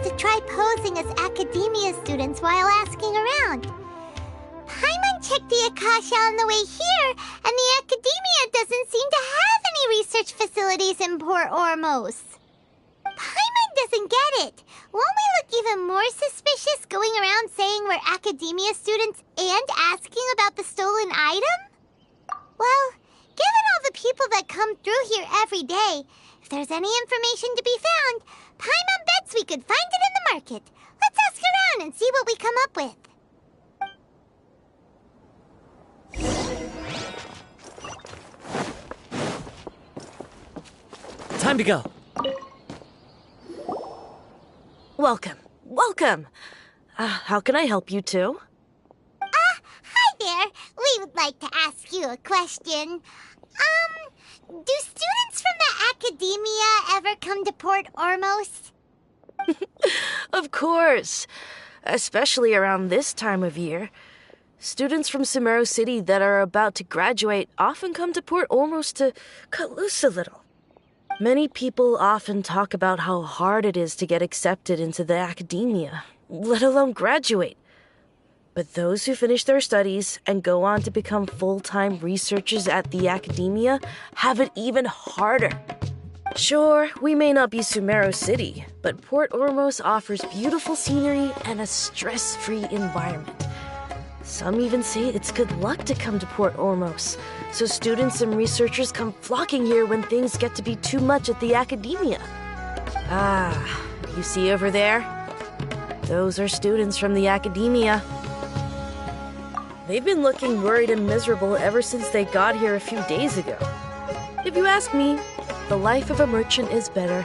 to try posing as academia students while asking around. Paimon checked the Akasha on the way here, and the academia doesn't seem to have any research facilities in Port Ormos. Paimon doesn't get it. Won't we look even more suspicious going around saying we're academia students and asking about the stolen item? Well, given all the people that come through here every day, if there's any information to be found, Paimon bets we could find it in the market. Let's ask around and see what we come up with. Time to go. Welcome. Welcome. How can I help you two? Hi there. We would like to ask you a question. Do students from the academia ever come to Port Ormos? Of course. Especially around this time of year. Students from Sumeru City that are about to graduate often come to Port Ormos to cut loose a little. Many people often talk about how hard it is to get accepted into the academia, let alone graduate. But those who finish their studies and go on to become full-time researchers at the academia have it even harder. Sure, we may not be Sumeru City, but Port Ormos offers beautiful scenery and a stress-free environment. Some even say it's good luck to come to Port Ormos, so students and researchers come flocking here when things get to be too much at the academia. You see over there? Those are students from the academia. They've been looking worried and miserable ever since they got here a few days ago. If you ask me, the life of a merchant is better.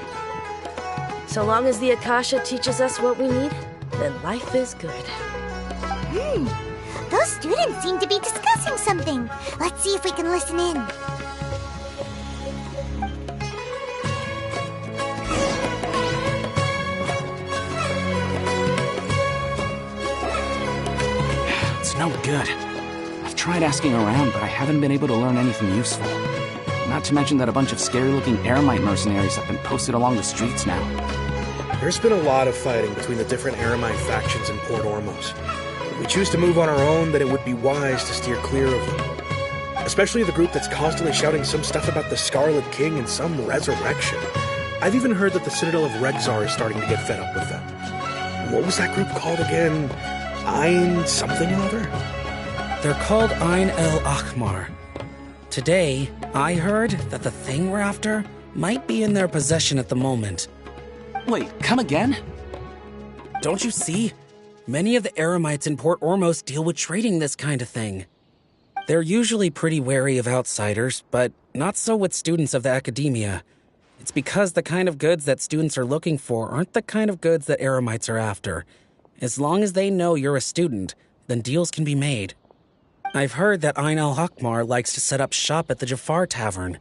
So long as the Akasha teaches us what we need, then life is good. Those students seem to be discussing something. Let's see if we can listen in. It's no good. I've tried asking around, but I haven't been able to learn anything useful. Not to mention that a bunch of scary-looking Eremite mercenaries have been posted along the streets now. There's been a lot of fighting between the different Eremite factions in Port Ormos. If we choose to move on our own, then it would be wise to steer clear of them. Especially the group that's constantly shouting some stuff about the Scarlet King and some resurrection. I've even heard that the Citadel of Rexar is starting to get fed up with them. What was that group called again? Ein something or other? They're called Ein El Akhmar. Today, I heard that the thing we're after might be in their possession at the moment. Wait, come again? Don't you see? Many of the Eremites in Port Ormos deal with trading this kind of thing. They're usually pretty wary of outsiders, but not so with students of the academia. It's because the kind of goods that students are looking for aren't the kind of goods that Eremites are after. As long as they know you're a student, then deals can be made. I've heard that Ein al-Hakmar likes to set up shop at the Jafar Tavern.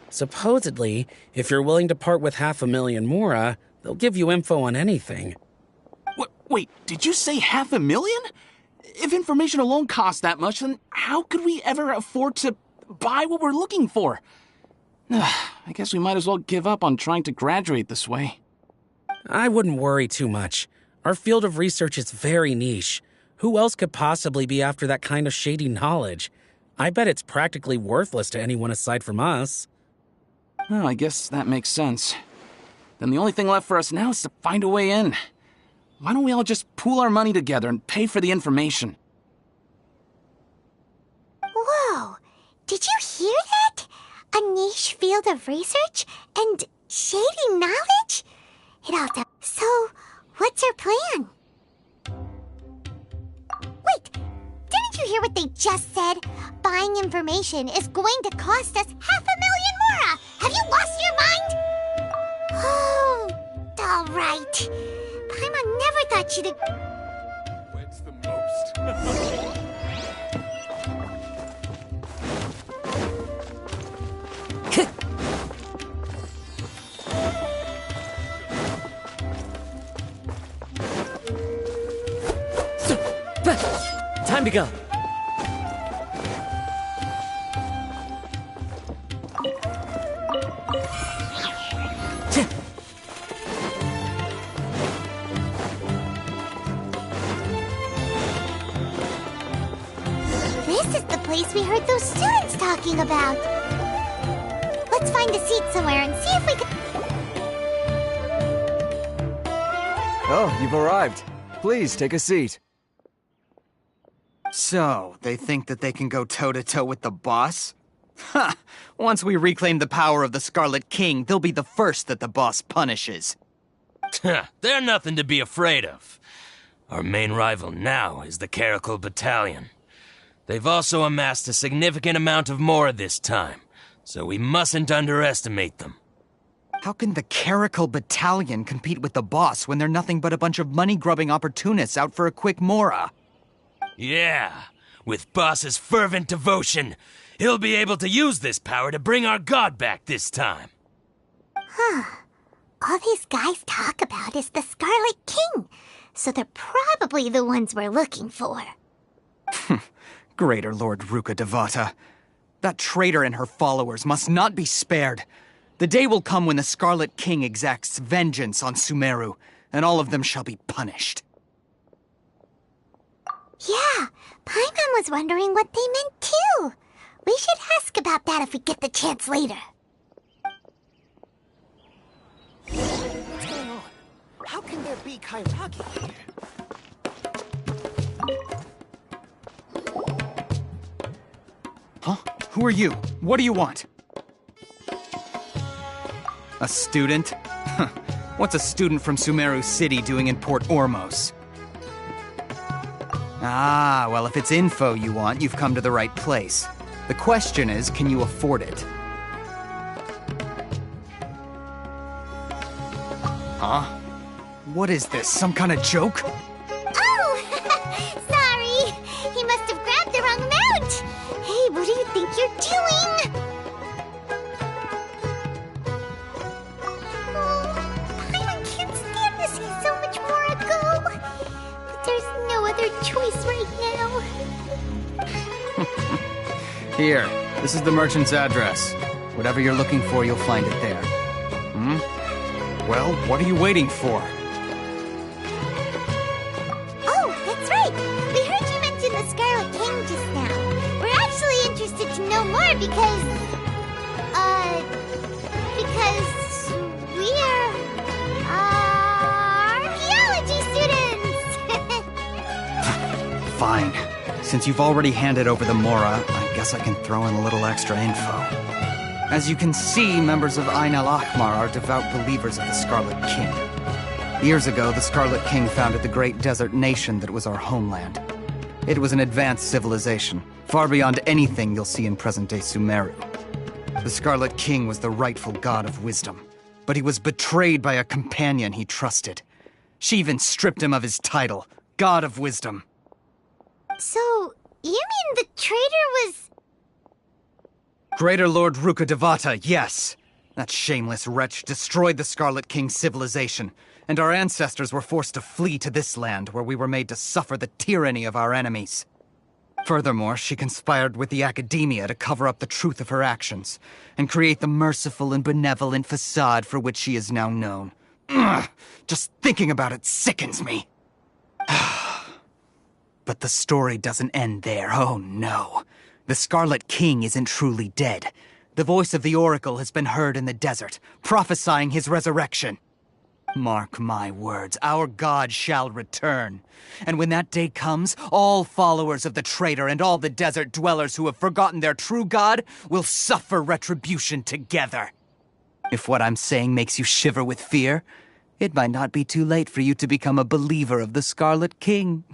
Supposedly, if you're willing to part with 500,000 mora, they'll give you info on anything. Wait, did you say 500,000? If information alone costs that much, then how could we ever afford to buy what we're looking for? I guess we might as well give up on trying to graduate this way. I wouldn't worry too much. Our field of research is very niche. Who else could possibly be after that kind of shady knowledge? I bet it's practically worthless to anyone aside from us. Well, I guess that makes sense. Then the only thing left for us now is to find a way in. Why don't we all just pool our money together and pay for the information? Whoa! Did you hear that? A niche field of research and shady knowledge? So, what's our plan? Wait, didn't you hear what they just said? Buying information is going to cost us 500,000 mora! Have you lost your mind? Oh, all right. Paimon never thought she'd... When's the most? Time to go. place we heard those students talking about. Let's find a seat somewhere and see if we can... Oh, you've arrived. Please, take a seat. So, they think that they can go toe-to-toe with the boss? Ha! Once we reclaim the power of the Scarlet King, they'll be the first that the boss punishes. They're nothing to be afraid of. Our main rival now is the Caracal Battalion. They've also amassed a significant amount of more this time, so we mustn't underestimate them. How can the Caracal Battalion compete with the boss when they're nothing but a bunch of money-grubbing opportunists out for a quick mora? Yeah, with Boss's fervent devotion, he'll be able to use this power to bring our god back this time. All these guys talk about is the Scarlet King, so they're probably the ones we're looking for. Greater Lord Ruka Devata. That traitor and her followers must not be spared. The day will come when the Scarlet King exacts vengeance on Sumeru, and all of them shall be punished. Yeah, Paimon was wondering what they meant too. We should ask about that if we get the chance later. What's going on? How can there be Kairagi here? Huh? Who are you? What do you want? A student? What's a student from Sumeru City doing in Port Ormos? Ah, well, if it's info you want, you've come to the right place. The question is, can you afford it? Huh? What is this, some kind of joke? Oh! Sorry! He must have grabbed the wrong amount! Hey, what do you think you're doing? Oh, Paimon can't stand to see so much more go. But there's no other choice right now. Here, this is the merchant's address. Whatever you're looking for, you'll find it there. Well, what are you waiting for? Oh, that's right! We heard you mention the Scarlet King just now. We're actually interested to know more because we're, archaeology students! Fine. Since you've already handed over the Mora, I guess I can throw in a little extra info. As you can see, members of Ain al-Ahmar are devout believers of the Scarlet King. Years ago, the Scarlet King founded the great desert nation that was our homeland. It was an advanced civilization, far beyond anything you'll see in present-day Sumeru. The Scarlet King was the rightful god of wisdom, but he was betrayed by a companion he trusted. She even stripped him of his title, God of Wisdom. So, you mean the traitor was... Greater Lord Ruka Devata, yes. That shameless wretch destroyed the Scarlet King's civilization, and our ancestors were forced to flee to this land where we were made to suffer the tyranny of our enemies. Furthermore, she conspired with the Academia to cover up the truth of her actions, and create the merciful and benevolent facade for which she is now known. Ugh, just thinking about it sickens me. But the story doesn't end there, oh no. The Scarlet King isn't truly dead. The voice of the Oracle has been heard in the desert, prophesying his resurrection. Mark my words, our god shall return. And when that day comes, all followers of the traitor and all the desert dwellers who have forgotten their true god will suffer retribution together. If what I'm saying makes you shiver with fear, it might not be too late for you to become a believer of the Scarlet King.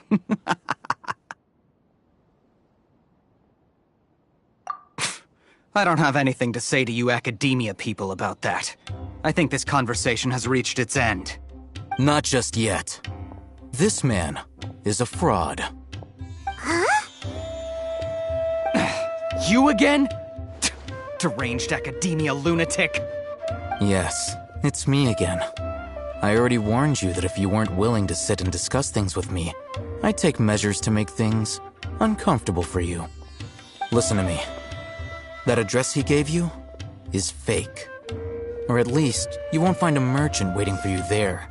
I don't have anything to say to you Academia people about that. I think this conversation has reached its end. Not just yet. This man is a fraud. Huh? You again? Deranged Academia lunatic. Yes, it's me again. I already warned you that if you weren't willing to sit and discuss things with me, I'd take measures to make things uncomfortable for you. Listen to me. That address he gave you is fake. Or at least, you won't find a merchant waiting for you there.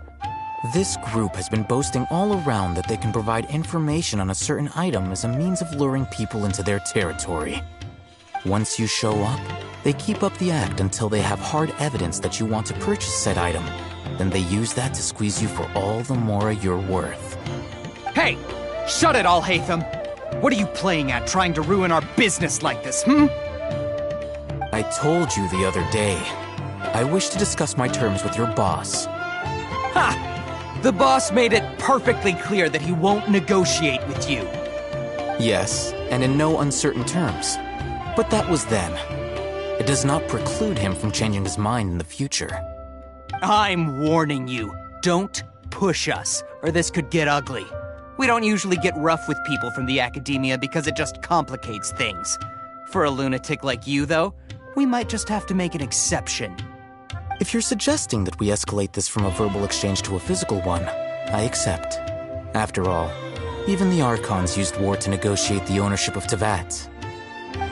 This group has been boasting all around that they can provide information on a certain item as a means of luring people into their territory. Once you show up, they keep up the act until they have hard evidence that you want to purchase said item. Then they use that to squeeze you for all the mora you're worth. Hey! Shut it all, Hatham! What are you playing at, trying to ruin our business like this, I told you the other day. I wish to discuss my terms with your boss. Ha! The boss made it perfectly clear that he won't negotiate with you. Yes, and in no uncertain terms. But that was then. It does not preclude him from changing his mind in the future. I'm warning you, don't push us, or this could get ugly. We don't usually get rough with people from the academia because it just complicates things. For a lunatic like you, though, we might just have to make an exception. If you're suggesting that we escalate this from a verbal exchange to a physical one, I accept. After all, even the Archons used war to negotiate the ownership of Tevat.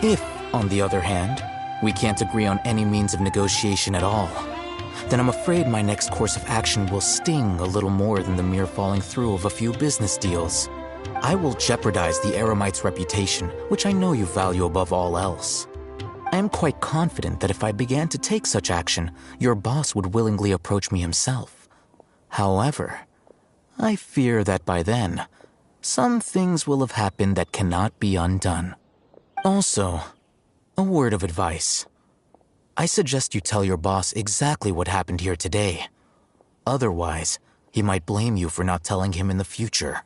If, on the other hand, we can't agree on any means of negotiation at all, then I'm afraid my next course of action will sting a little more than the mere falling through of a few business deals. I will jeopardize the Eremite's reputation, which I know you value above all else. I am quite confident that if I began to take such action, your boss would willingly approach me himself. However, I fear that by then, some things will have happened that cannot be undone. Also, a word of advice. I suggest you tell your boss exactly what happened here today. Otherwise, he might blame you for not telling him in the future.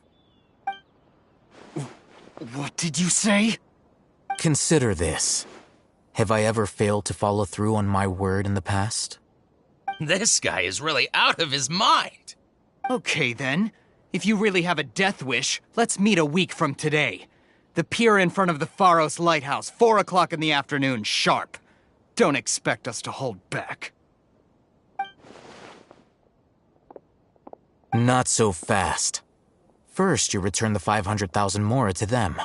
What did you say? Consider this. Have I ever failed to follow through on my word in the past? This guy is really out of his mind. Okay, then. If you really have a death wish, let's meet a week from today. The pier in front of the Pharos Lighthouse, 4 o'clock in the afternoon, sharp. Don't expect us to hold back. Not so fast. First, you return the 500,000 mora to them.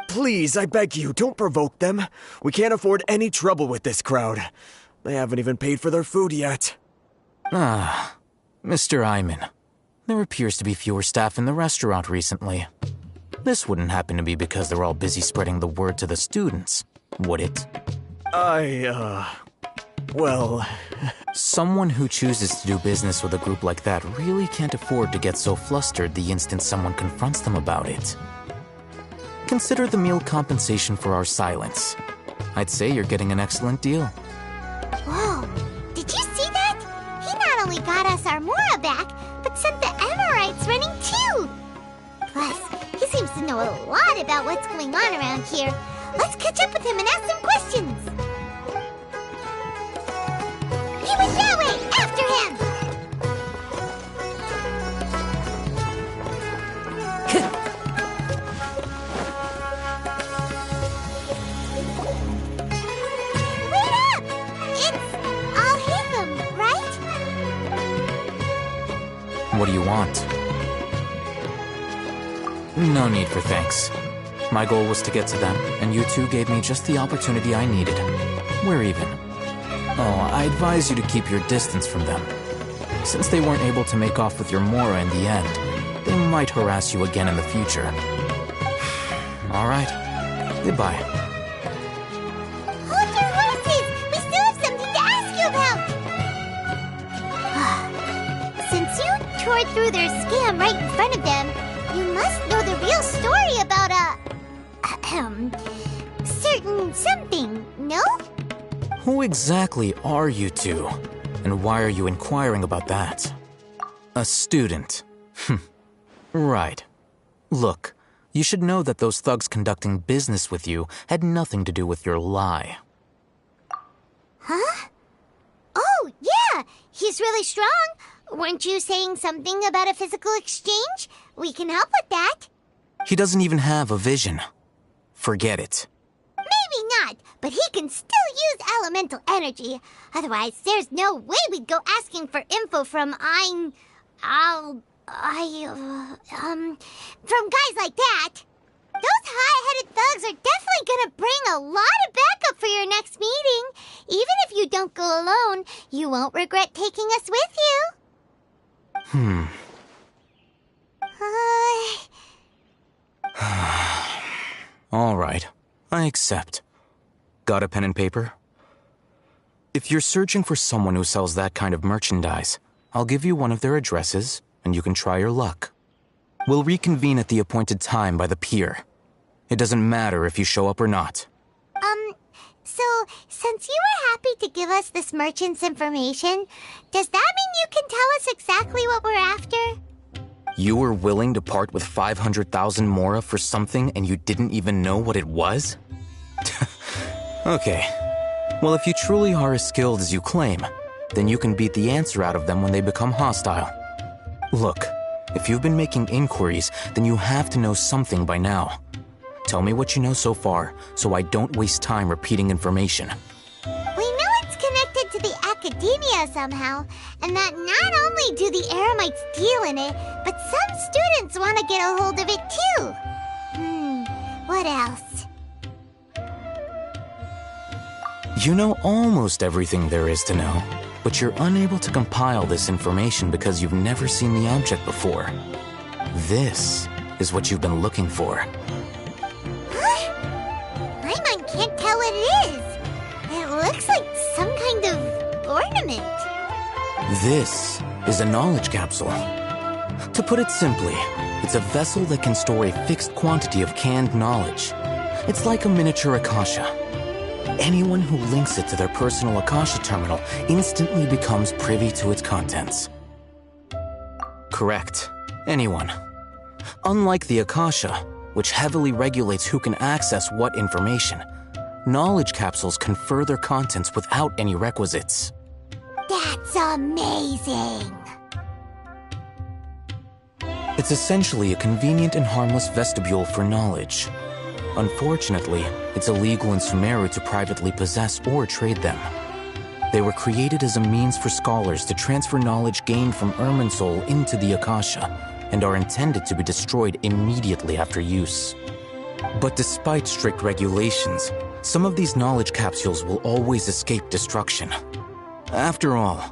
Please, I beg you, don't provoke them. We can't afford any trouble with this crowd. They haven't even paid for their food yet. Ah, Mr. Iman. There appears to be fewer staff in the restaurant recently. This wouldn't happen to be because they're all busy spreading the word to the students, would it? Well... Someone who chooses to do business with a group like that really can't afford to get so flustered the instant someone confronts them about it. Consider the meal compensation for our silence. I'd say you're getting an excellent deal. Whoa, did you see that? He not only got us our mora back, but sent the Emirites running too! Plus, he seems to know a lot about what's going on around here. Let's catch up with him and ask some questions! He went that way! After him! Wait up! It's Al-Hitham, right? What do you want? No need for thanks. My goal was to get to them, and you two gave me just the opportunity I needed. We're even. Oh, I advise you to keep your distance from them. Since they weren't able to make off with your mora in the end, they might harass you again in the future. All right. Goodbye. Hold your horses! We still have something to ask you about! Since you tore through their scam right in front of them, you must know the real story about certain something, no? Who exactly are you two? And why are you inquiring about that? A student. Right. Look, you should know that those thugs conducting business with you had nothing to do with your lie. Huh? Oh, yeah! He's really strong. Weren't you saying something about a physical exchange? We can help with that. He doesn't even have a vision. Forget it. Maybe not, but he can still use elemental energy. Otherwise, there's no way we'd go asking for info from from guys like that. Those hot-headed thugs are definitely gonna bring a lot of backup for your next meeting. Even if you don't go alone, you won't regret taking us with you. All right, I accept. Got a pen and paper? If you're searching for someone who sells that kind of merchandise, I'll give you one of their addresses, and you can try your luck. We'll reconvene at the appointed time by the pier. It doesn't matter if you show up or not. So, since you were happy to give us this merchant's information, does that mean you can tell us exactly what we're after? You were willing to part with 500,000 mora for something and you didn't even know what it was? Okay. Well, if you truly are as skilled as you claim, then you can beat the answer out of them when they become hostile. Look, if you've been making inquiries, then you have to know something by now. Tell me what you know so far, so I don't waste time repeating information. We know it's connected to the academia somehow, and that not only do the Eremites deal in it, but some students want to get a hold of it too. What else? You know almost everything there is to know, but you're unable to compile this information because you've never seen the object before. This is what you've been looking for. Paimon can't tell what it is. It looks like some kind of ornament. This is a knowledge capsule. To put it simply, it's a vessel that can store a fixed quantity of canned knowledge. It's like a miniature Akasha. Anyone who links it to their personal Akasha terminal instantly becomes privy to its contents. Correct. Anyone. Unlike the Akasha, which heavily regulates who can access what information, knowledge capsules confer their contents without any requisites. That's amazing! It's essentially a convenient and harmless vestibule for knowledge. Unfortunately, it's illegal in Sumeru to privately possess or trade them. They were created as a means for scholars to transfer knowledge gained from Irminsul into the Akasha, and are intended to be destroyed immediately after use. But despite strict regulations, some of these knowledge capsules will always escape destruction. After all,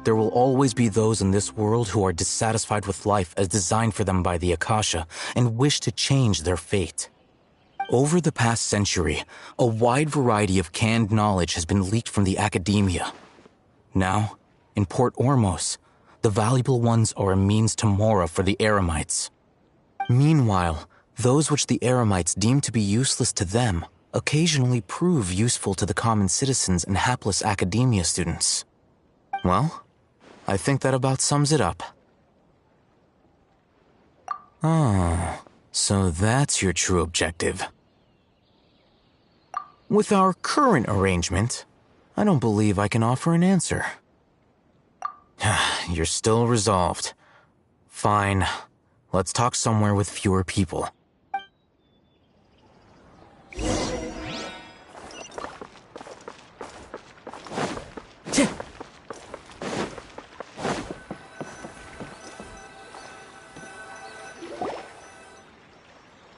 there will always be those in this world who are dissatisfied with life as designed for them by the Akasha and wish to change their fate. Over the past century, a wide variety of canned knowledge has been leaked from the academia. Now, in Port Ormos, the valuable ones are a means to mora for the Eremites. Meanwhile, those which the Eremites deem to be useless to them occasionally prove useful to the common citizens and hapless academia students. Well, I think that about sums it up. Oh, so that's your true objective. With our current arrangement, I don't believe I can offer an answer. You're still resolved. Fine. Let's talk somewhere with fewer people.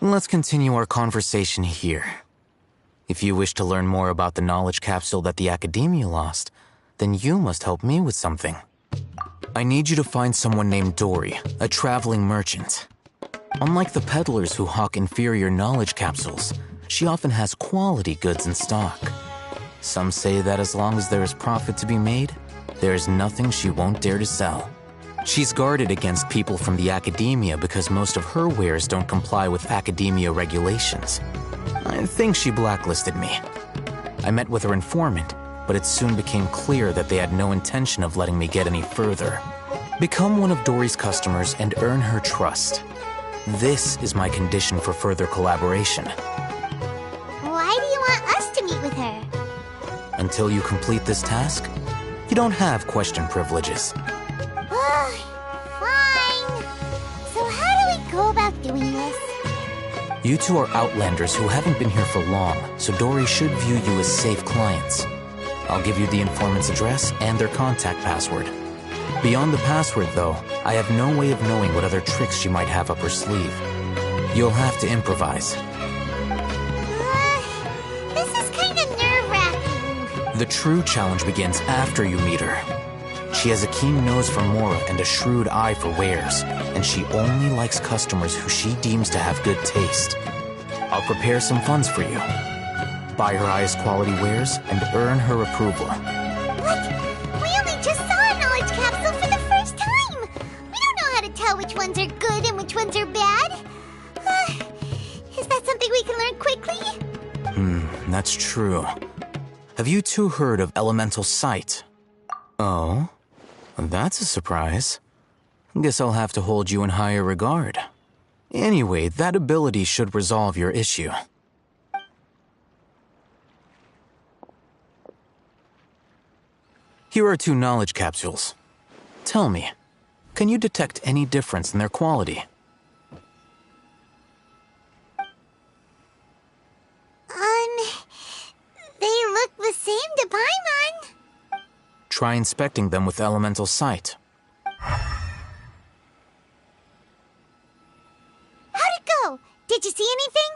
Let's continue our conversation here. If you wish to learn more about the knowledge capsule that the Academia lost, then you must help me with something. I need you to find someone named Dory, a traveling merchant. Unlike the peddlers who hawk inferior knowledge capsules, she often has quality goods in stock. Some say that as long as there is profit to be made, there is nothing she won't dare to sell. She's guarded against people from the Academia because most of her wares don't comply with Academia regulations. I think she blacklisted me. I met with her informant, but it soon became clear that they had no intention of letting me get any further. Become one of Dory's customers and earn her trust. This is my condition for further collaboration. Why do you want us to meet with her? Until you complete this task, you don't have question privileges. Fine. So how do we go about doing this? You two are outlanders who haven't been here for long, so Dory should view you as safe clients. I'll give you the informant's address and their contact password. Beyond the password, though, I have no way of knowing what other tricks she might have up her sleeve. You'll have to improvise. This is kind of nerve-wracking. The true challenge begins after you meet her. She has a keen nose for Mora and a shrewd eye for wares, and she only likes customers who she deems to have good taste. I'll prepare some funds for you. Buy her highest quality wares and earn her approval. What? We only just saw a knowledge capsule for the first time! We don't know how to tell which ones are good and which ones are bad. Is that something we can learn quickly? That's true. Have you two heard of elemental sight? Oh? That's a surprise. Guess I'll have to hold you in higher regard. Anyway, that ability should resolve your issue. Here are 2 knowledge capsules. Tell me, can you detect any difference in their quality? They look the same to Paimon. Try inspecting them with elemental sight. How'd it go? Did you see anything?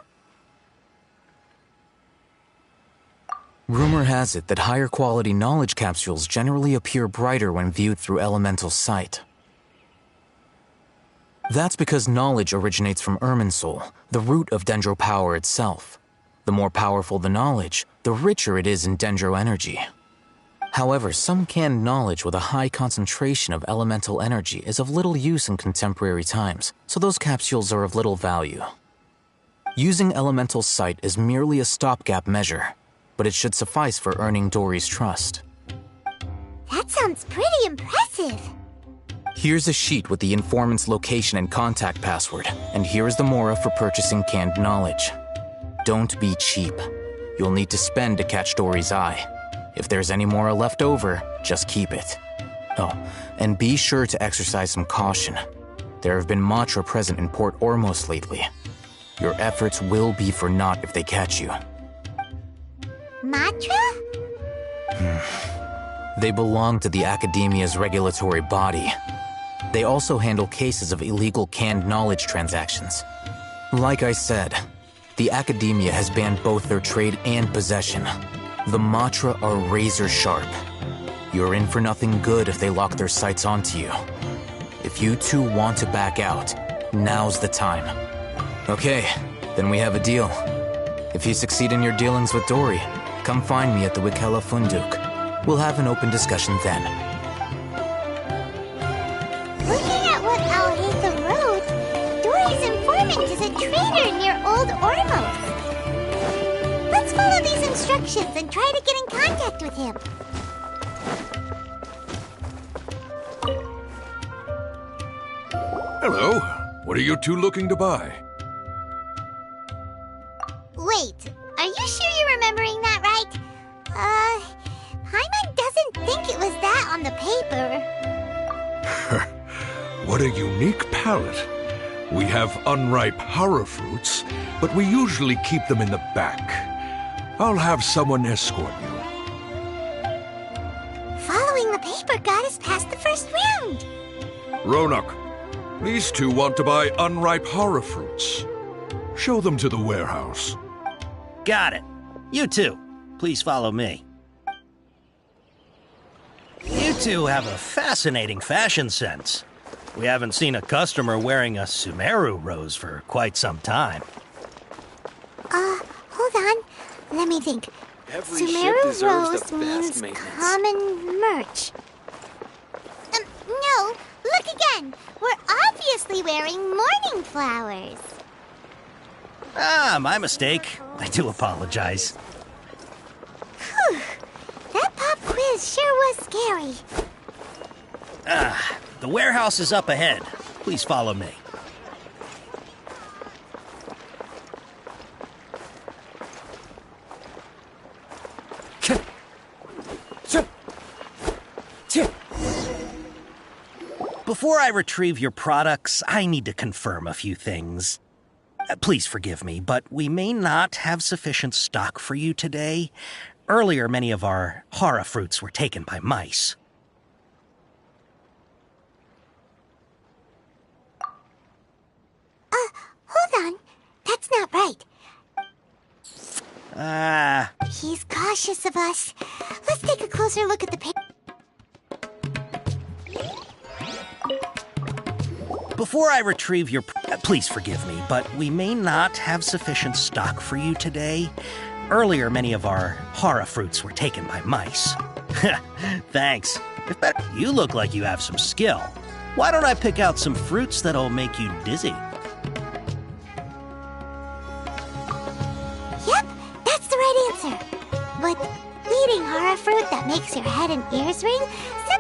Rumor has it that higher quality knowledge capsules generally appear brighter when viewed through elemental sight. That's because knowledge originates from Irminsul, the root of Dendro power itself. The more powerful the knowledge, the richer it is in Dendro energy. However, some canned knowledge with a high concentration of elemental energy is of little use in contemporary times, so those capsules are of little value. Using elemental sight is merely a stopgap measure, but it should suffice for earning Dory's trust. That sounds pretty impressive. Here's a sheet with the informant's location and contact password, and here is the Mora for purchasing canned knowledge. Don't be cheap. You'll need to spend to catch Dory's eye. If there's any Mora left over, just keep it. Oh, and be sure to exercise some caution. There have been Matra present in Port Ormos lately. Your efforts will be for naught if they catch you. Matra? They belong to the Academia's regulatory body. They also handle cases of illegal canned knowledge transactions. Like I said, the Academia has banned both their trade and possession. The Matra are razor sharp. You're in for nothing good if they lock their sights onto you. If you two want to back out, now's the time. Okay, then we have a deal. If you succeed in your dealings with Dory, come find me at the Wikela Funduk. We'll have an open discussion then. Looking at what Alhaitham wrote, Dory's informant is a trader near Old Ormos. Let's follow these instructions and try to get in contact with him. Hello. What are you two looking to buy? Wait, are you sure you're remembering that right? Paimon doesn't think it was that on the paper. What a unique palate. We have unripe hara fruits, but we usually keep them in the back. I'll have someone escort you. Following the paper got us past the first round. Ronak, these two want to buy unripe hara fruits. Show them to the warehouse. Got it. You two, please follow me. You two have a fascinating fashion sense. We haven't seen a customer wearing a Sumeru rose for quite some time. Hold on. Let me think. Every ship Sumeru deserves rose the means best maintenance. common merch. No, look again. We're obviously wearing morning flowers. Ah, my mistake. I do apologize. Whew. That pop quiz sure was scary. The warehouse is up ahead. Please follow me. Before I retrieve your products, I need to confirm a few things. Please forgive me, but we may not have sufficient stock for you today. Earlier, many of our hara fruits were taken by mice. Hold on. He's cautious of us. Let's take a closer look at the picture. Before I retrieve your... Please forgive me, but we may not have sufficient stock for you today. Earlier, many of our hara fruits were taken by mice. Thanks. You look like you have some skill. Why don't I pick out some fruits that'll make you dizzy? Yep, that's the right answer. But eating hara fruit that makes your head and ears ring?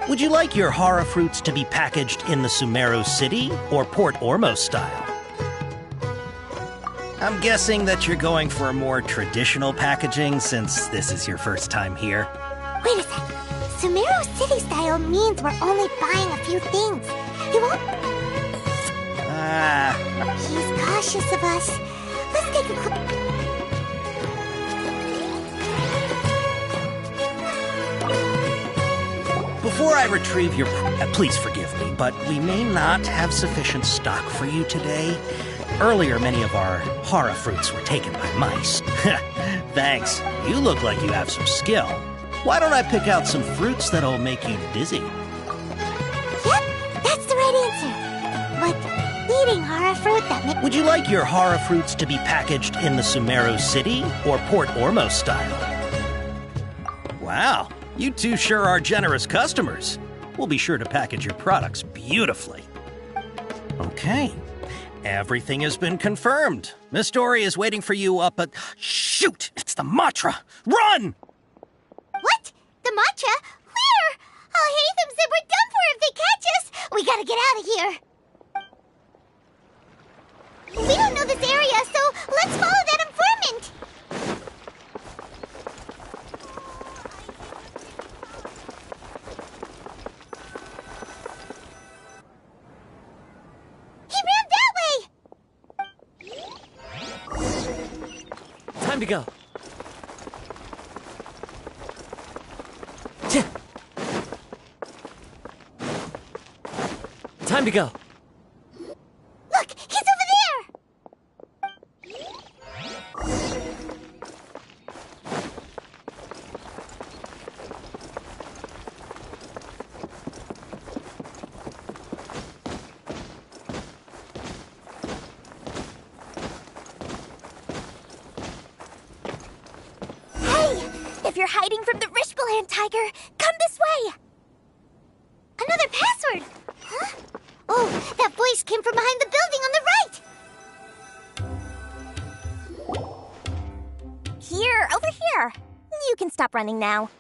Would you like your hara fruits to be packaged in the Sumeru City or Port Ormos style? I'm guessing that you're going for a more traditional packaging since this is your first time here. Wait a sec. Sumeru City style means we're only buying a few things. He won't... He's cautious of us. Let's take a quick... Before I retrieve your... Please forgive me, but we may not have sufficient stock for you today. Earlier, many of our hara fruits were taken by mice. Thanks. You look like you have some skill. Why don't I pick out some fruits that'll make you dizzy? Yep, that's the right answer. But eating hara fruit that makes... Would you like your hara fruits to be packaged in the Sumeru City or Port Ormos style? Wow, you two sure are generous customers. We'll be sure to package your products beautifully. Okay. Everything has been confirmed. Miss Dory is waiting for you up at... Shoot! It's the Matra! Run! What? The matcha? Where? Oh, Hatham said we're done for if they catch us. We gotta get out of here. We don't know this area, so let's follow that informant. He ran that way. Time to go. Time to go. Look, he's over there! Hey! If you're hiding from the Rishbaland tiger, come this way! Another password! Huh? Oh, that voice came from behind the building on the right! Here, over here. You can stop running now.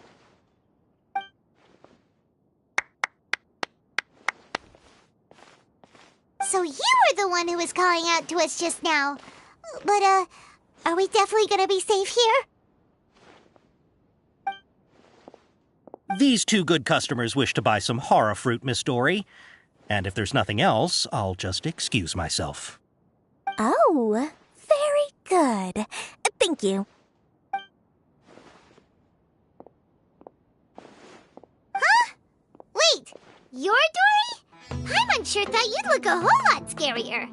So you were the one who was calling out to us just now. But, are we definitely gonna be safe here? These two good customers wish to buy some hara fruit, Miss Dory. And if there's nothing else, I'll just excuse myself. Oh, very good. Thank you. Huh? Wait, you're Dory? Paimon sure thought you'd look a whole lot scarier.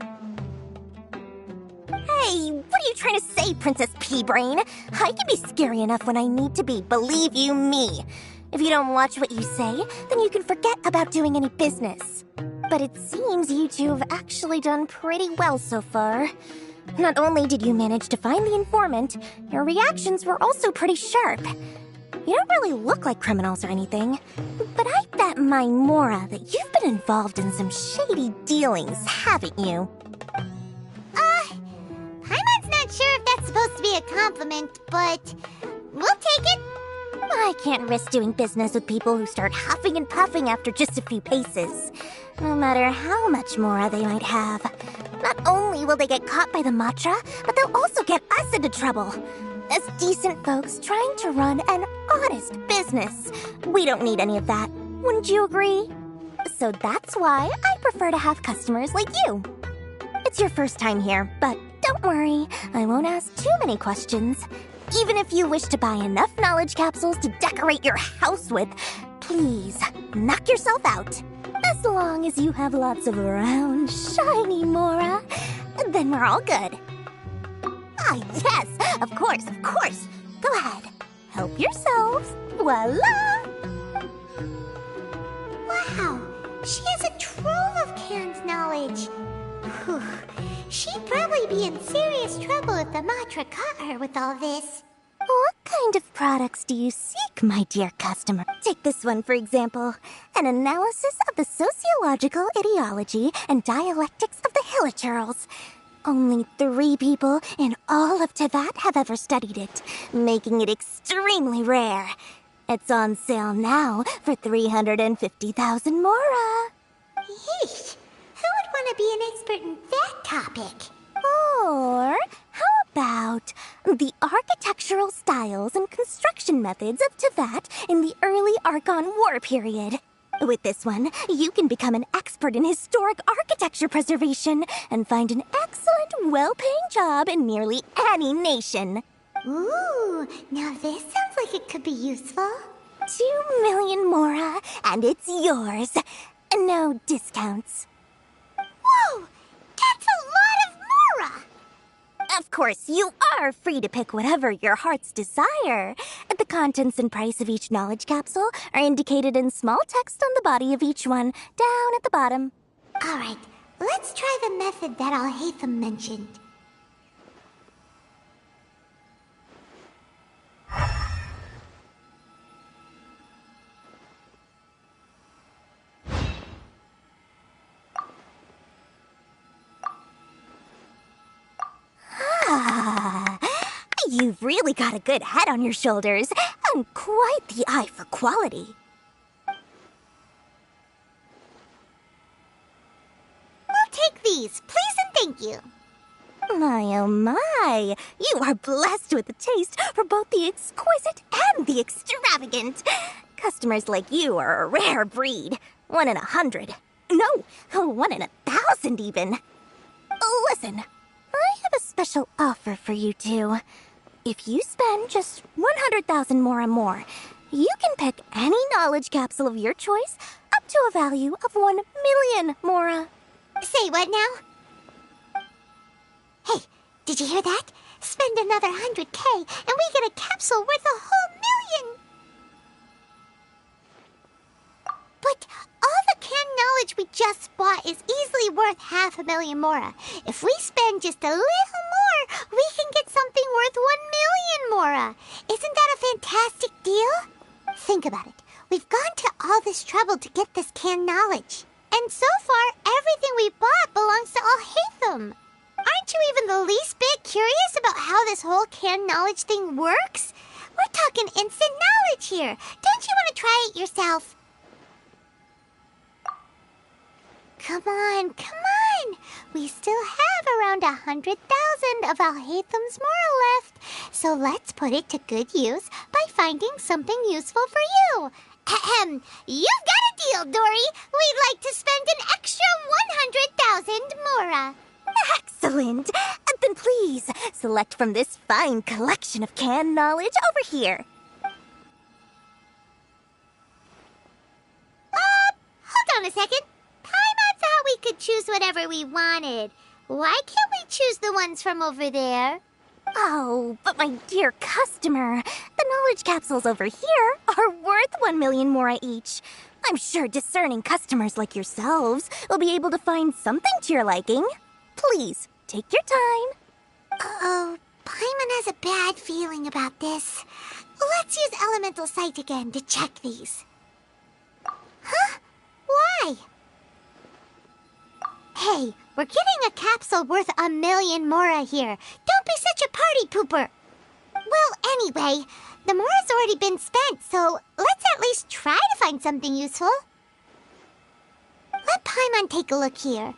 Hey, what are you trying to say, Princess Pea-Brain? I can be scary enough when I need to be, believe you me. If you don't watch what you say, then you can forget about doing any business. But it seems you two have actually done pretty well so far. Not only did you manage to find the informant, your reactions were also pretty sharp. You don't really look like criminals or anything, but I bet my Mora that you've been involved in some shady dealings, haven't you? Paimon's not sure if that's supposed to be a compliment, but we'll take it. I can't risk doing business with people who start huffing and puffing after just a few paces. No matter how much Mora they might have. Not only will they get caught by the Matra, but they'll also get us into trouble. As decent folks trying to run an honest business, we don't need any of that. Wouldn't you agree? So that's why I prefer to have customers like you. It's your first time here, but don't worry, I won't ask too many questions. Even if you wish to buy enough knowledge capsules to decorate your house with, please, knock yourself out. As long as you have lots of round, shiny Mora, then we're all good. Ah, yes! Of course, of course. Go ahead. Help yourselves. Voila! Wow, she has a trove of Karen's knowledge. Whew. She'd probably be in serious trouble if the Matra caught her with all this. What kind of products do you seek, my dear customer? Take this one, for example. An analysis of the sociological ideology and dialectics of the Hilichurls. Only 3 people in all of Teyvat have ever studied it, making it extremely rare. It's on sale now for 350,000 mora. Yeesh, who would want to be an expert in that topic? Or how about the architectural styles and construction methods of Teyvat in the early Archon War period? With this one, you can become an expert in historic architecture preservation and find an excellent, well-paying job in nearly any nation. Ooh, now this sounds like it could be useful. 2 million mora, and it's yours. No discounts. Whoa! That's a lot of mora! Of course, you are free to pick whatever your heart's desire. The contents and price of each knowledge capsule are indicated in small text on the body of each one, down at the bottom. Alright, let's try the method that Alhaitham mentioned. You've really got a good head on your shoulders, and quite the eye for quality. We'll take these, please and thank you. My oh my, you are blessed with a taste for both the exquisite and the extravagant. Customers like you are a rare breed. 1 in 100. No, 1 in 1,000 even. Listen, I have a special offer for you two. If you spend just 100,000 more, you can pick any knowledge capsule of your choice up to a value of 1 million mora. Say what now? Hey, did you hear that? Spend another 100K and we get a capsule worth a whole million! But all the canned knowledge we just bought is easily worth 500,000 mora. If we spend just a little more, we can get something worth 1 million mora. Isn't that a fantastic deal? Think about it. We've gone to all this trouble to get this canned knowledge. And so far, everything we bought belongs to Alhaitham. Aren't you even the least bit curious about how this whole canned knowledge thing works? We're talking instant knowledge here. Don't you want to try it yourself? Come on, come on! We still have around 100,000 of Alhaitham's mora left, so let's put it to good use by finding something useful for you. Ahem, you've got a deal, Dory! We'd like to spend an extra 100,000 mora. Excellent! Then please, select from this fine collection of canned knowledge over here. Hold on a second. Paimon thought we could choose whatever we wanted. Why can't we choose the ones from over there? Oh, but my dear customer, the knowledge capsules over here are worth 1 million mora each. I'm sure discerning customers like yourselves will be able to find something to your liking. Please, take your time. Uh-oh, Paimon has a bad feeling about this. Let's use Elemental Sight again to check these. Huh? Why? Hey, we're getting a capsule worth 1 million mora here. Don't be such a party pooper. Well, anyway, the mora's already been spent, so let's at least try to find something useful. Let Paimon take a look here.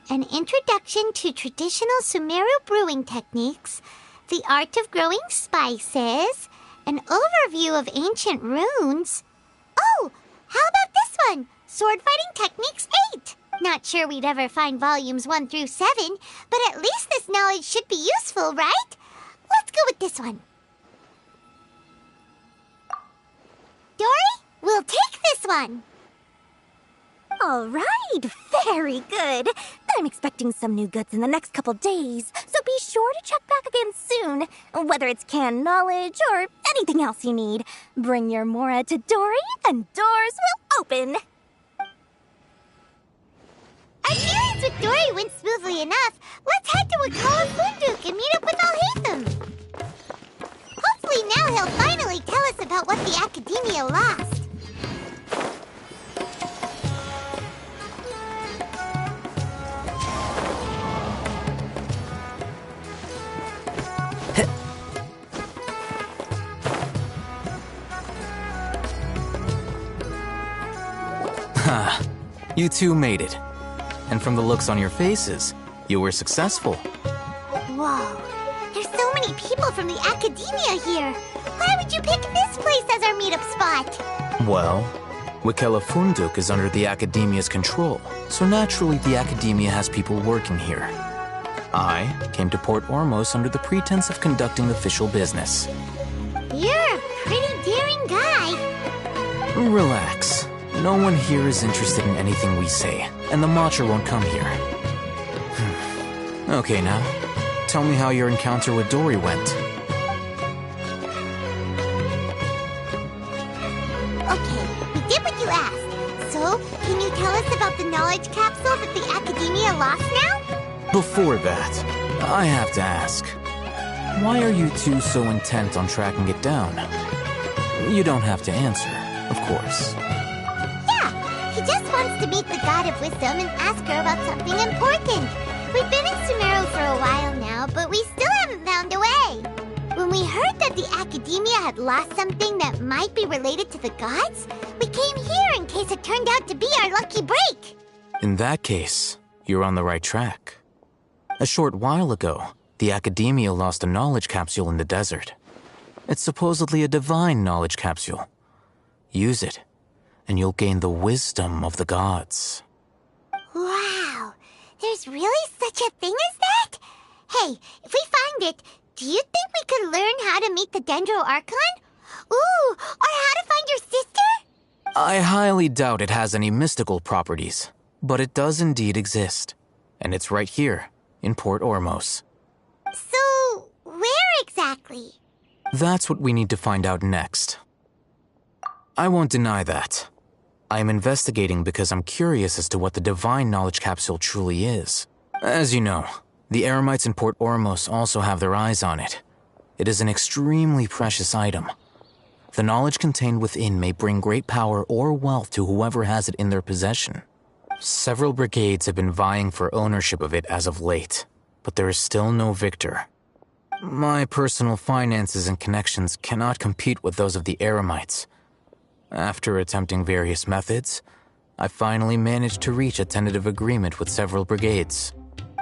An introduction to traditional Sumeru brewing techniques, the art of growing spices, an overview of ancient runes. Oh, how about this one? Sword Fighting Techniques 8. Not sure we'd ever find volumes 1 through 7, but at least this knowledge should be useful, right? Let's go with this one. Dory, we'll take this one. All right, very good. I'm expecting some new goods in the next couple days, so be sure to check back again soon. Whether it's canned knowledge or anything else you need, bring your Mora to Dory and doors will open. Our dealings with Dory went smoothly enough. Let's head to Wakala Funduk and meet up with Alhaitham. Hopefully now he'll finally tell us about what the Academia lost. Ha! You two made it. And from the looks on your faces, you were successful. Whoa. There's so many people from the Academia here. Why would you pick this place as our meetup spot? Well, Wakela Funduk is under the Academia's control, so naturally the Academia has people working here. I came to Port Ormos under the pretense of conducting official business. You're a pretty daring guy. Relax. No one here is interested in anything we say, and the Matcha won't come here. Okay now, tell me how your encounter with Dory went. Okay, we did what you asked. So, can you tell us about the knowledge capsule that the Academia lost now? Before that, I have to ask, why are you two so intent on tracking it down? You don't have to answer, of course. He just wants to meet the God of Wisdom and ask her about something important. We've been in Sumeru for a while now, but we still haven't found a way. When we heard that the Academia had lost something that might be related to the gods, we came here in case it turned out to be our lucky break. In that case, you're on the right track. A short while ago, the Academia lost a knowledge capsule in the desert. It's supposedly a divine knowledge capsule. Use it, and you'll gain the wisdom of the gods. Wow, there's really such a thing as that? Hey, if we find it, do you think we could learn how to meet the Dendro Archon? Ooh, or how to find your sister? I highly doubt it has any mystical properties, but it does indeed exist. And it's right here, in Port Ormos. So, where exactly? That's what we need to find out next. I won't deny that. I am investigating because I'm curious as to what the divine knowledge capsule truly is. As you know, the Eremites in Port Ormos also have their eyes on it. It is an extremely precious item. The knowledge contained within may bring great power or wealth to whoever has it in their possession. Several brigades have been vying for ownership of it as of late, but there is still no victor. My personal finances and connections cannot compete with those of the Eremites. After attempting various methods, I finally managed to reach a tentative agreement with several brigades.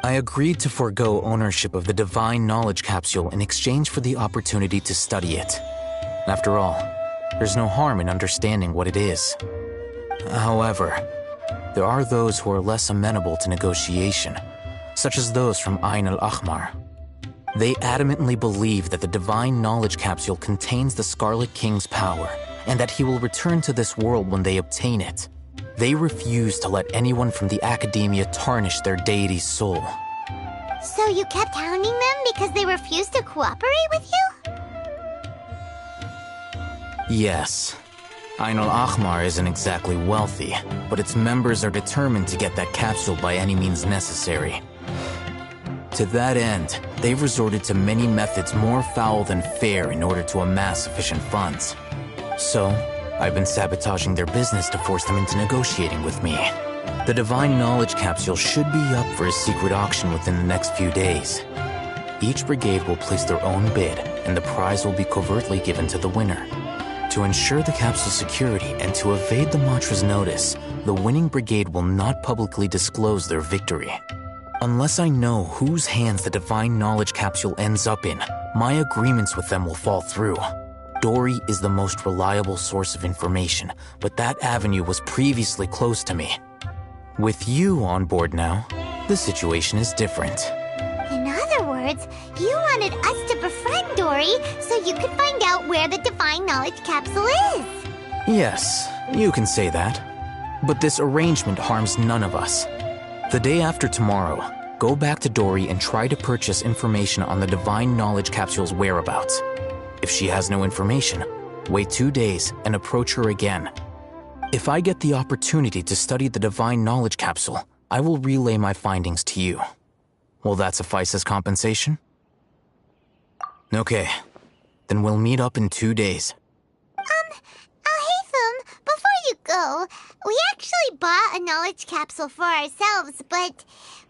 I agreed to forego ownership of the divine knowledge capsule in exchange for the opportunity to study it. After all, there's no harm in understanding what it is. However, there are those who are less amenable to negotiation, such as those from Ain al-Ahmar. They adamantly believe that the divine knowledge capsule contains the Scarlet King's power, and that he will return to this world when they obtain it. They refuse to let anyone from the Academia tarnish their deity's soul. So you kept hounding them because they refused to cooperate with you? Yes. Ain al-Ahmar isn't exactly wealthy, but its members are determined to get that capsule by any means necessary. To that end, they've resorted to many methods more foul than fair in order to amass sufficient funds. So, I've been sabotaging their business to force them into negotiating with me. The divine knowledge capsule should be up for a secret auction within the next few days. Each brigade will place their own bid, and the prize will be covertly given to the winner. To ensure the capsule's security and to evade the Matra's notice, the winning brigade will not publicly disclose their victory. Unless I know whose hands the divine knowledge capsule ends up in, my agreements with them will fall through. Dory is the most reliable source of information, but that avenue was previously closed to me. With you on board now, the situation is different. In other words, you wanted us to befriend Dory so you could find out where the divine knowledge capsule is. Yes, you can say that. But this arrangement harms none of us. The day after tomorrow, go back to Dory and try to purchase information on the Divine Knowledge Capsule's whereabouts. If she has no information, wait 2 days and approach her again. If I get the opportunity to study the Divine Knowledge Capsule, I will relay my findings to you. Will that suffice as compensation? Okay, then we'll meet up in 2 days. Haytham, before you go, we actually bought a knowledge capsule for ourselves, but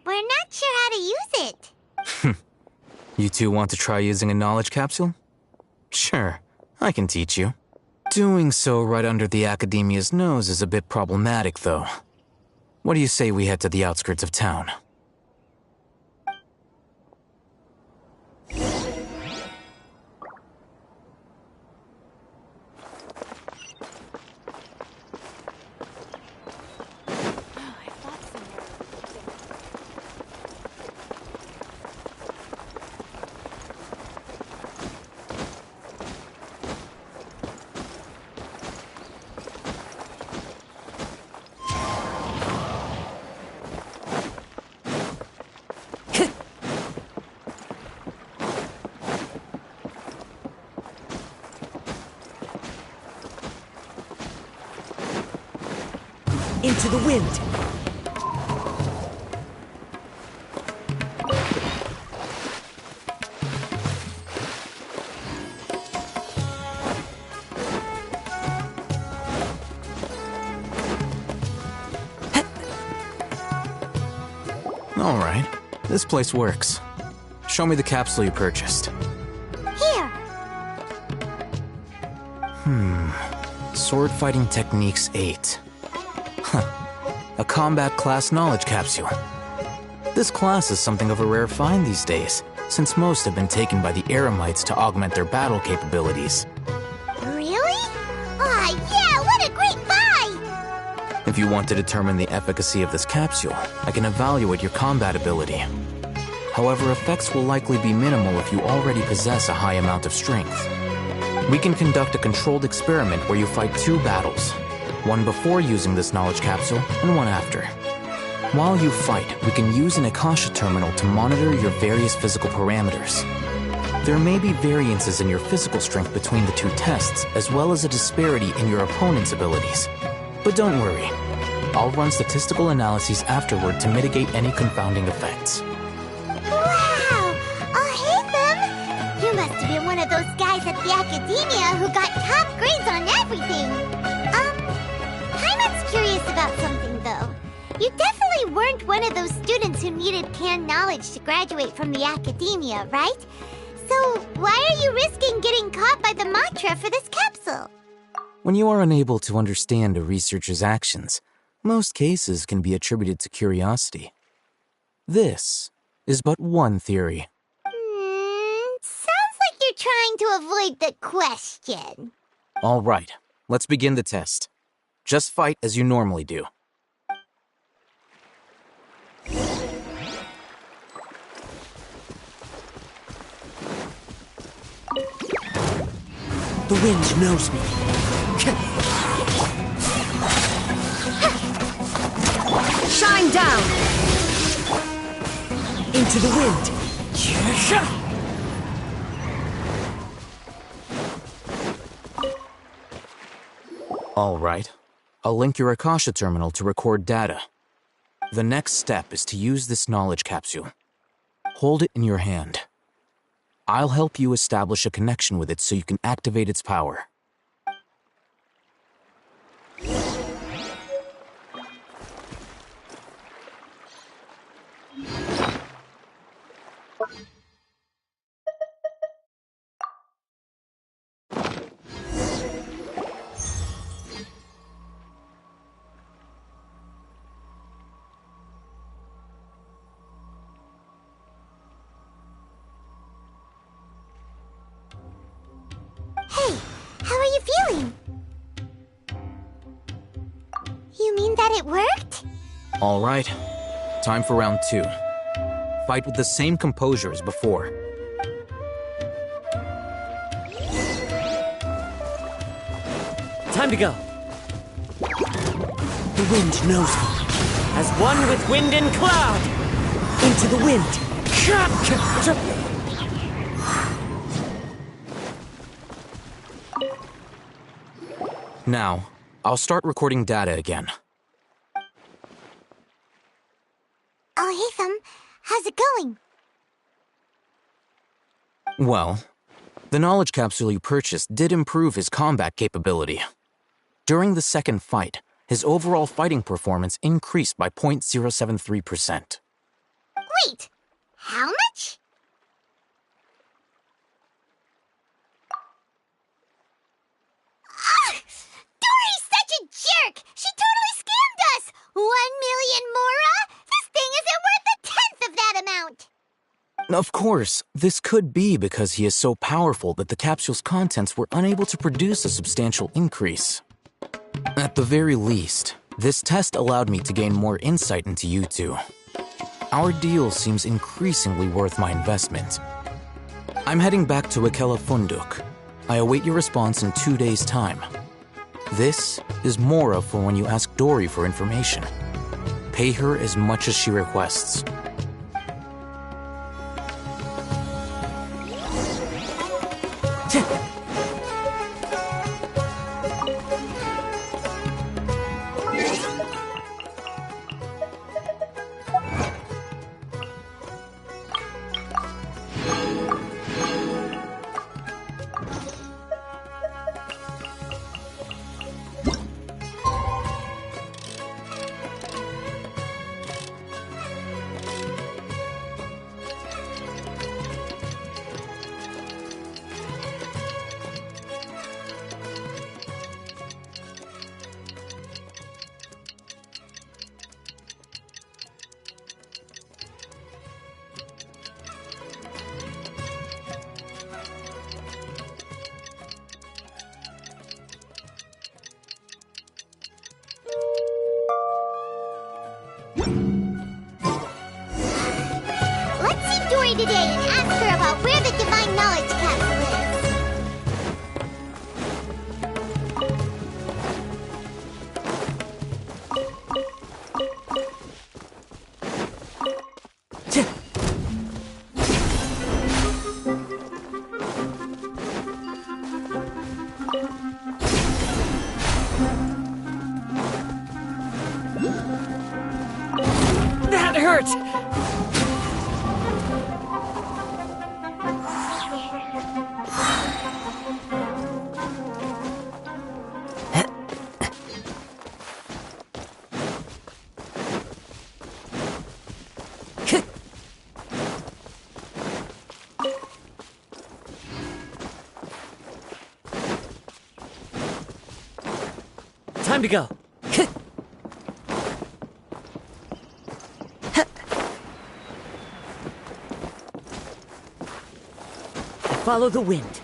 we're not sure how to use it. You two want to try using a knowledge capsule? Sure, I can teach you. Doing so right under the Academia's nose is a bit problematic, though. What do you say we head to the outskirts of town? Into the wind! All right, this place works. Show me the capsule you purchased. Here! Sword Fighting Techniques 8. A combat class knowledge capsule. This class is something of a rare find these days, since most have been taken by the Eremites to augment their battle capabilities. Really? Aw, yeah, what a great buy! If you want to determine the efficacy of this capsule, I can evaluate your combat ability. However, effects will likely be minimal if you already possess a high amount of strength. We can conduct a controlled experiment where you fight 2 battles, one before using this knowledge capsule and one after. While you fight, we can use an Akasha terminal to monitor your various physical parameters. There may be variances in your physical strength between the 2 tests, as well as a disparity in your opponent's abilities. But don't worry, I'll run statistical analyses afterward to mitigate any confounding effects. Wow! Haytham! You must have been one of those guys at the Academia who got top grades on everything! Paimon's curious about something, though. You definitely weren't one of those students who needed canned knowledge to graduate from the Academia, right? So why are you risking getting caught by the Matra for this capsule? When you are unable to understand a researcher's actions, most cases can be attributed to curiosity. This is but one theory. Sounds like you're trying to avoid the question. All right, let's begin the test. Just fight as you normally do. The wind knows me. Shine down! Into the wind. All right. I'll link your Akasha terminal to record data. The next step is to use this knowledge capsule. Hold it in your hand. I'll help you establish a connection with it so you can activate its power. Hey, how are you feeling? You mean that it worked? All right. Time for round 2. Fight with the same composure as before. Time to go. The wind knows me. As one with wind and cloud! Into the wind! Now, I'll start recording data again. Oh, hey, Thumb. How's it going? Well, the knowledge capsule you purchased did improve his combat capability. During the second fight, his overall fighting performance increased by 0.073%. Wait, how much? Ah! Dory's such a jerk! She totally scammed us! 1 million mora? This thing isn't worth a tenth of that amount! Of course, this could be because he is so powerful that the capsule's contents were unable to produce a substantial increase. At the very least, this test allowed me to gain more insight into you two. Our deal seems increasingly worth my investment. I'm heading back to Ikela Funduk. I await your response in 2 days' time. This is Mora for when you ask Dory for information. Pay her as much as she requests. Today and ask her about where the divine knowledge capsule is. That hurt! Time to go. Follow the wind.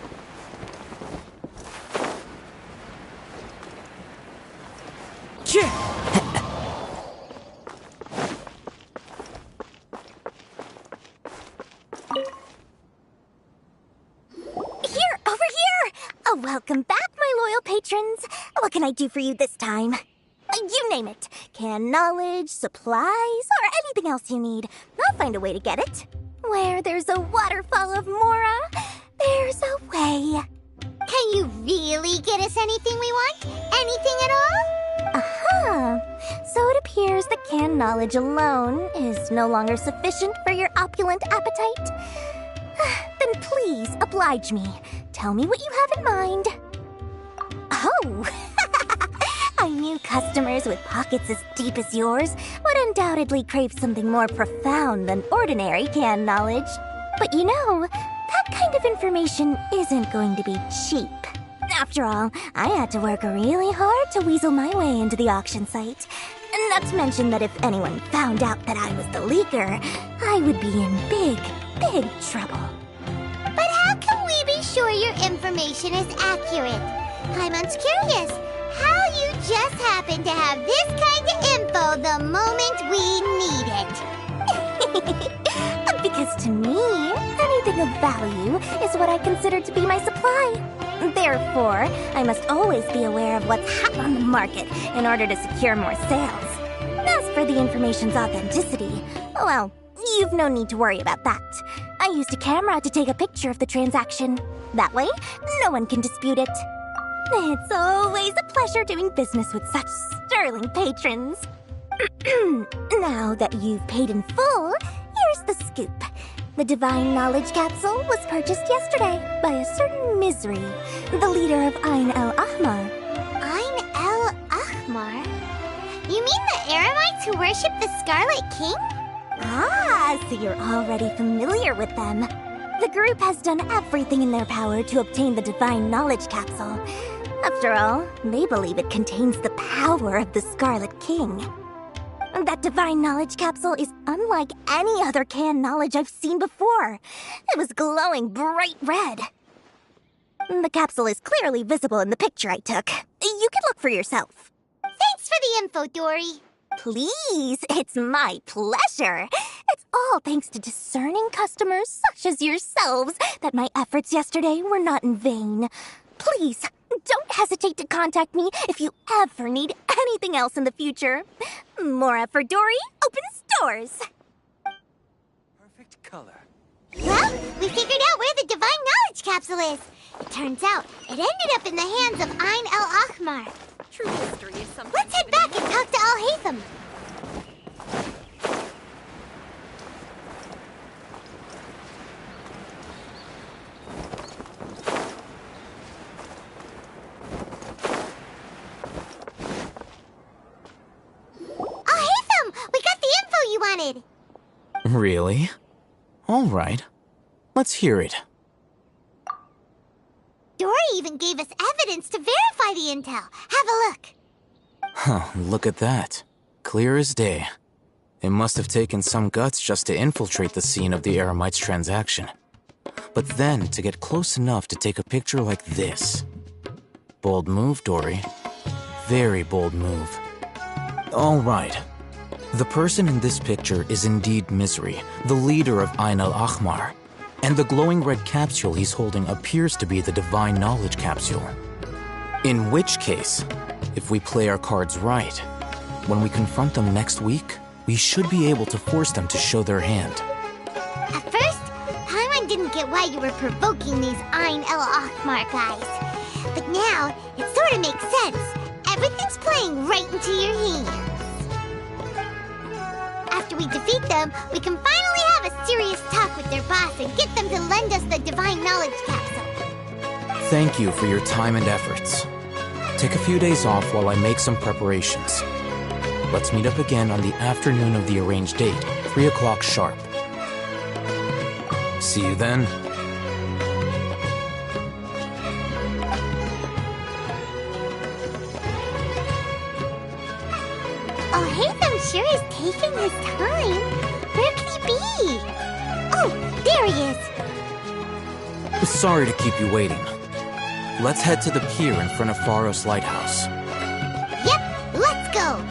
Welcome back, my loyal patrons. What can I do for you this time? You name it. Canned knowledge, supplies, or anything else you need. I'll find a way to get it. Where there's a waterfall of Mora, there's a way. Can you really get us anything we want? Anything at all? Uh-huh. So it appears that canned knowledge alone is no longer sufficient for your opulent appetite. Then please, oblige me. Tell me what you have in mind. Oh! I knew customers with pockets as deep as yours would undoubtedly crave something more profound than ordinary canned knowledge. But you know, that kind of information isn't going to be cheap. After all, I had to work really hard to weasel my way into the auction site. Not to mention that if anyone found out that I was the leaker, I would be in big, big trouble. But how can we be sure your information is accurate? Paimon's curious how you just happen to have this kind of info the moment we need it. Because to me, anything of value is what I consider to be my supply. Therefore, I must always be aware of what's hot on the market in order to secure more sales. As for the information's authenticity, well, you've no need to worry about that. I used a camera to take a picture of the transaction. That way, no one can dispute it. It's always a pleasure doing business with such sterling patrons. Now that you've paid in full, here's the scoop. The Divine Knowledge Capsule was purchased yesterday by a certain Misery, the leader of Ain el-Ahmar. Ain el-Ahmar? You mean the Eremites who worship the Scarlet King? Ah, so you're already familiar with them. The group has done everything in their power to obtain the Divine Knowledge Capsule. After all, they believe it contains the power of the Scarlet King. That Divine Knowledge Capsule is unlike any other canned knowledge I've seen before. It was glowing bright red. The capsule is clearly visible in the picture I took. You can look for yourself. Thanks for the info, Dory. Please, it's my pleasure. It's all thanks to discerning customers such as yourselves that my efforts yesterday were not in vain. Please, don't hesitate to contact me if you ever need anything else in the future. Mora for Dory opens doors. Perfect color. Well, we figured out where the Divine Knowledge Capsule is. It turns out it ended up in the hands of Ain el-Ahmar. True history is something. Let's head back and talk to Al-Haytham. Al-Haytham! We got the info you wanted! Really? All right. Let's hear it. Dory even gave us evidence to verify the intel. Have a look. Huh, look at that. Clear as day. It must have taken some guts just to infiltrate the scene of the Eremites transaction. But then to get close enough to take a picture like this. Bold move, Dory. Very bold move. All right. The person in this picture is indeed Misery, the leader of Ain el-Ahmar. And the glowing red capsule he's holding appears to be the Divine Knowledge Capsule. In which case, if we play our cards right, when we confront them next week, we should be able to force them to show their hand. At first, Paimon didn't get why you were provoking these Ain el-Ahmar guys. But now, it sort of makes sense. Everything's playing right into your hands. After we defeat them, we can finally have a serious talk with their boss and get them to lend us the Divine Knowledge Capsule. Thank you for your time and efforts. Take a few days off while I make some preparations. Let's meet up again on the afternoon of the arranged date, 3 o'clock sharp. See you then. Al-Haytham sure is taking his time. Where could he be? Oh, there he is. Sorry to keep you waiting. Let's head to the pier in front of Faros Lighthouse. Yep, let's go.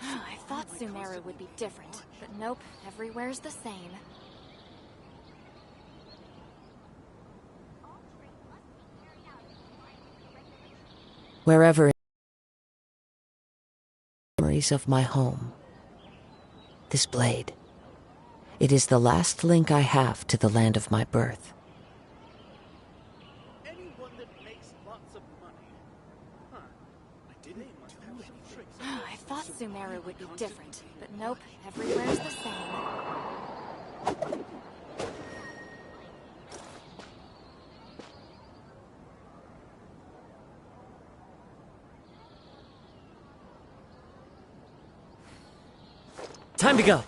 I thought Sumeru would be different, but nope, everywhere's the same. Wherever memories of my home. This blade. It is the last link I have to the land of my birth. I thought Sumeru would be different, but nope, everywhere's the same. Time to go.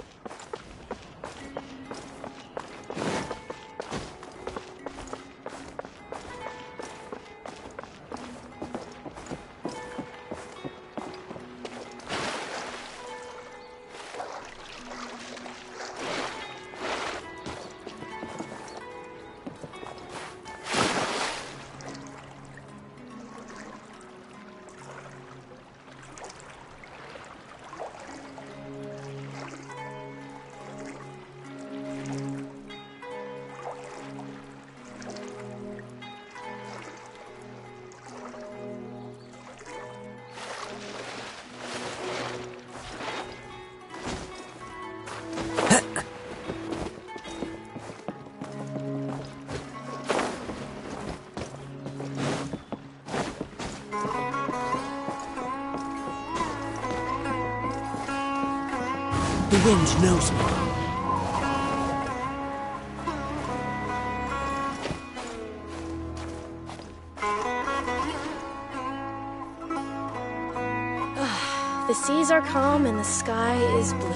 The wind knows me. The seas are calm and the sky is blue.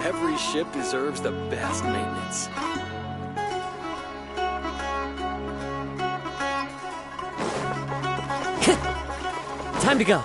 Every ship deserves the best maintenance. Time to go.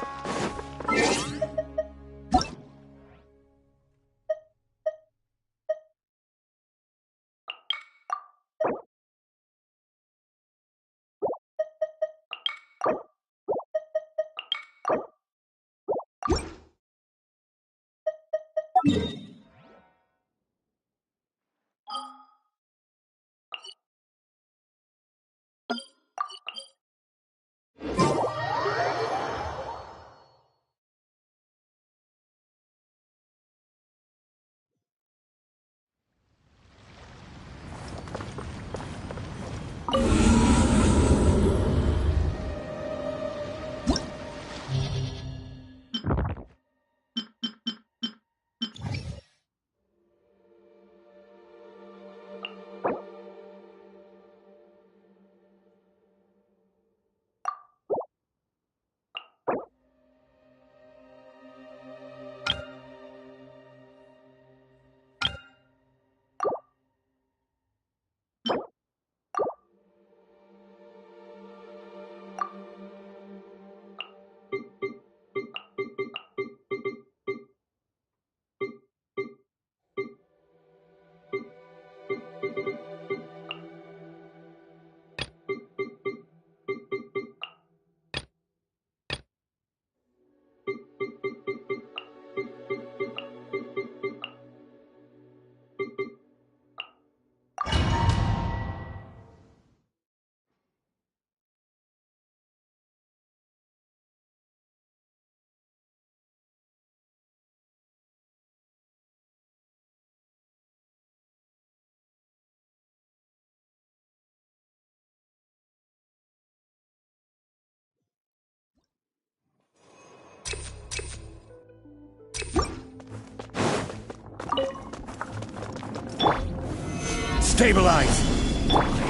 Stabilize!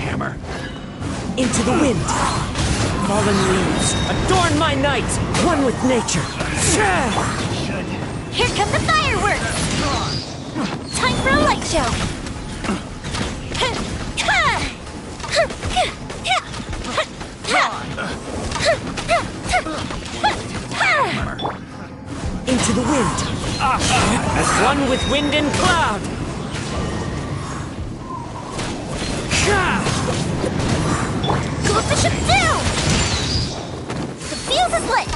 Hammer. Into the wind. Fallen leaves, adorn my night, one with nature. Here come the fireworks! Time for a light show! Into the wind. As one with wind and cloud. Close the ship down! The fuse is lit!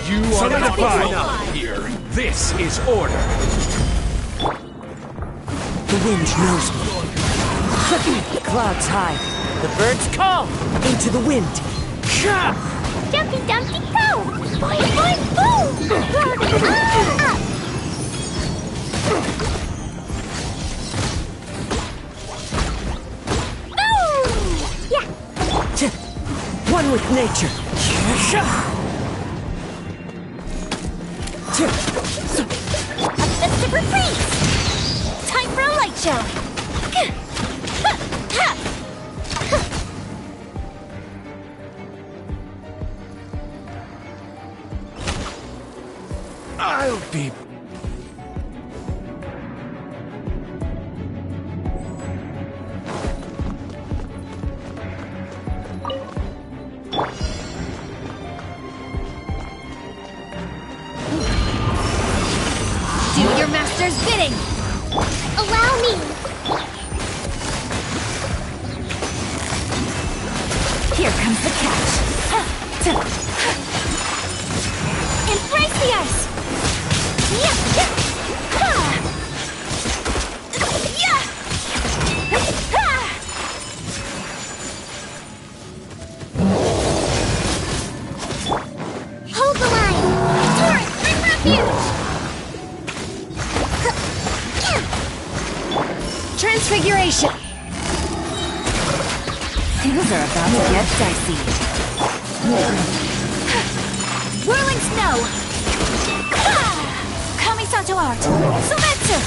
You are defined here. This is order. The wind knows me. The clouds high. The birds call. Into the wind. Jumpy Dumpty go! Boing boing boom! Yeah. One with nature. A festive reprise! Time for a light show! I'll be... Do your master's bidding! Allow me! Here comes the catch! Embrace the ice! Hold the line! Torrent, bring refuge! Transfiguration! Things are about to get dicey. Whirling snow! Kamisato art! Sometsu!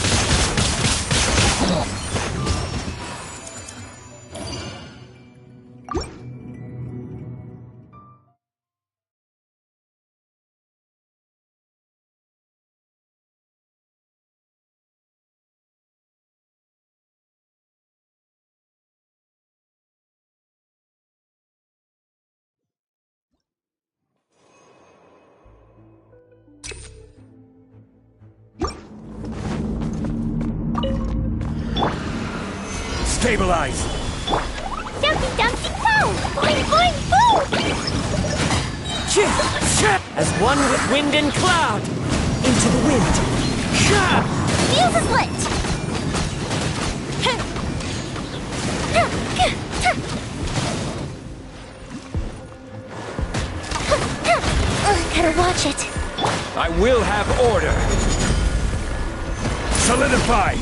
Stabilize! Dumpty Dumpty Go! Boing Boing Boo! As one with wind and cloud, into the wind. Fuse is lit! Gotta watch it. I will have order! Solidify!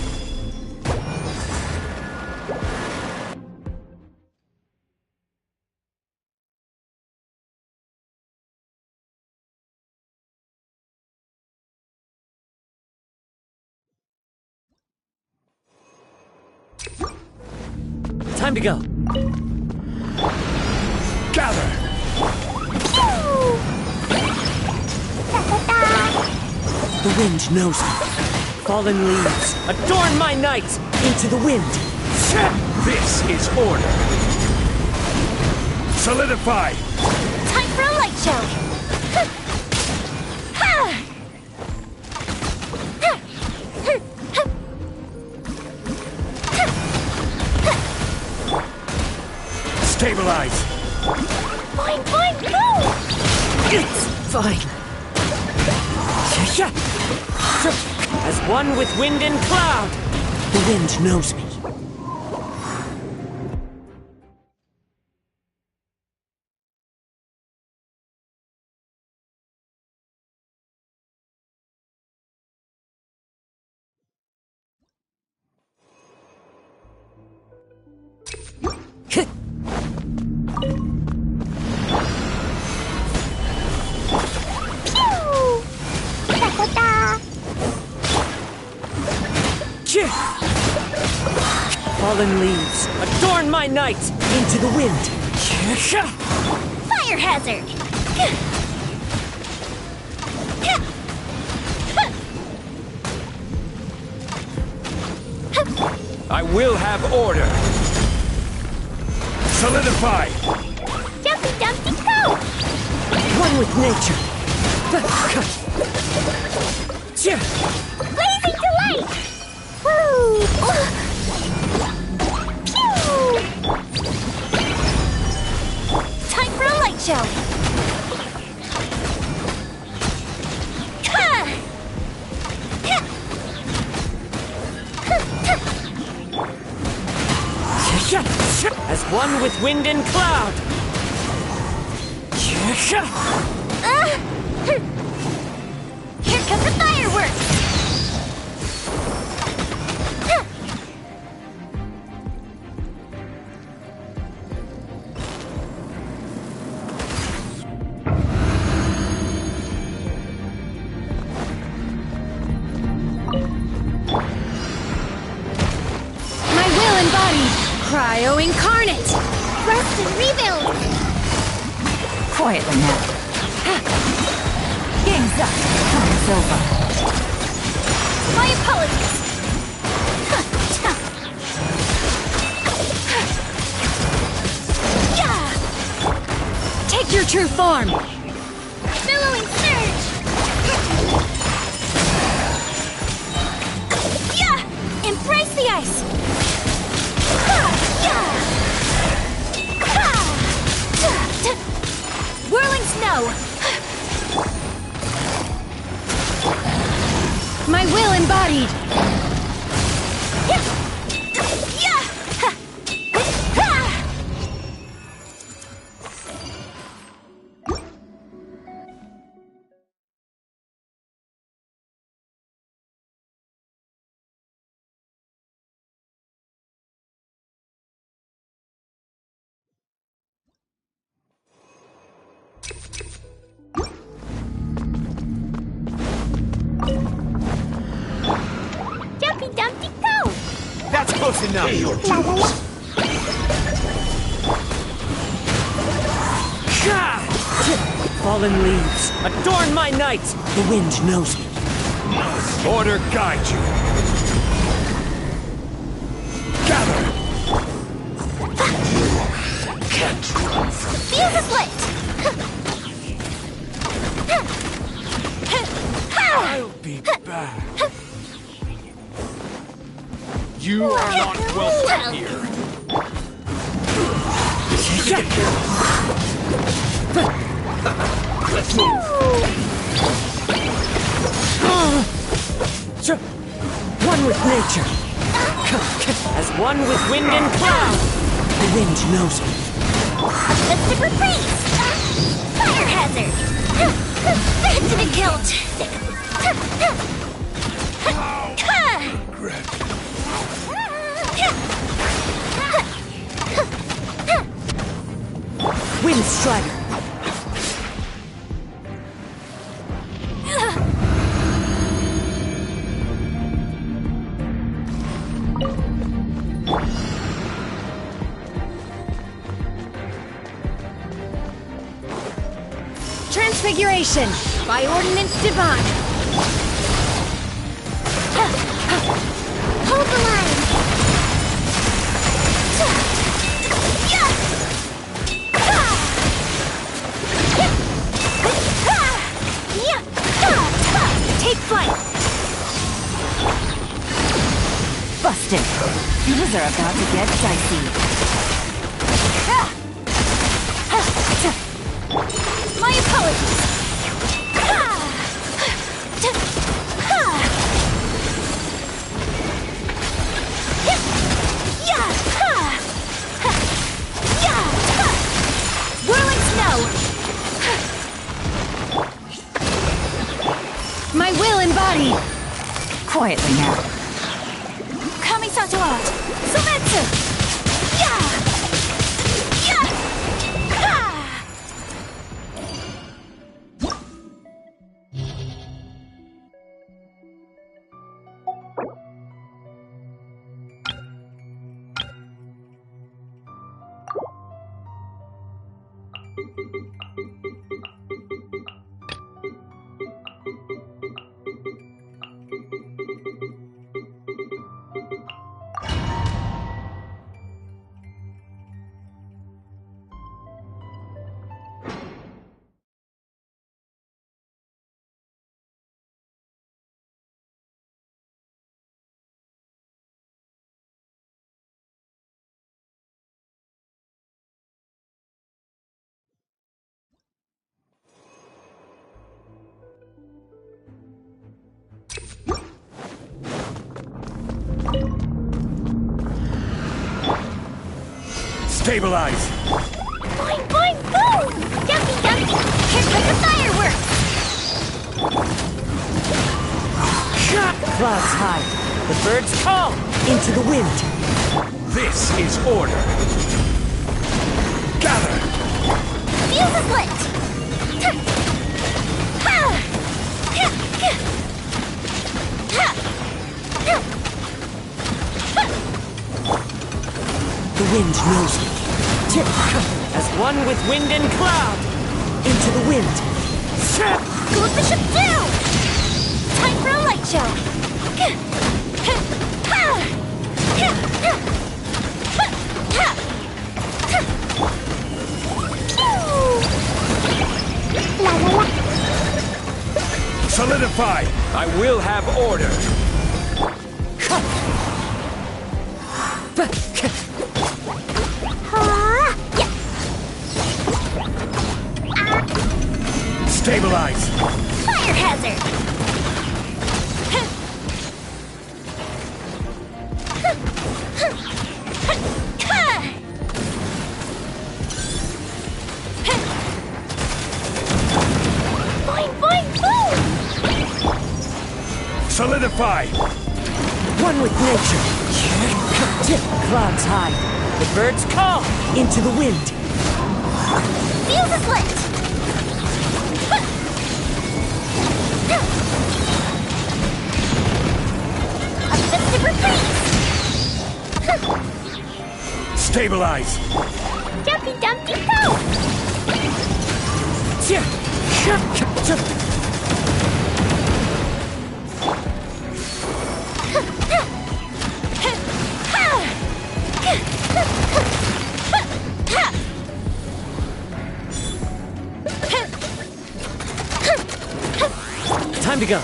Time to go. Gather! The wind knows me. Fallen leaves, adorn my night into the wind. This is order! Solidify! Time for a light show! Stabilize! Boing boing boo! It's fine. As one with wind and cloud, the wind knows me. Fallen leaves, adorn my night into the wind. Fire hazard! I will have order! Solidify! Dumpty Dumpty Go! One with nature. Blazing delight! Woo! Pew! Time for a light show! As one with wind and cloud. Here come the fireworks! My will embodied! Cryo incarnate! Rest and rebuild! Quietly now. Game's up. Time's over. My apologies! Take your true form! Billowing surge! Embrace the ice! Whirling snow! embodied! Jumpy Dumpty go! That's close enough. Fallen leaves, adorn my night! The wind knows me. Order guide you. Gather. Fuse is lit! I'll be back. You are not welcome here. Let's move. One with nature. As one with wind and cloud. The wind knows me. Mystic reprise! Fire hazard! Incident killed! Wind strider. Transfiguration by Ordinance Divine. Hold the line! Take flight. Busted. Things are about to get dicey. My apologies! Whirling snow. My will embodied. Quietly now. Kamisato out! Sumetsu! Stabilize! Boing, boing, boom! Dumpy, dumpy! Here come the fireworks! Clouds high. The birds call into the wind. This is order. Gather! Fuse is lit! The wind knows me. As one with wind and cloud. Into the wind. Goes the ship down! Time for a light show! La la la. Solidify! I will have order. Stabilize! Fire hazard! Solidify! One with nature. Clouds high. The birds call into the wind. Fuse is lit! Offensive retreat! Stabilize! Jumpy Dumpty Go! Time to go.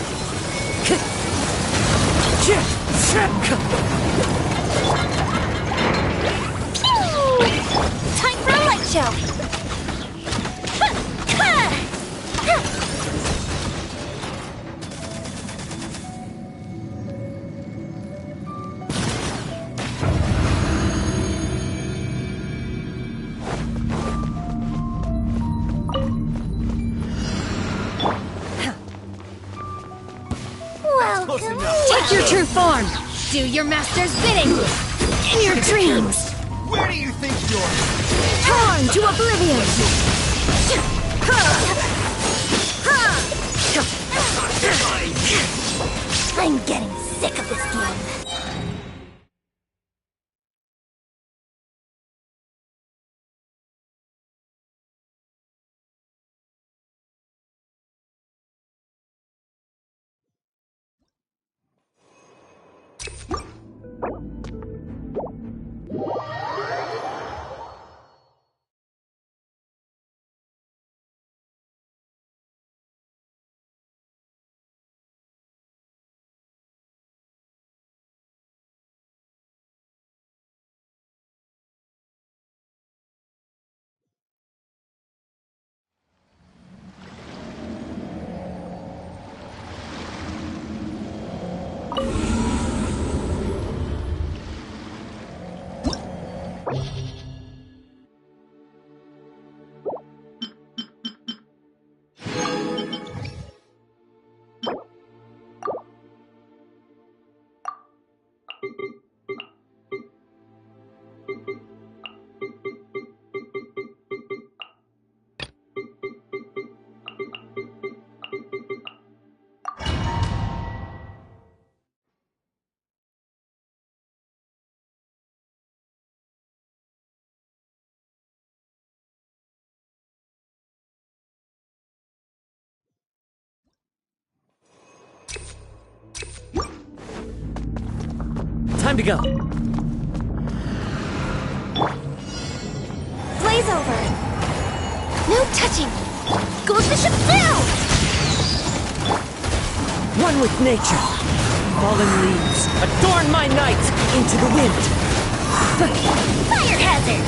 Time for a light show! Welcome! Take your true form! Do your master's bidding! In your dreams! Where do you think you're? Torn to oblivion! I'm getting sick of this game. Time to go. Blaze over! No touching! Gold Bishop now! One with nature. Fallen leaves adorn my night into the wind. Fire hazard!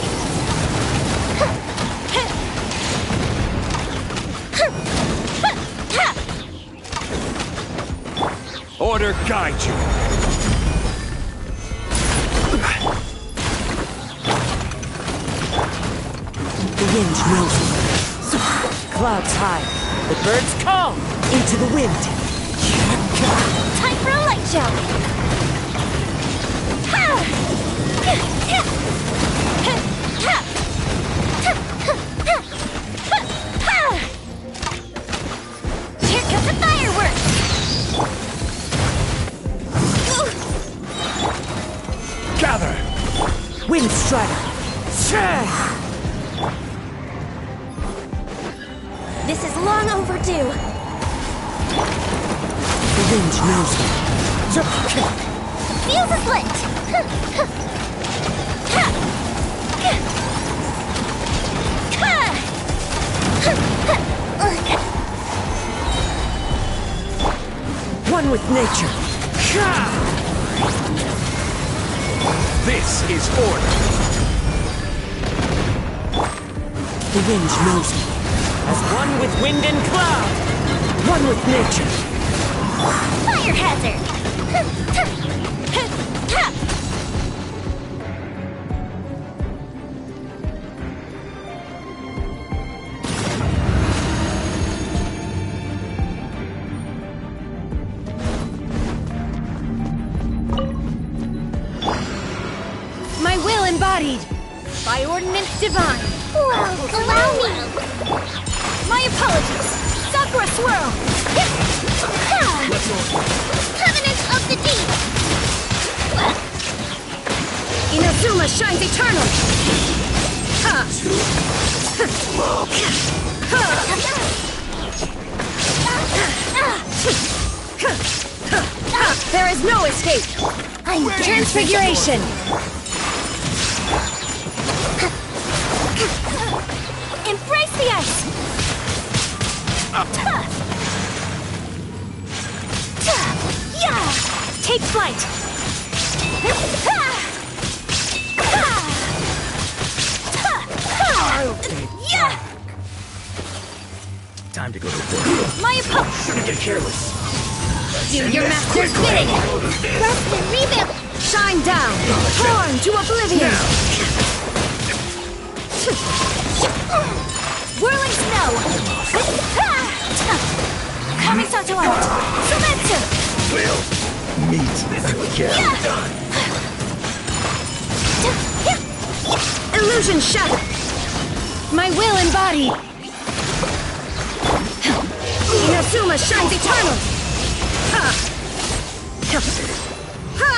Order guide you. The wind knows me. Clouds high. The birds call into the wind. Time for a light show! Here comes the fireworks! Gather! Wind strider. This is long overdue. The wind knows me. Fuse is lit! One with nature. This is order. The wind knows me. As one with wind and cloud. One with nature. Fire hazard! embodied by ordinance divine. Well, allow me. My apologies. Sakura swirl. Covenant of the deep. Inazuma shines eternal. Ha. There is no escape. I'm transfiguration. Embrace the ice. Take flight. Time to go to work. My opponent. Shouldn't get careless. Do your master's bidding. Rest and rebuild. Shine down. Torn to oblivion. Whirling snow. Kamisato out. Sumetsu. We'll meet again. Illusion shattered. My will embodied. Inazuma shines eternal. Ha! Ha!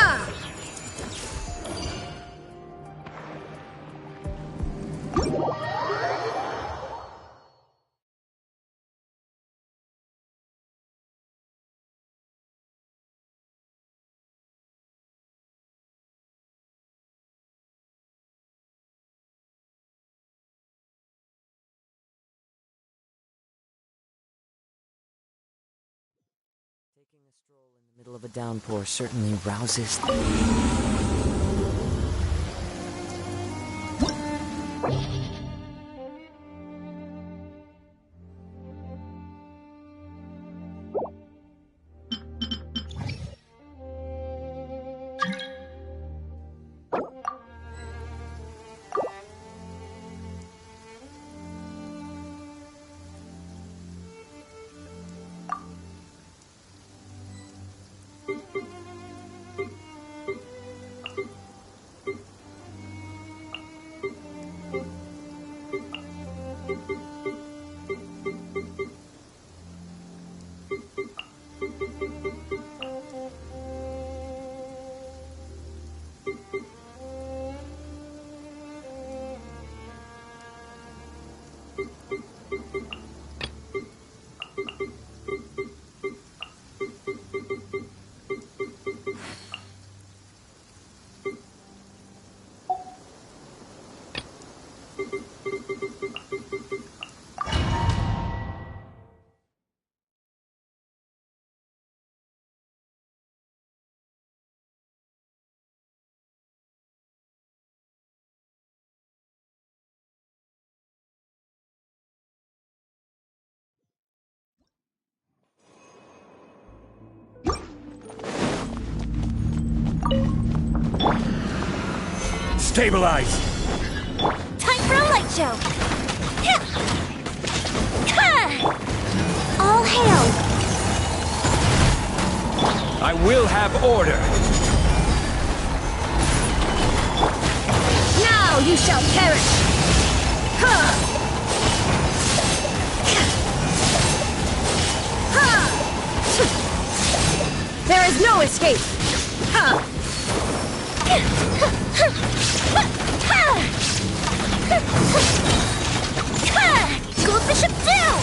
Taking a stroll in the middle of a downpour certainly rouses. Stabilize! Time for a light show! All hail! I will have order. Now you shall perish! There is no escape! Gold Bishop down!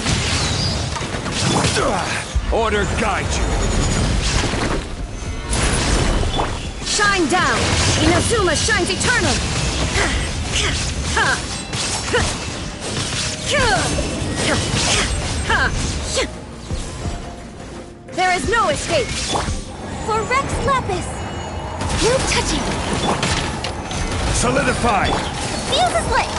Order guide you. Shine down! Inazuma shines eternal! There is no escape! For Rex Lapis! No touching! Solidify! Fuse is lit!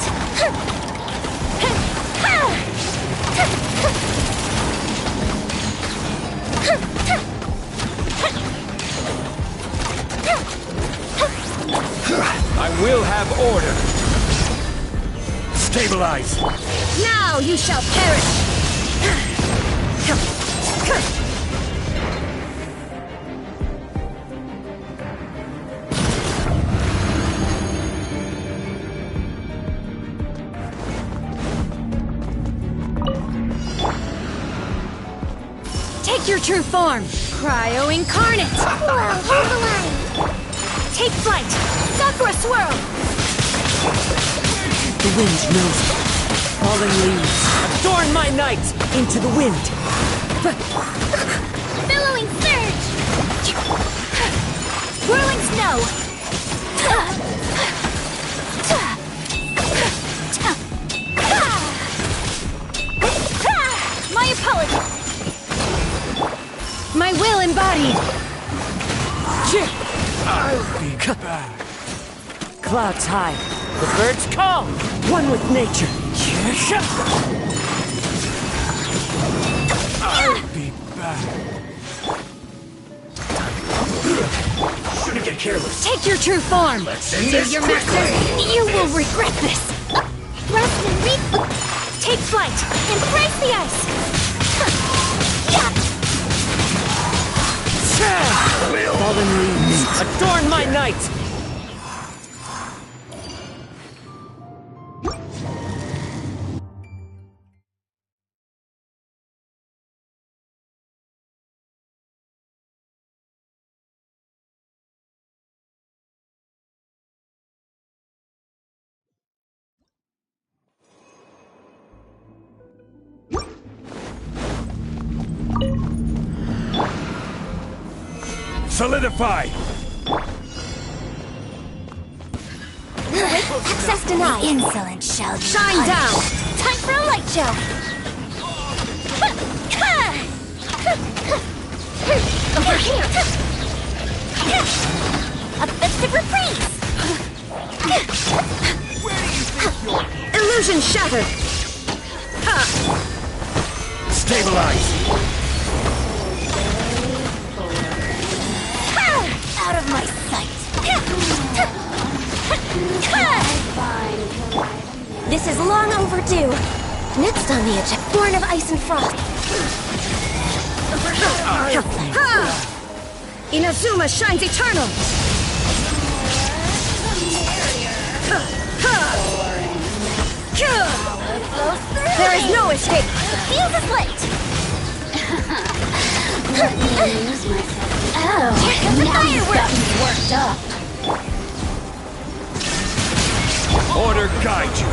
I will have order. Stabilize! Now you shall perish! Take your true form! Cryo Incarnate! Well, hold the line! Take flight! Sakura Swirl! The wind knows me. Falling leaves, adorn my night into the wind. Billowing surge! Whirling snow! My apology! My will embodied! I'll be back. Clouds high, the birds call, one with nature. I'll be back. Shouldn't get careless. Take your true form! Save your master! You will regret this! Rest and reap! Take flight! Embrace the ice! Fallen leaves, adorn my night. Solidify! Access denied! Insolent shall Shine down! Time for a light show! Over here! A festive reprise! Illusion shattered! Stabilize! Out of my sight! This is long overdue. Next on the agenda, born of ice and frost. Inazuma shines eternal. There is no escape. The field is lit! Let me amuse myself. Here comes the fireworks! Worked up! Order guide you!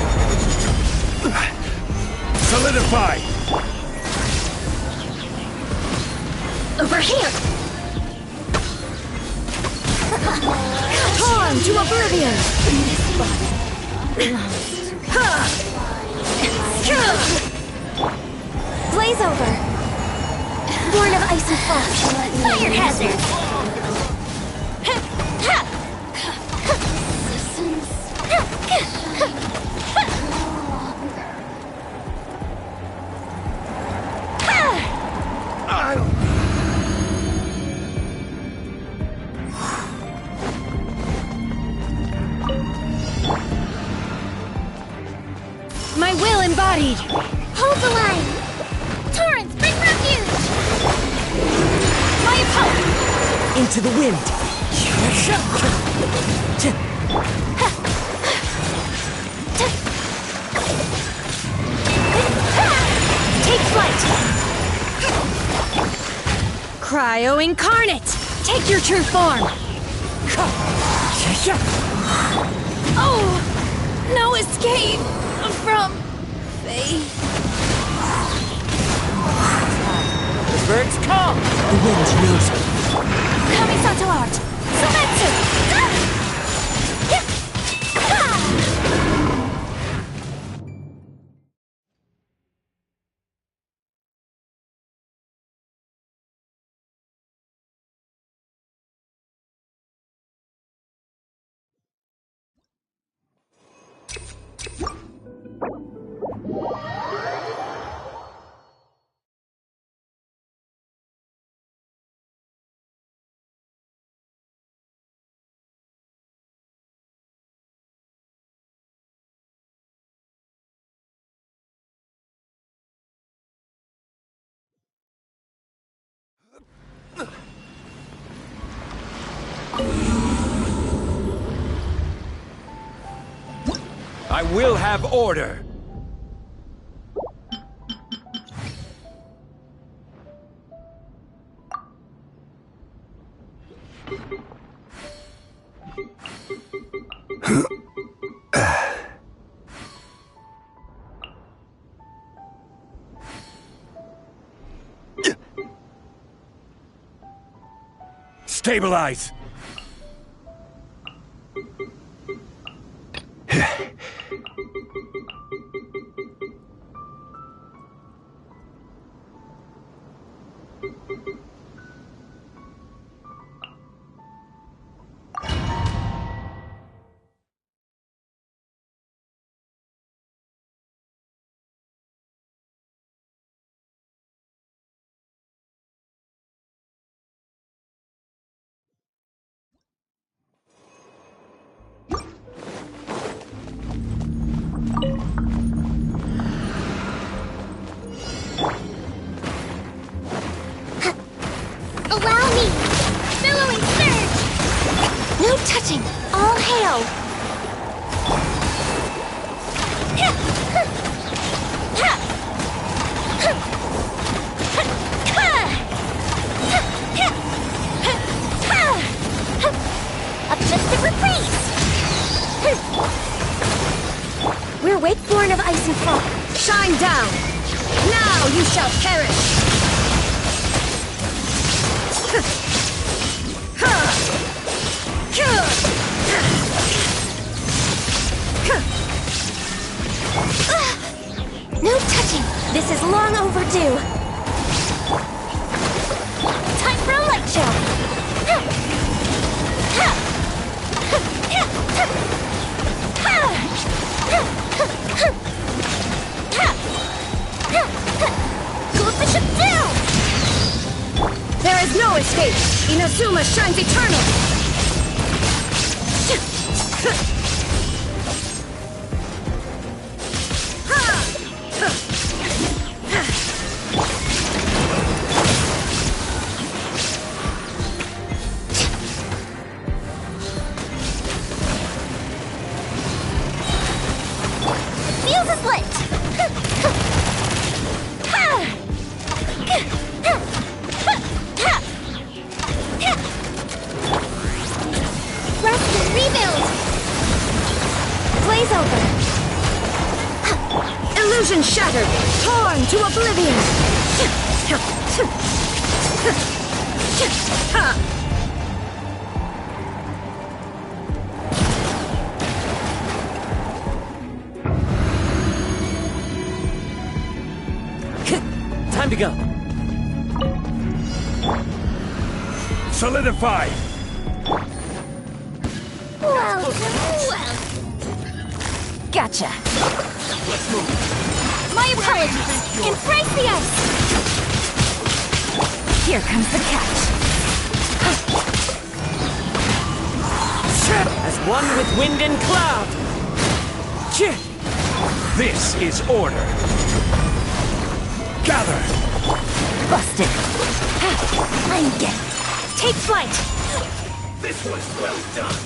Solidify! Over here! Torn to oblivion! Blaze over! Born of ice and frost! Fire hazard! My will embodied! Hold the line! Torrents, bring refuge! My opponent! Into the wind. Take flight! Cryo Incarnate! Take your true form! Oh! No escape from Faye. The birds call. The wind knows me. Kamisato art! Sumetsu! I will have order! Stabilize! Allow me! Billowing surge! No touching! All hail! Uplifted reprise! We're Wakeborn of Ice and Fog. Shine down! Now you shall perish! No touching! This is long overdue! Time for a light show! Close the ship down! There is no escape! Inazuma shines eternal! Fuse is lit! Rest and rebuild! Blaze over! Illusion shattered! Torn to oblivion! Time to go. Solidify! Well, Gotcha! Let's move. My apologies! Embrace the ice! Here comes the catch! As one with wind and cloud. This is order. Gather! Busted! I'm getting. Take flight! This was well done.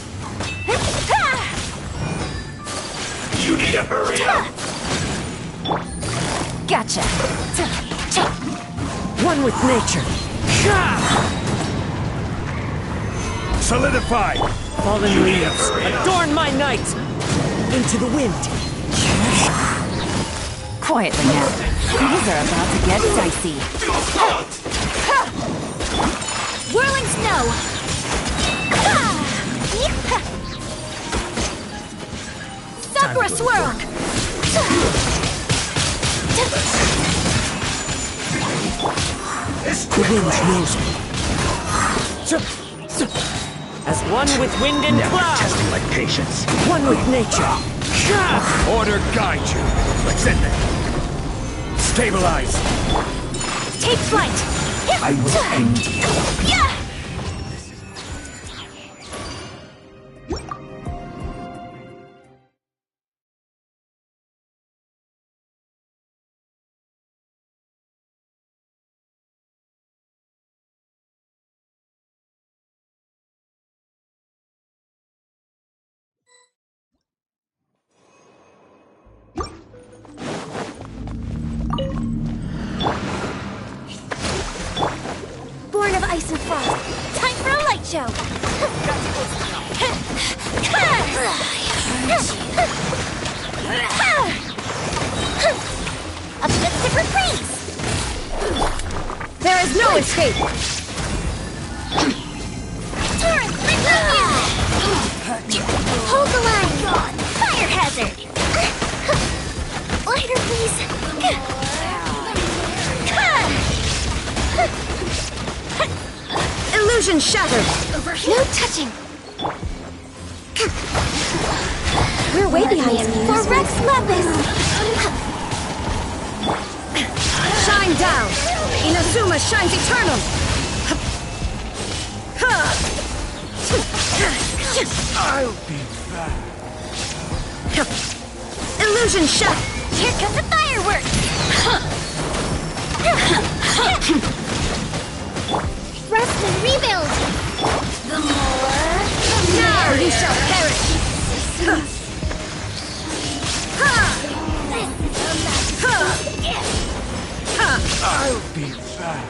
You need to hurry up. Gotcha! One with nature. Solidify! Fallen leaves, adorn my night. Into the wind. Quietly now. These are about to get dicey. whirling snow! Sakura swirl! The wind knows me. As one with wind and cloud. Testing my patience. One with nature. Order guide you. Let's end it. Stabilize. Take flight! I will end you. Yeah! Born of ice and frost. Time for a light show. Uplifted reprise. There is no escape! Hold the line! Fire hazard! Lighter, please! Illusion shattered! Over here! No touching! We're way behind For Rex Lepus! Shine down! Inazuma shines eternal! I'll be back. Illusion shot! Here comes the fireworks! Rest and rebuild! The more... Now you shall perish! I'll be back.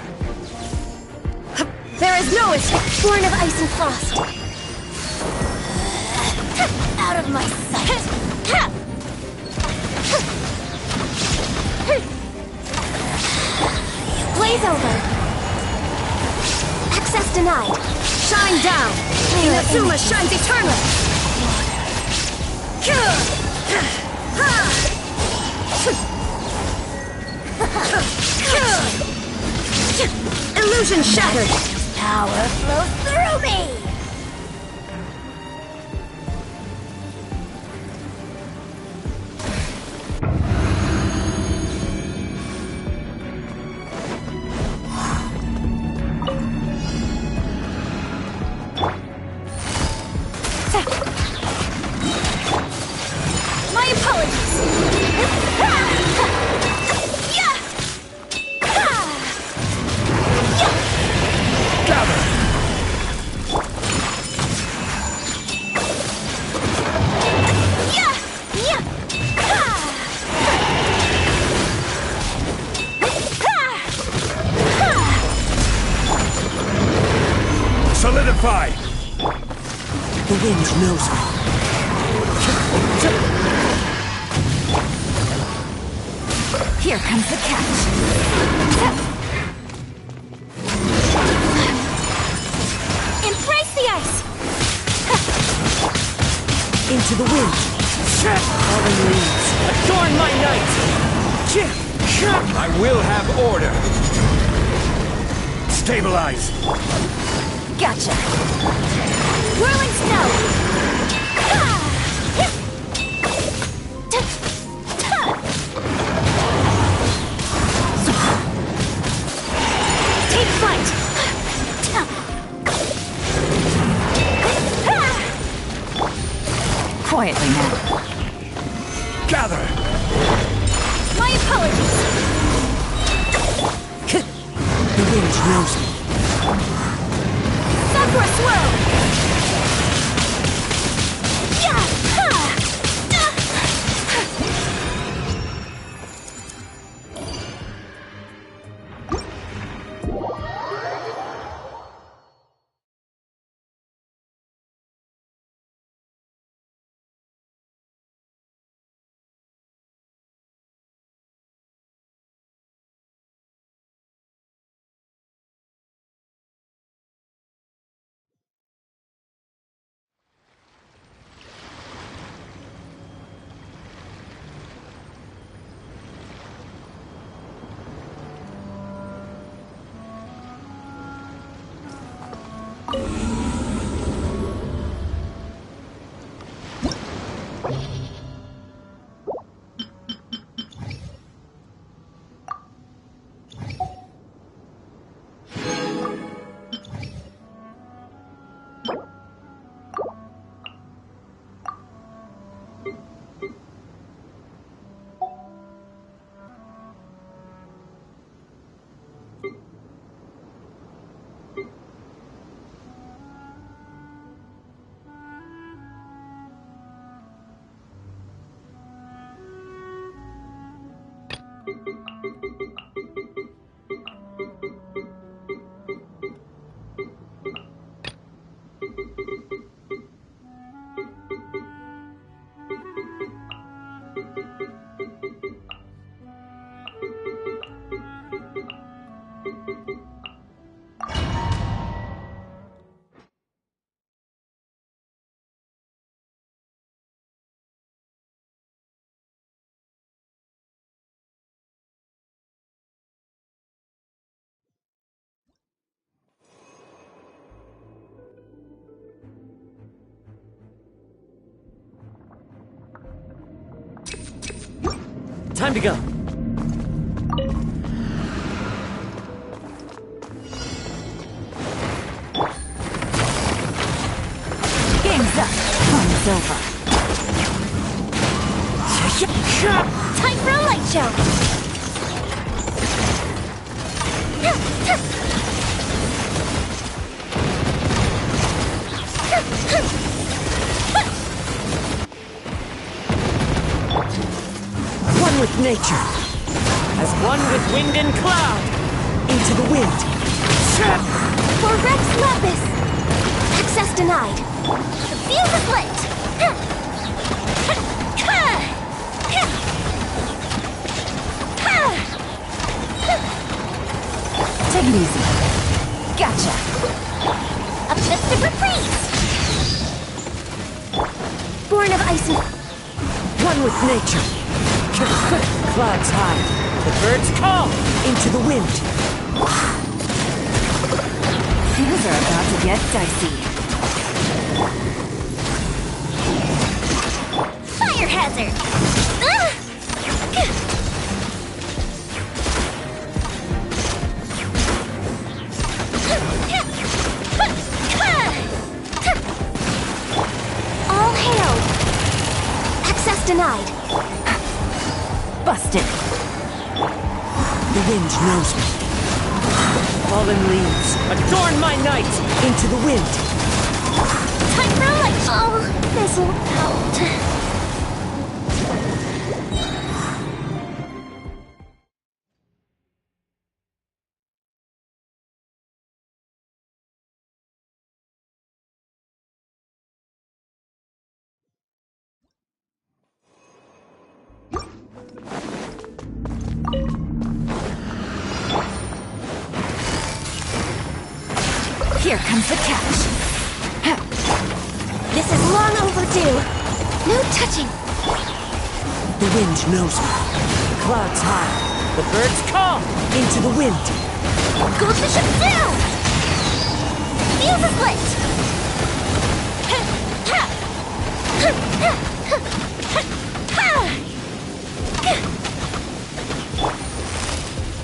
There is no escape! Born of ice and frost! Out of my sight! Blaze over! Access denied! Shine down! Inazuma shines eternal! Illusion shattered! Power flows through me! My apologies! Solidify! The wind knows me. Here comes the catch. Embrace the ice! Into the wind. Fallen leaves, adorn my night. I will have order. Stabilize. Gotcha. Whirling snow. Take flight. Quietly now. Gather. My apologies. The wind knows me. Sakura swirl. Time to go. Game's up. Fun's over. Time for a light show. One with nature, as one with wind and cloud. Into the wind. For Rex Lapis. Access denied. The fuse is lit. Take it easy. Gotcha. A fist of reprise. Born of ice and... One with nature. Clouds high. The birds call. Into the wind. Things are about to get dicey. Fire hazard! All hail! Access denied. Busted. The wind knows me. Fallen leaves, adorn my night. Into the wind. Time for a light. Oh, fizzle out. Here comes the catch. This is long overdue. No touching. The wind knows me. Clouds high. The birds call. Into the wind. Goldfish is down! Fuse is lit!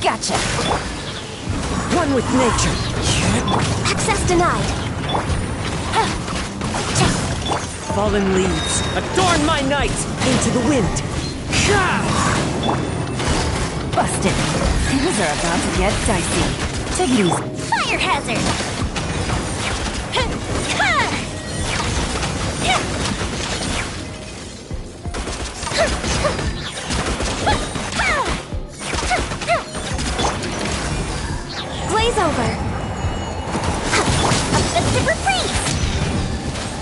Gotcha. One with nature. Access denied. Fallen leaves, adorn my night. Into the wind. Busted. Things are about to get dicey. Take it easy. Fire hazard! Glaze over. A fist of reprise.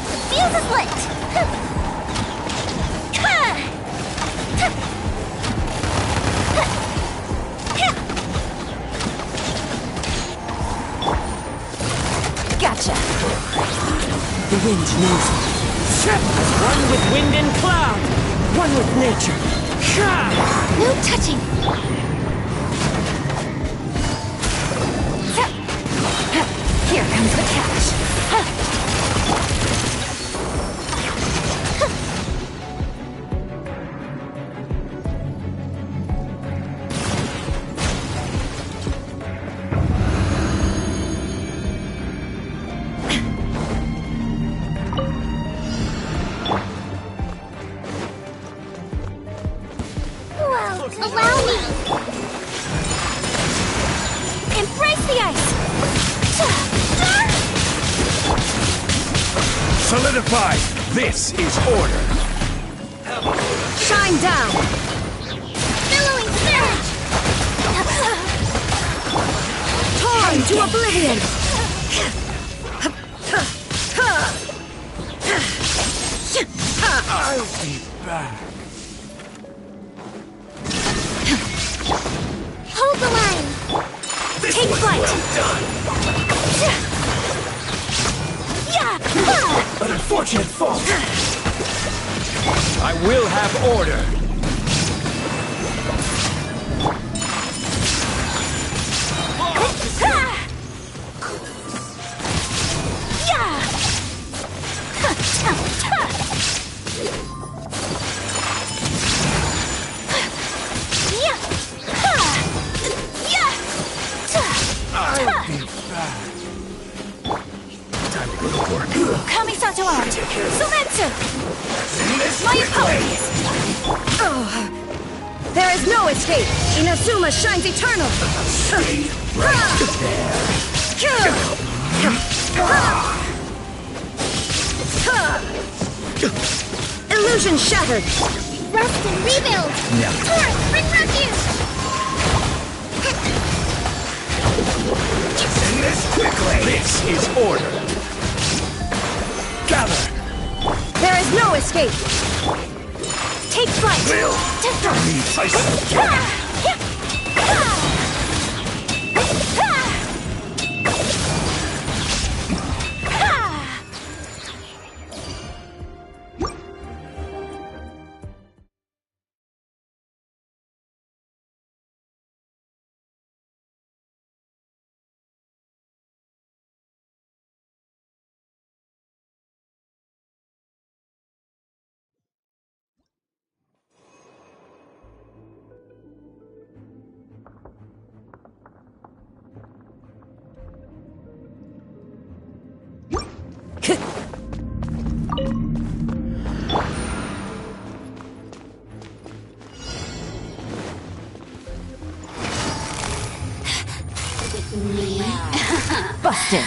The fuse is lit. Gotcha. The wind knows me. One with wind and cloud. One with nature. No touching. Here comes the catch. Allow me! Embrace the ice! Solidify! This is order! Shine down! Billowing surge! Torn to oblivion! I'll be back. Hold the line! Take flight! An unfortunate fault. I will have order. repertoire! Soumetsu! My opponent! There is no escape! Inazuma shines eternal! Illusion shattered! Rest and rebuild! Taurus, bring refuge! This quickly! This is order! Gather! There is no escape! Take flight! Busted!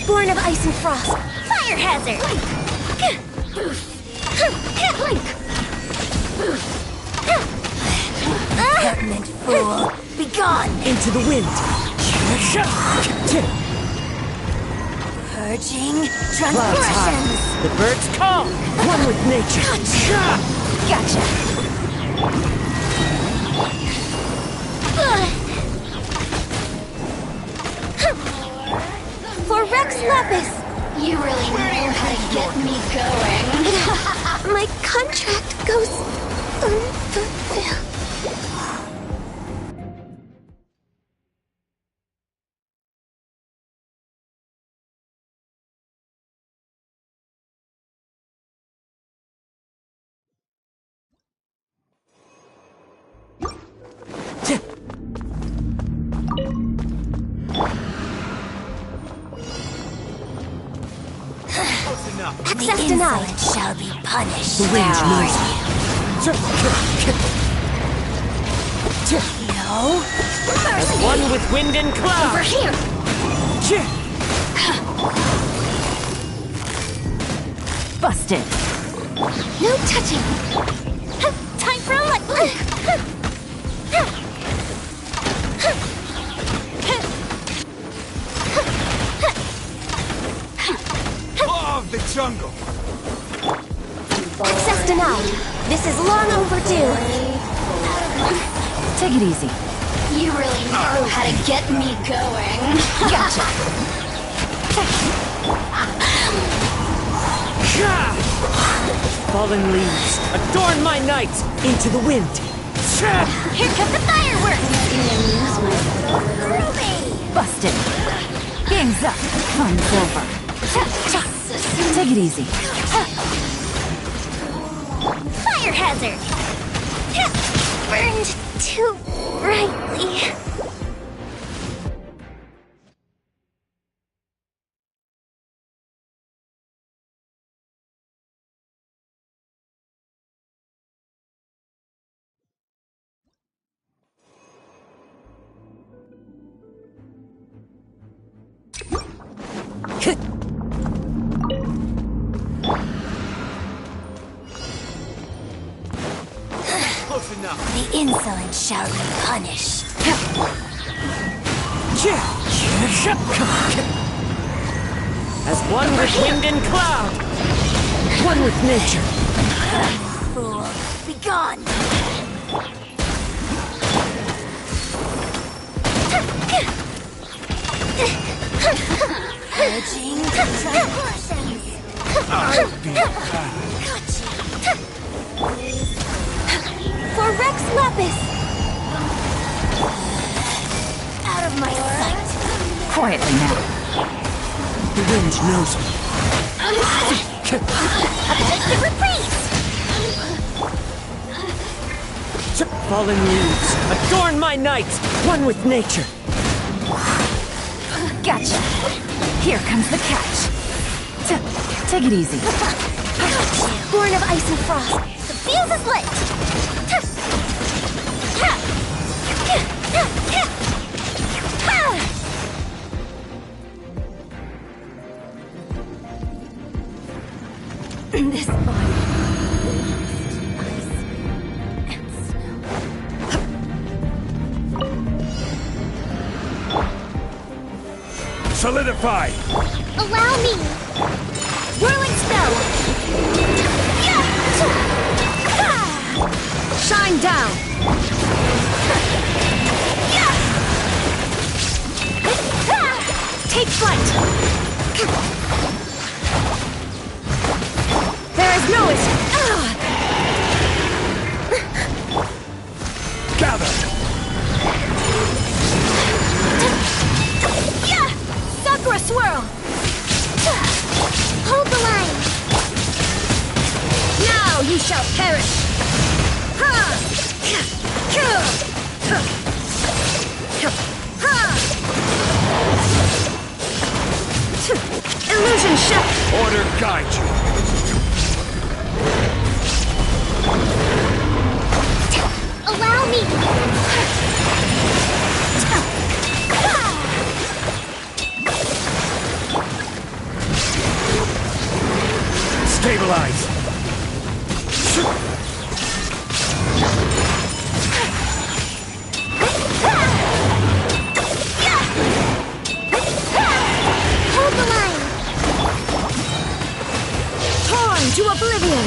Born of ice and frost! Fire hazard! Link! Pertinent fool! Begone! Into the wind! Purging Clouds transgressions! high. The birds call! One with nature! Gotcha! For Rex Lapis! You really know how to get me going. My contract goes unfulfilled. Access denied. Shall be punished. The wind knows me. No. As one with wind and cloud! Over here. Busted. No touching. Time for a light look. Law of the jungle! Access denied. This is long overdue. Take it easy. You really know how to get me going. Gotcha. Fallen leaves, adorn my night into the wind. Here come the fireworks. Groovy. Busted. Game's up. Fun's over. Take it easy. Fire hazard! Burned too brightly. The insolent shall be punished. As one with wind and cloud, one with nature. Fool, begone! Purging transgressions. I'll be back. For Rex Lapis! Out of my sight! Quietly now. The wind knows me. Objective reprise! Fallen leaves, adorn my night, one with nature. Gotcha. Here comes the catch. Take it easy. Born of ice and frost, the fuse is lit! This body Solidify! Allow me. whirling spell. Shine down. Take flight. There is no escape. Gather! Sakura swirl. Hold the line. Now you shall perish. Illusion shift. Order guide you. Allow me. Stabilize. Hold the line. Torn to oblivion.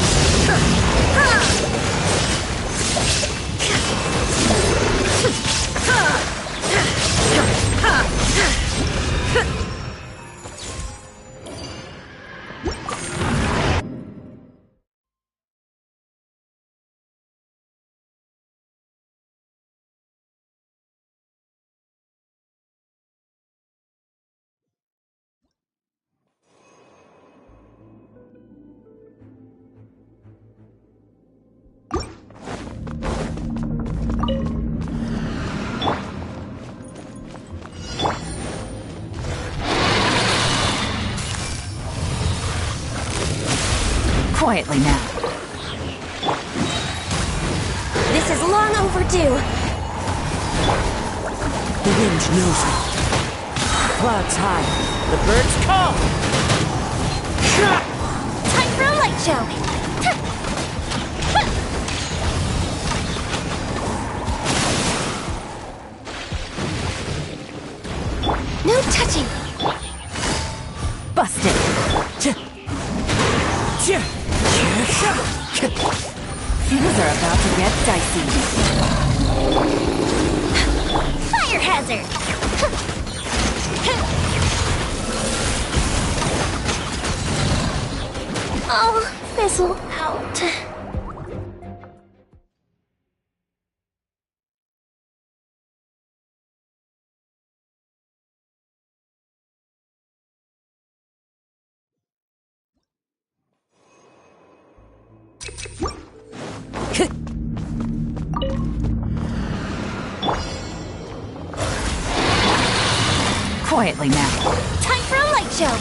Quietly now. This is long overdue. The wind knows me. Clouds high. The birds call. Time for a light show. No touching. Busted. Things are about to get dicey. Fire hazard. Oh, fizzle out. Quietly now. Time for a light show.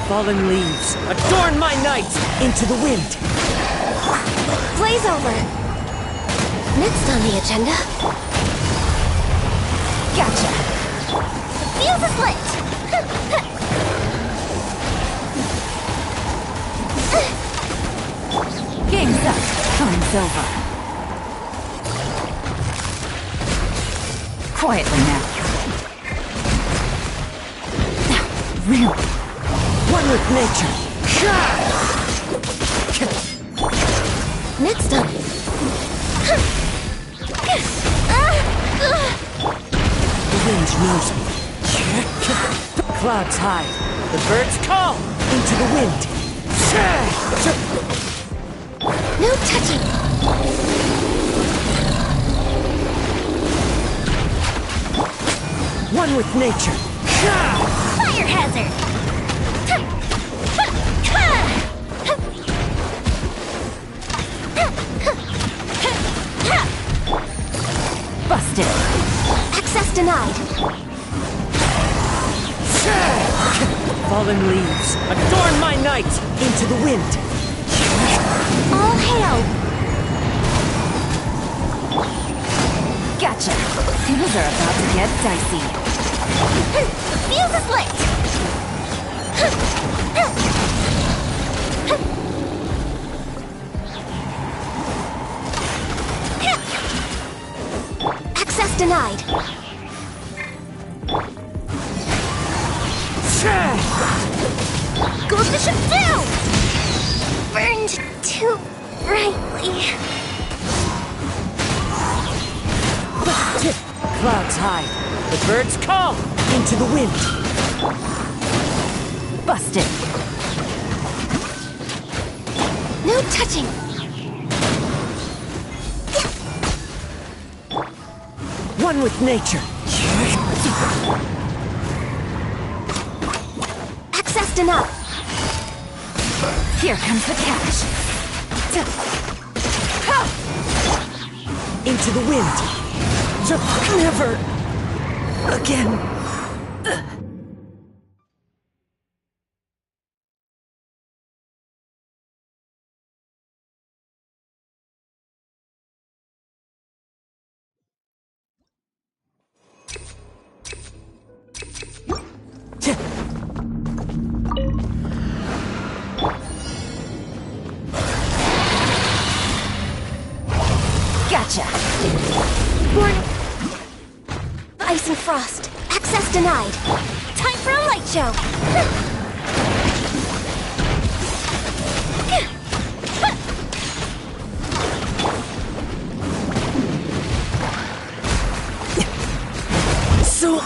Fallen leaves, adorn my night into the wind. Blaze over. Next on the agenda. Gotcha. The fuse is lit. Game's up. Time's over. Quietly now. Really? One with nature. Next up. The wind knows me. Clouds high. The birds call into the wind. No touching. One with nature. Fire hazard. Busted. Access denied. Fallen leaves, adorn my night into the wind. All hail. Gotcha. Things are about to get dicey. Fuse is lit. Access denied. Goes Bishop down! Burned too brightly. Clouds hide, the birds call into the wind. Busted. No touching. One with nature. Access denied. Here comes the cash. Into the wind. Never again. Gotcha. Born ice and frost. Access denied. Time for a light show. So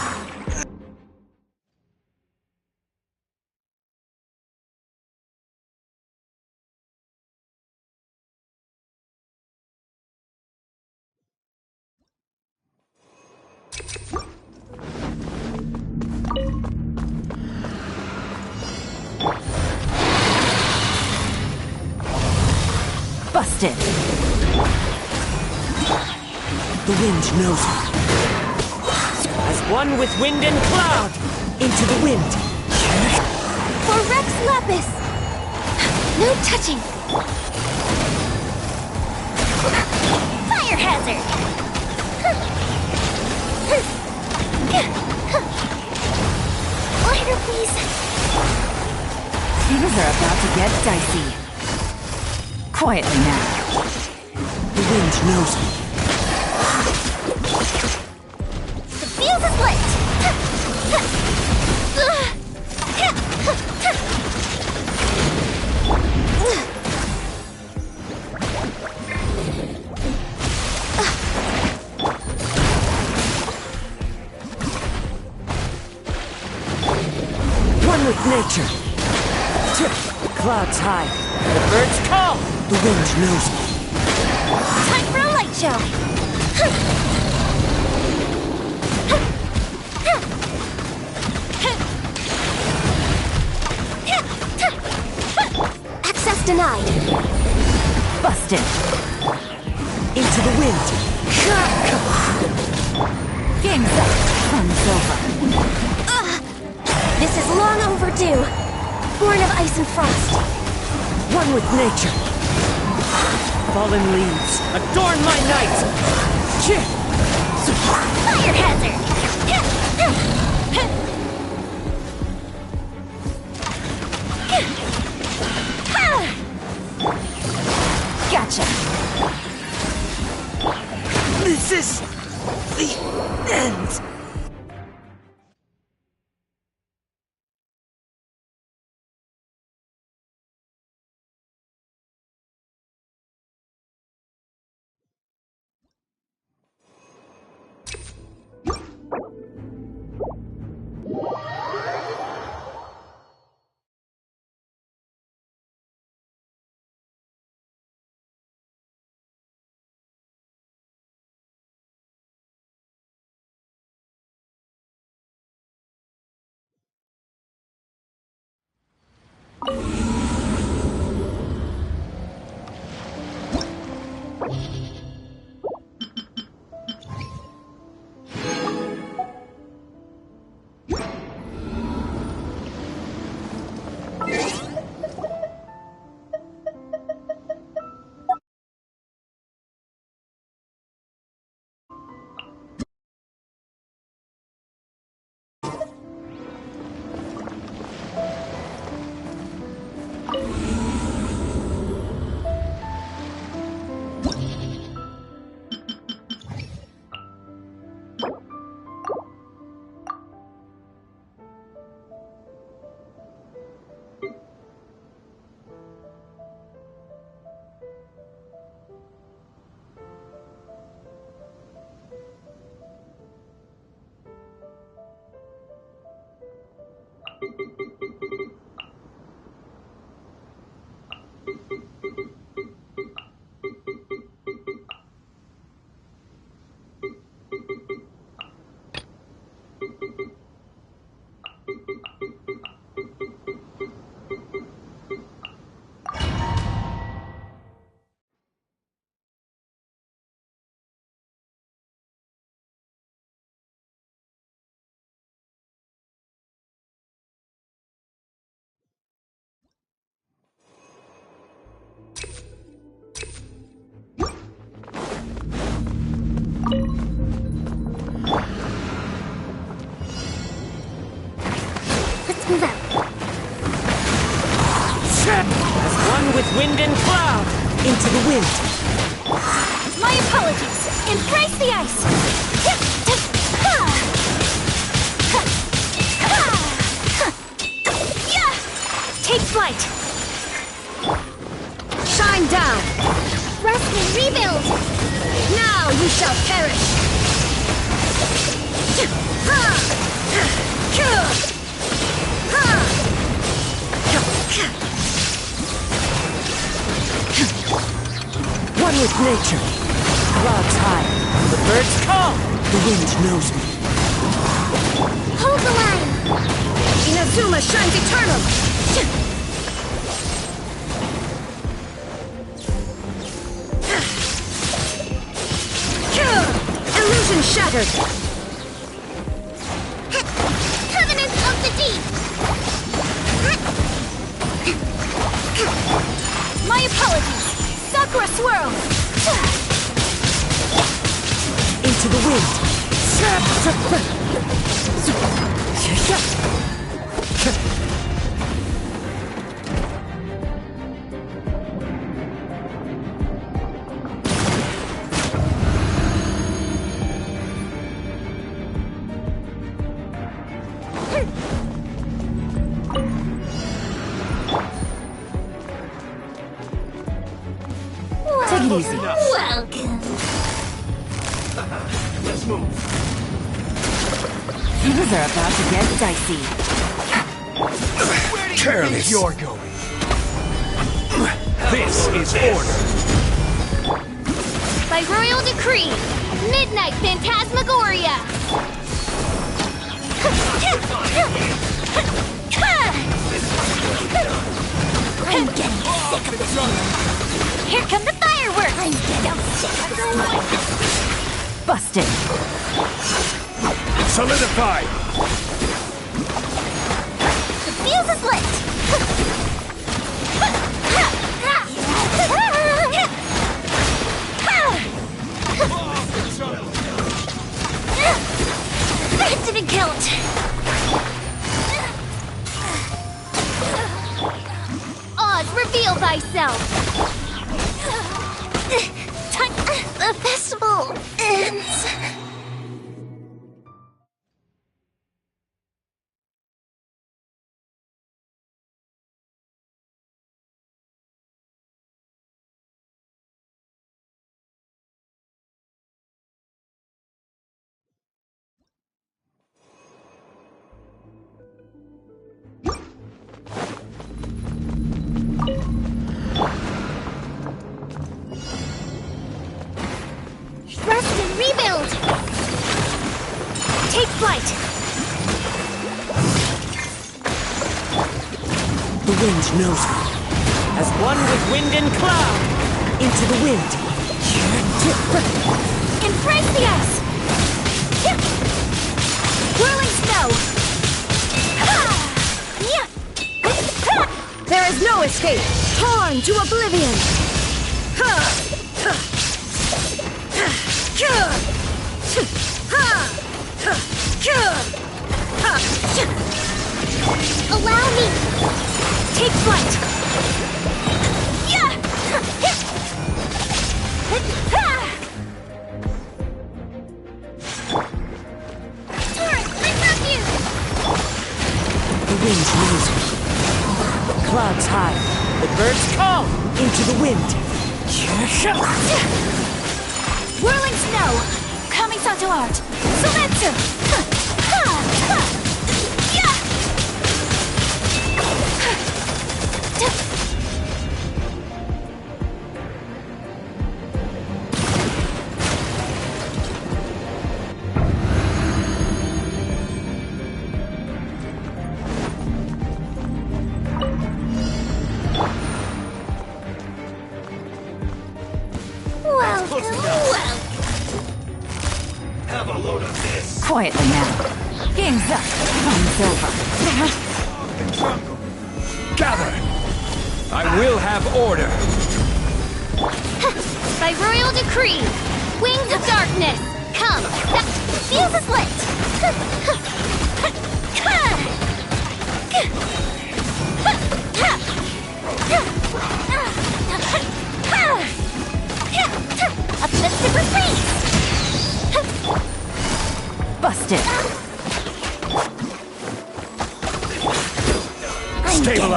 Busted. the wind knows me. As one with wind and cloud, into the wind. For Rex Lapis. No touching. Fire hazard. Lighter, please. Things are about to get dicey. Quietly now. The wind knows me. The fuse is lit! One with nature. Clouds hide, the birds call. The wind knows me. Time for a light show! Access denied. Busted. Into the wind. Game's up. Fun's over. This is long overdue. Born of ice and frost. One with nature. Fallen leaves, adorn my night. Fire hazard. Gotcha. This is the end. and cloud into the wind. My apologies. Embrace the ice. Take flight. Shine down. Rest and rebuild. Now you shall perish. One with nature. Clouds high. The birds call. The wind knows me. Hold the line. Inazuma shines eternal. Illusion shattered. Covenant of the deep. My apologies. Sakura swirl. Into the wind. Take it easy. Welcome. Let's move. Things are about to get dicey. Where do you think you're going? This is order. By royal decree, Midnight Phantasmagoria. I'm getting sick of this. Here come the fireworks. I'm getting sick of this. Busted. Solidify. The fuse is lit. That didn't count. Oz, reveal thyself. The festival ends. Rest and rebuild! Take flight. The wind knows me. As one with wind and cloud. Into the wind. Embrace the ice. Whirling snow. There is no escape. Torn to oblivion. Allow me! Take flight. Torrent, I love you! The wind knows me. Clouds high. The birds call. Into the wind. Whirling snow. Kamisato art. Sumetsu. Welcome. Have a load of this. Quietly now. Game's up. Time's over. Gather! I will have order. By royal decree, wings of darkness, come! The fuse is lit!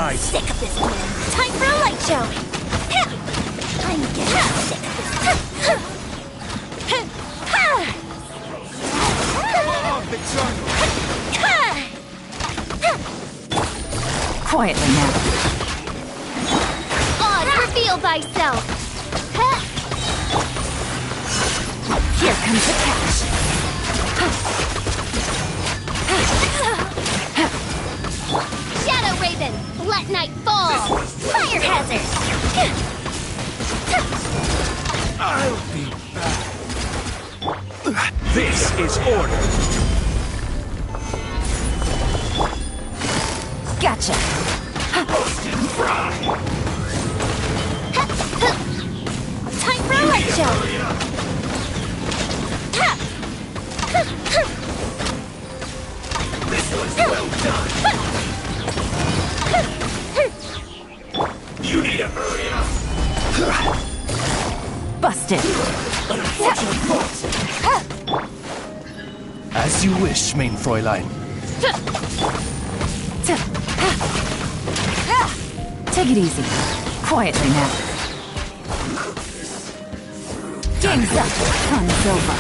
I'm sick of this game. Time for a light show. I'm getting sick of this game. Quietly now. Odd, reveal thyself. Here comes the catch. Shadow Raven, let night fall. Fire hazard. I'll be back. This is order. Gotcha. Time for a light show. This was well done. You need to hurry up. Busted. As you wish, main Fräulein. Take it easy. Quietly now. Game's up. Fun's over.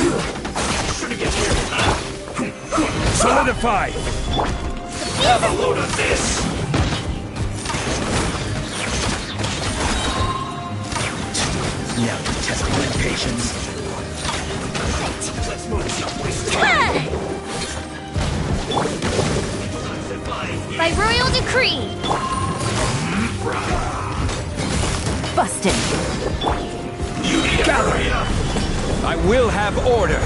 Solidify! Have a load of this! Now you're testing my patience. Let's move someplace. By royal decree. Busted. You gather it up! I will have order!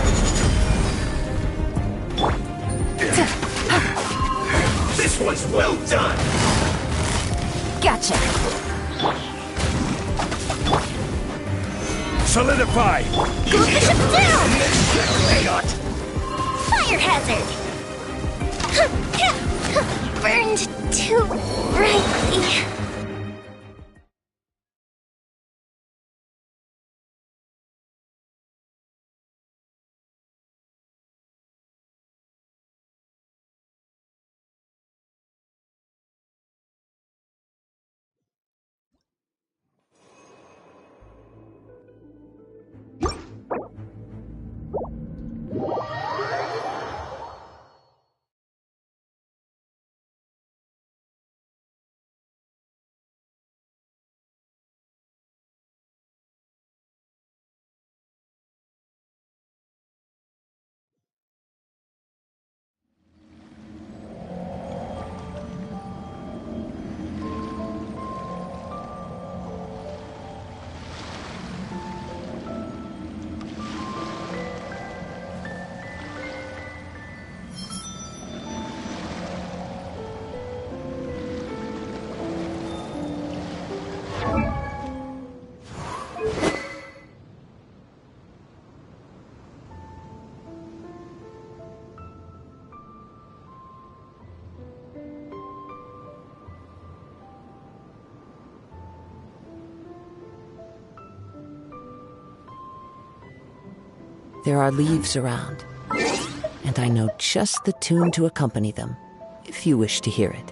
This was well done! Gotcha. Solidify! Go bishop down! Chaos! Fire hazard! Burned too brightly. There are leaves around, and I know just the tune to accompany them, if you wish to hear it.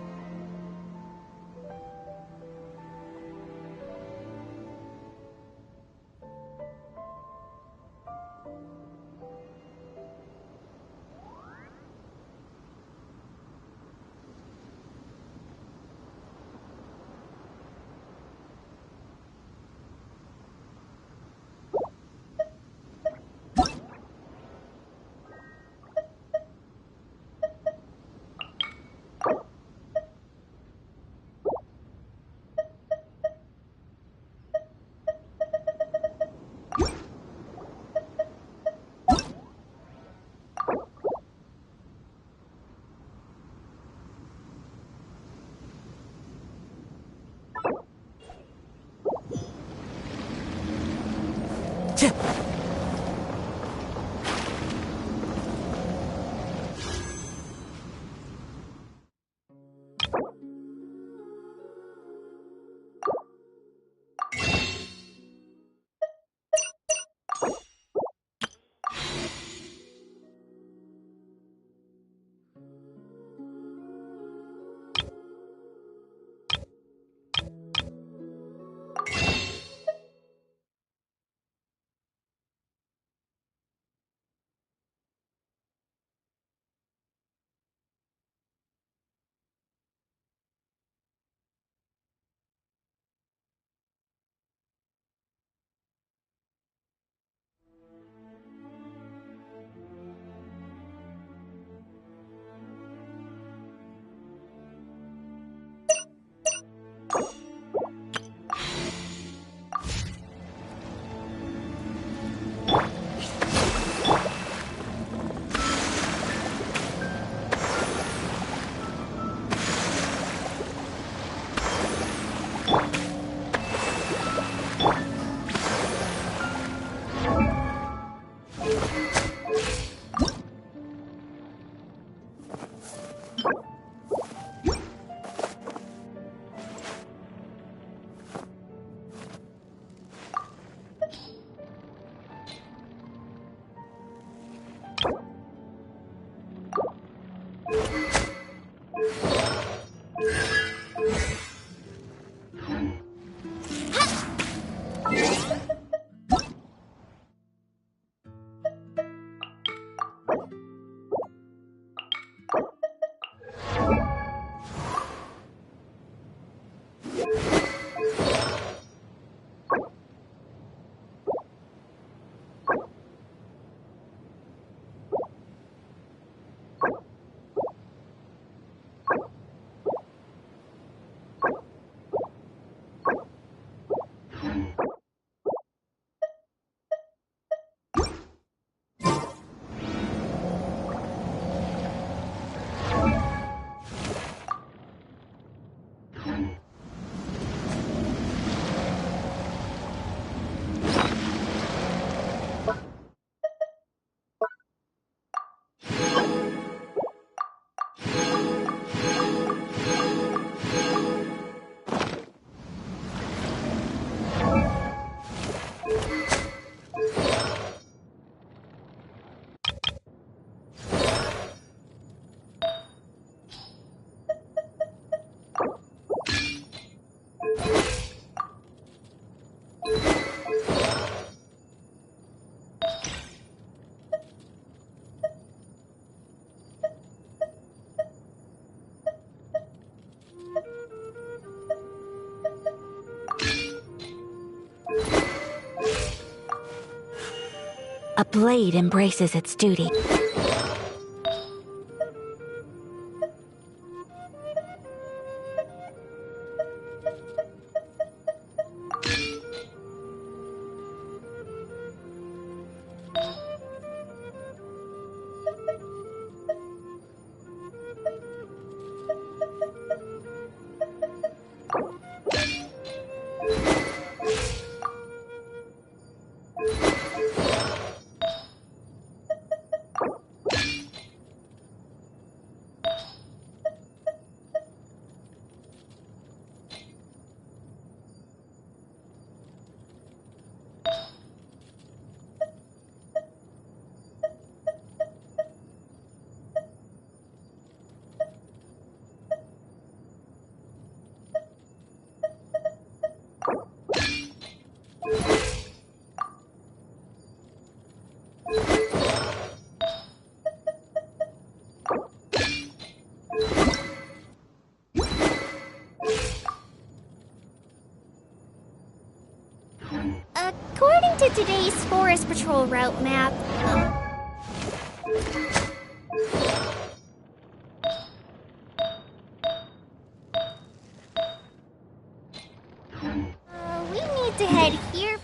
A blade embraces its duty. According to today's Forest Patrol route map, we need to head here.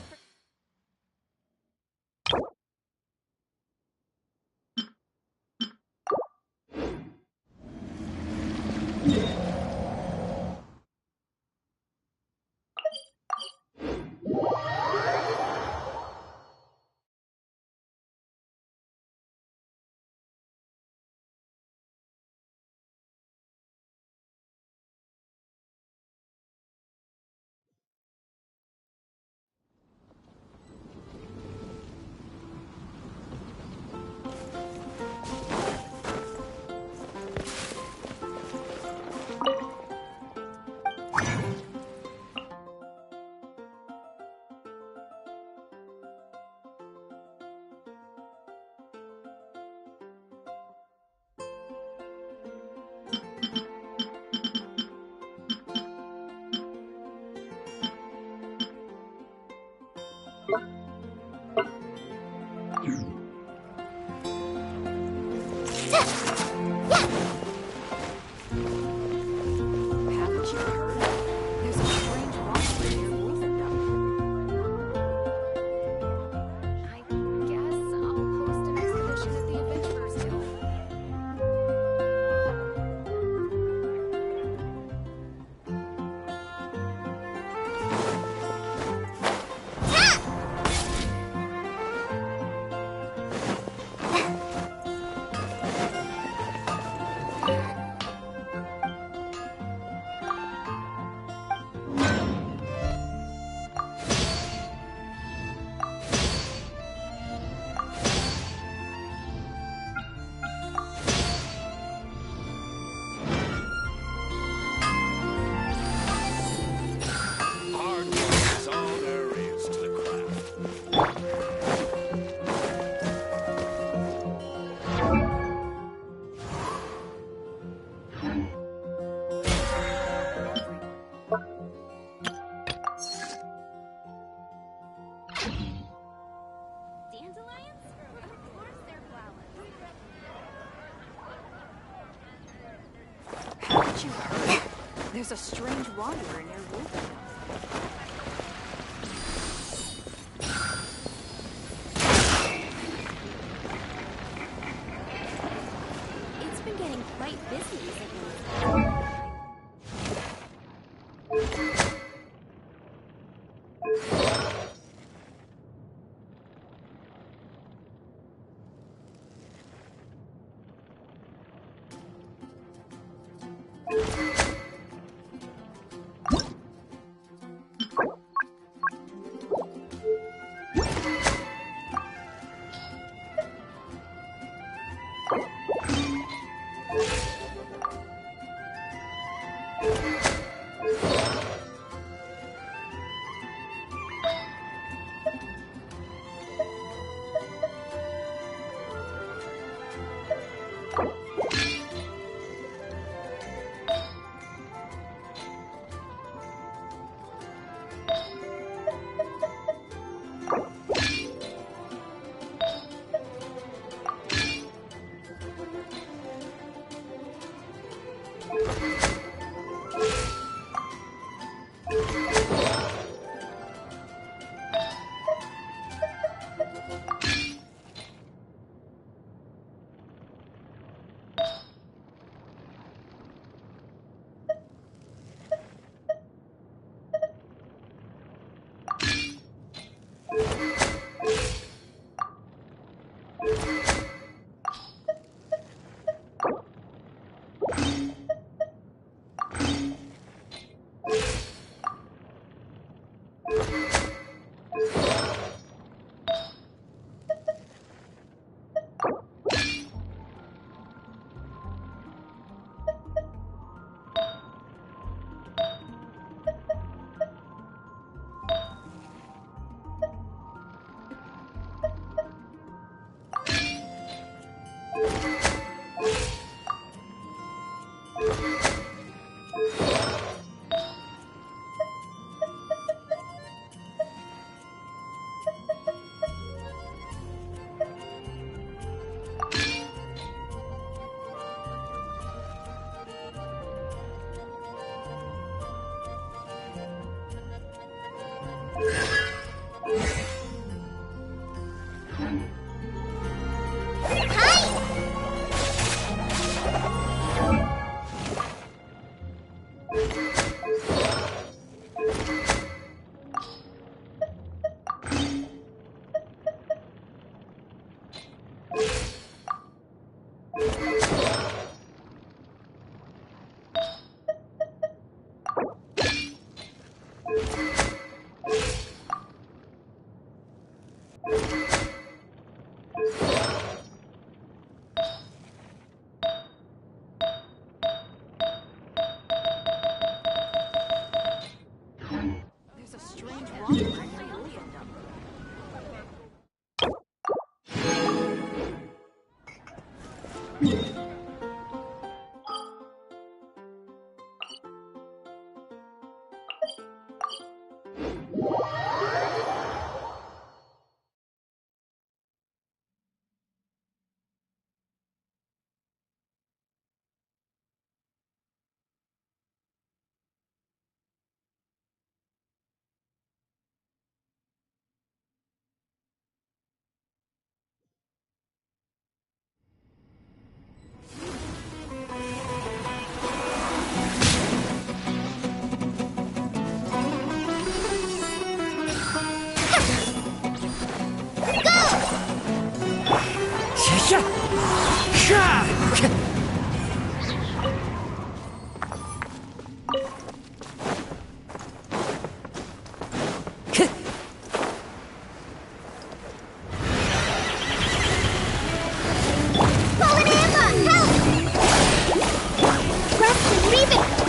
Haven't you heard? There's a strange wanderer near Wolfen. It's been getting quite busy recently.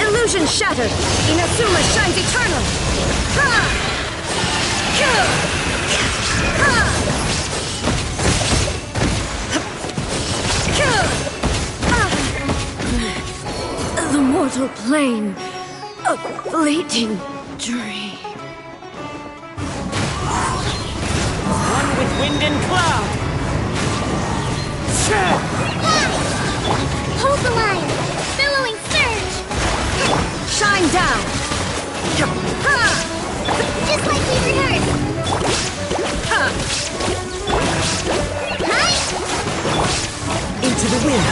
Illusion shattered! Inazuma shines eternal! Ha! The mortal plane, a fleeting dream. One with wind and cloud. Hold the line! Billowing surge! Shine down! Just like we rehearsed! Into the wind.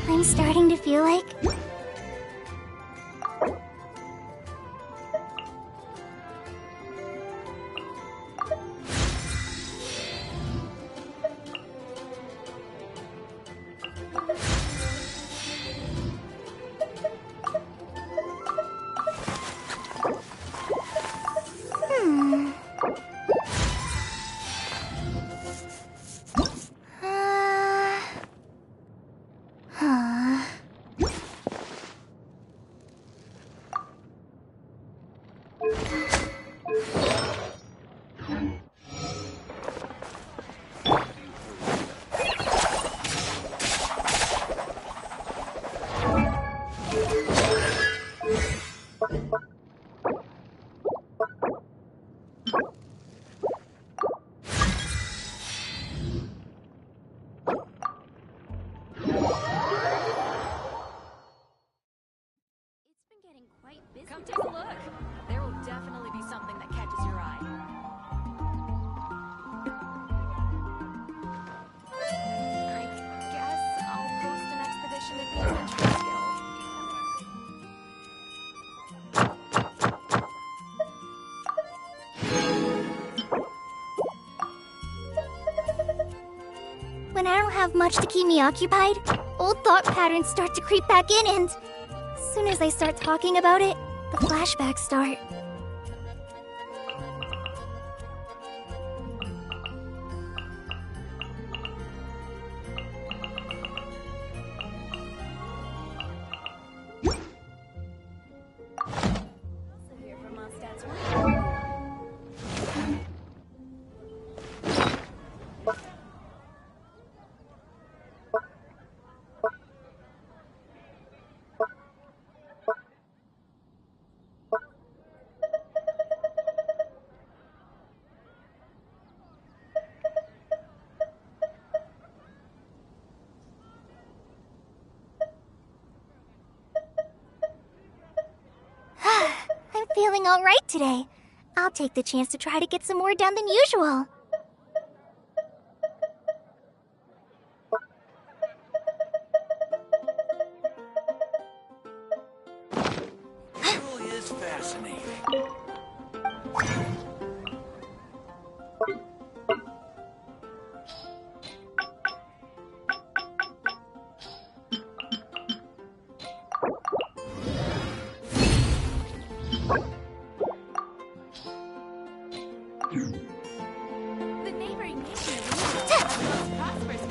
I'm starting to feel like... When I don't have much to keep me occupied, old thought patterns start to creep back in, and as soon as I start talking about it, the flashbacks start. I'm feeling alright today. I'll take the chance to try to get some more done than usual. It really is fascinating. The neighboring nation is one of the most prosperous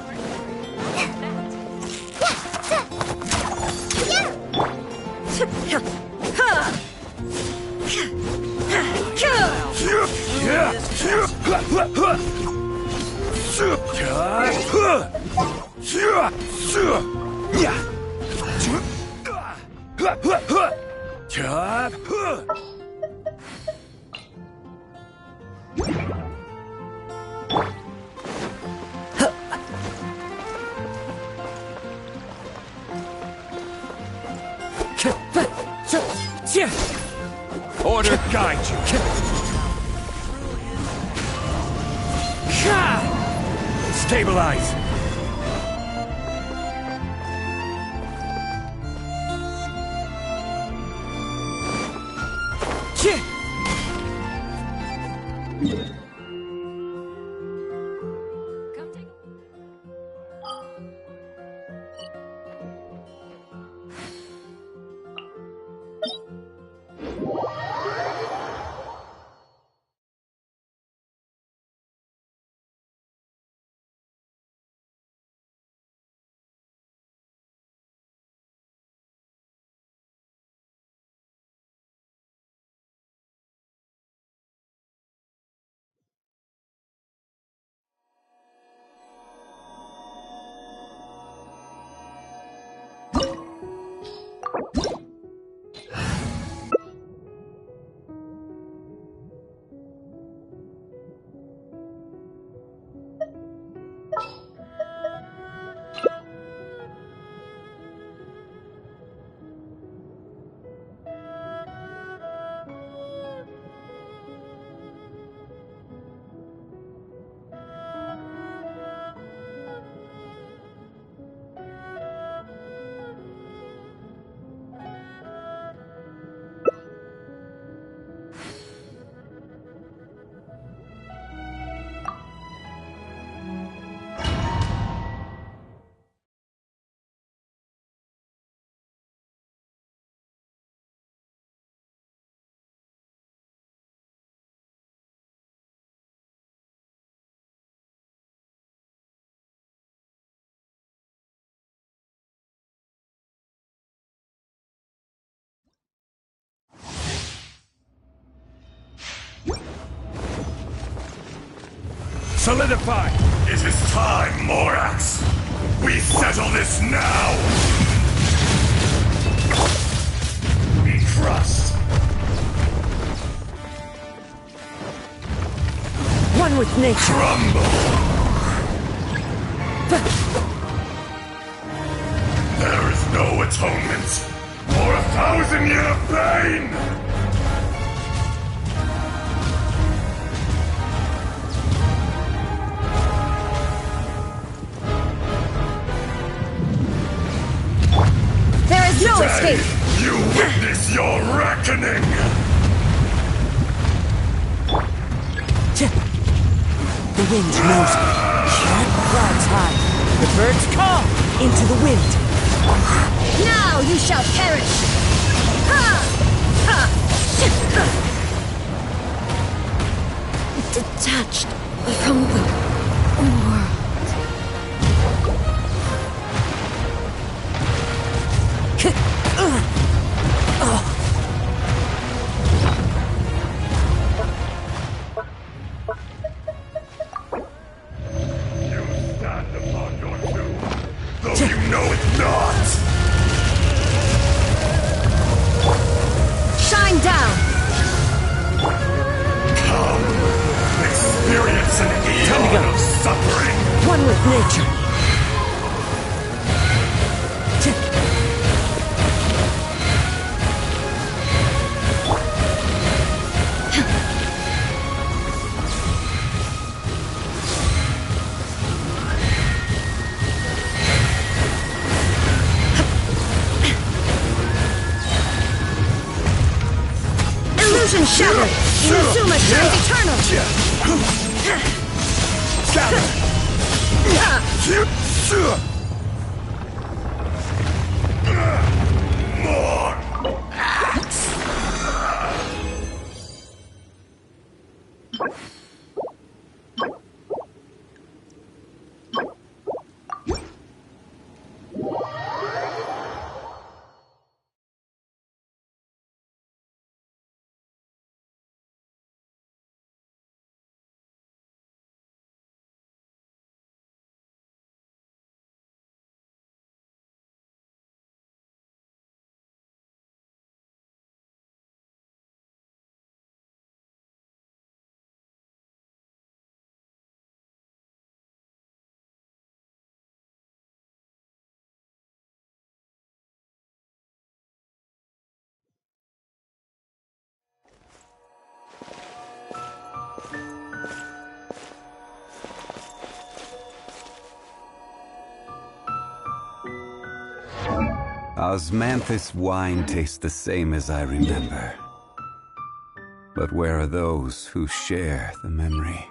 Order guide you. Stabilize. Solidify! It is time, Morax! We settle this now! We trust! One with nature! Crumble! There is no atonement for 1,000-year pain! No Today, escape! You witness your reckoning! The wind knows me. Clouds high. The birds call into the wind. Now you shall perish! Ha! Ha! Detached from the world. Stand upon your doom, though you know it not! Shine down! Come, experience an eon of suffering! One with nature. Illusion shattered! Inazuma turns eternal! More axe! Osmanthus wine tastes the same as I remember. But where are those who share the memory?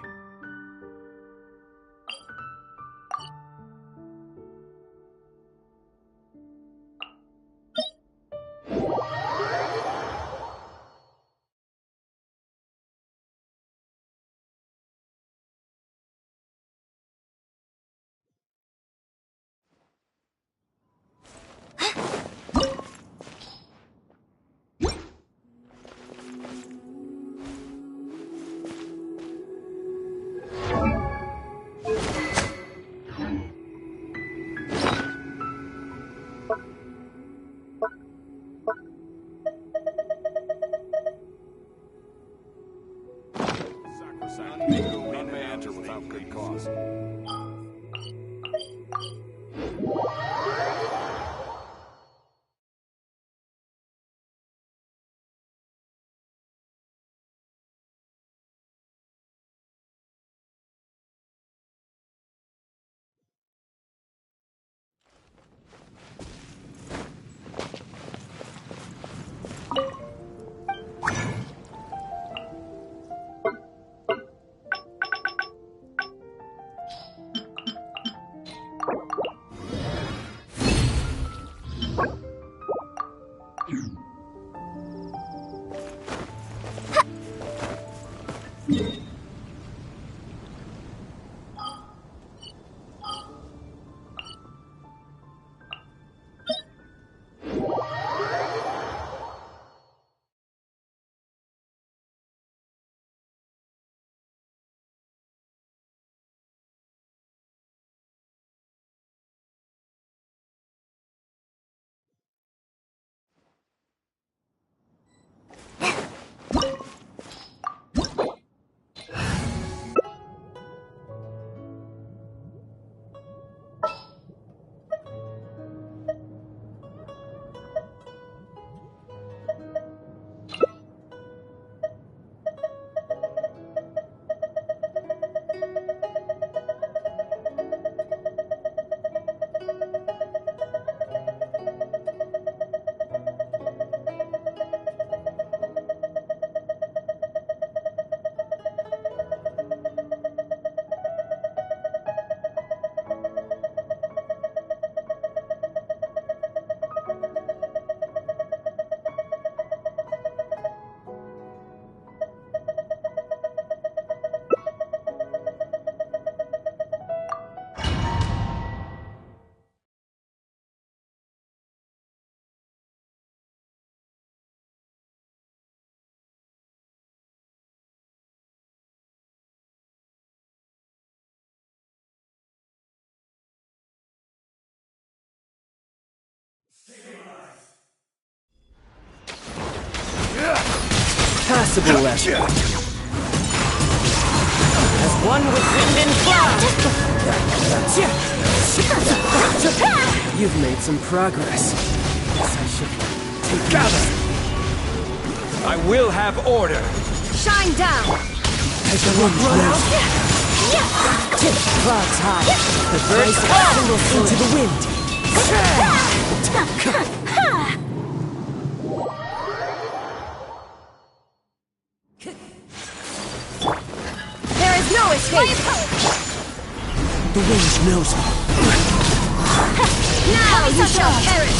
crucible left. As one with wind and cloud! You've made some progress. Guess I should take Gather! I will have order! Shine down! As the wind blows. Clouds high. The birds fall into the wind. There is no escape! The wind knows me. Now you shall perish!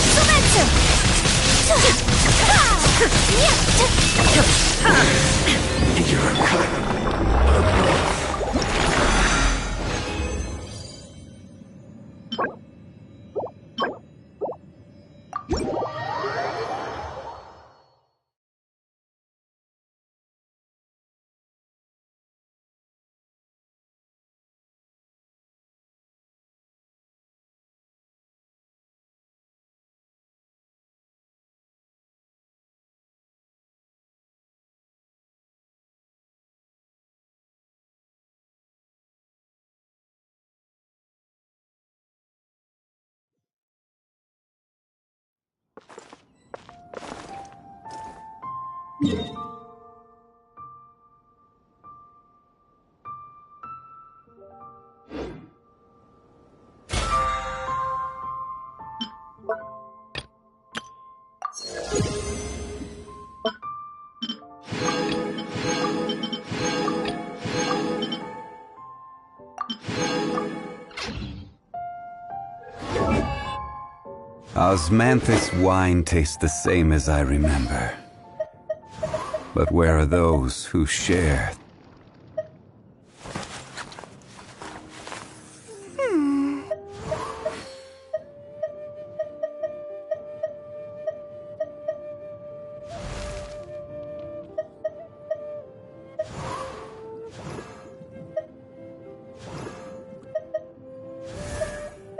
Osmanthus wine tastes the same as I remember. But where are those who share?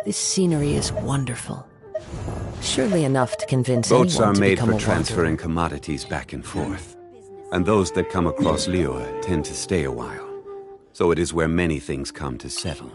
This scenery is wonderful. Surely enough to convince Boats anyone are to made become for a transferring commodities back and forth. And those that come across Liyue tend to stay a while. So it is where many things come to settle.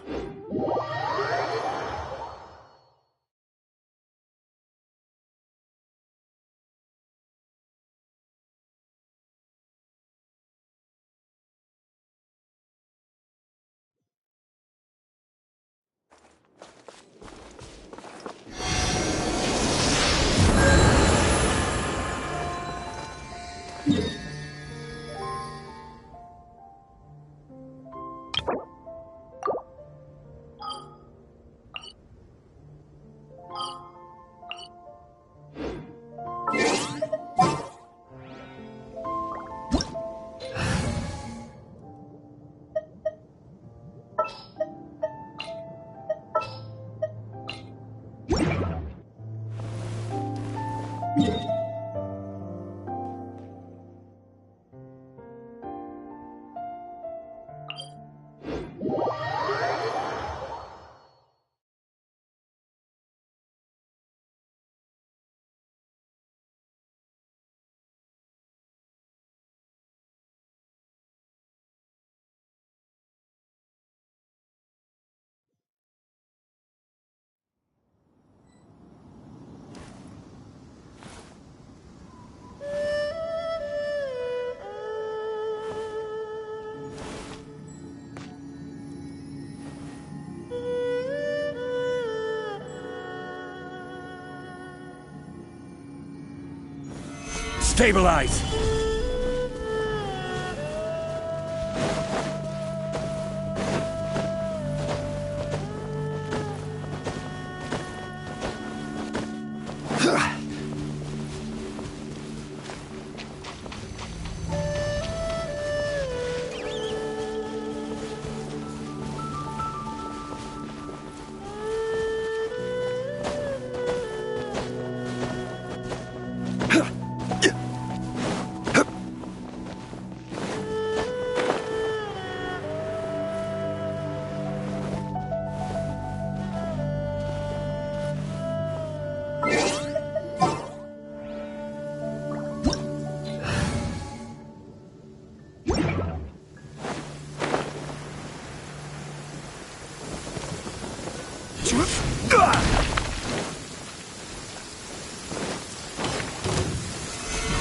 Stabilize!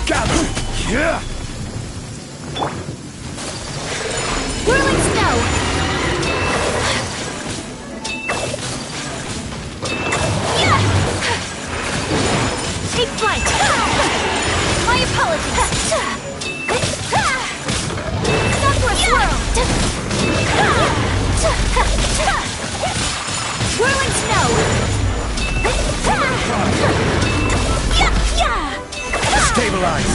Gather! Yeah! Whirling snow! Yeah! Take flight! My apologies! Southwest swirl! Whirling snow! Stabilize!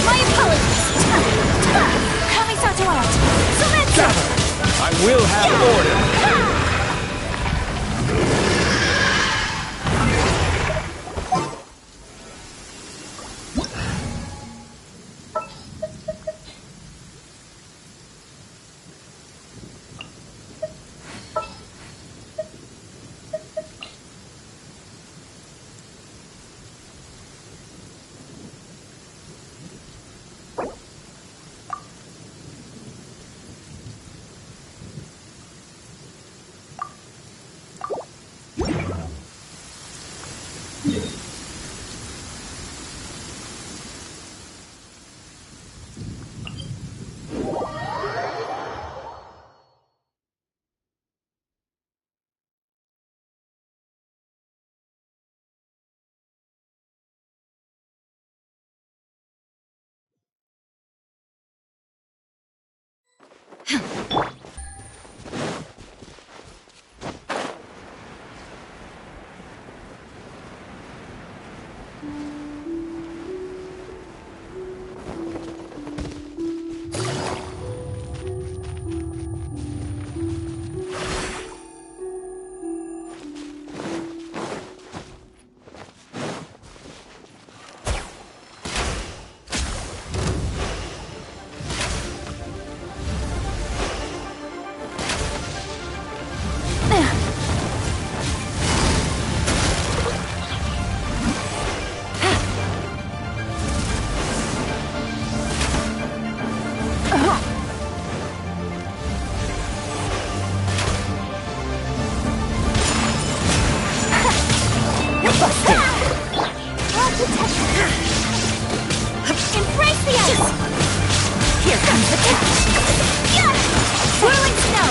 My apologies! Coming out to out! Gather! I will have order! Embrace the ice! Here comes the catch! Whirling snow!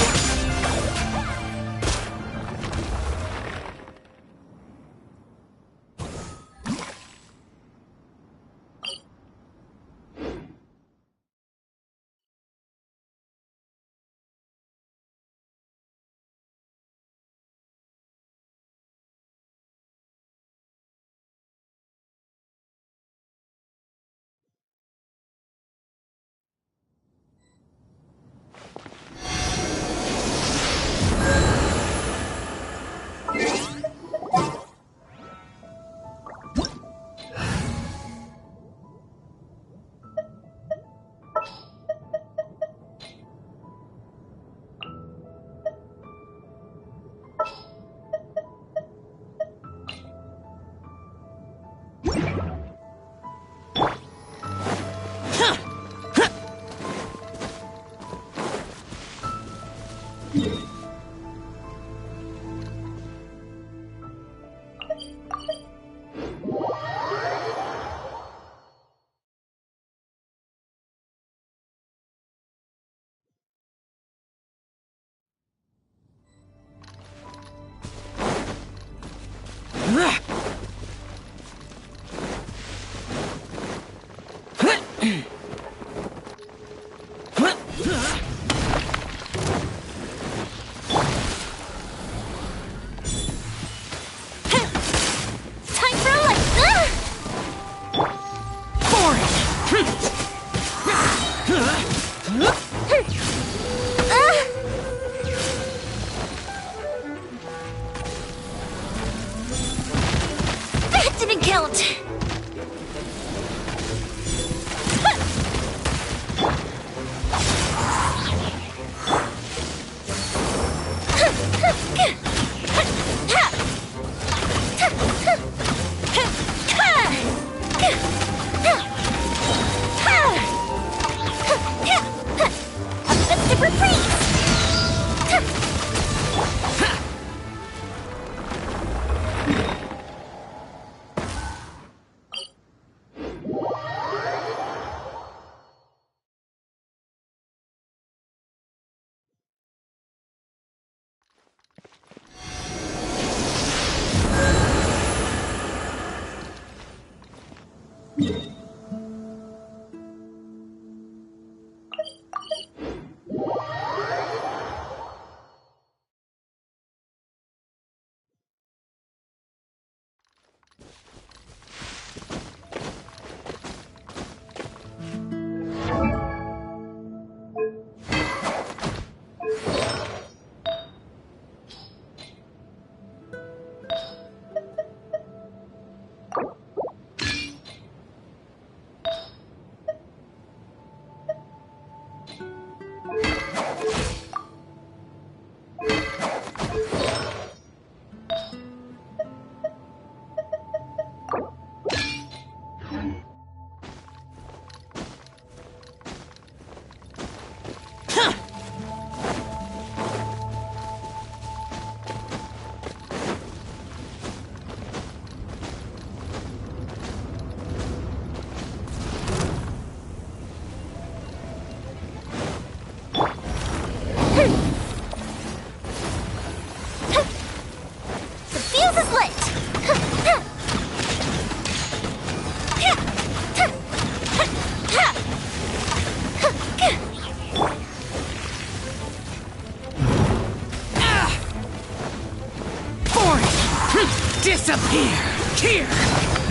Disappear! Here!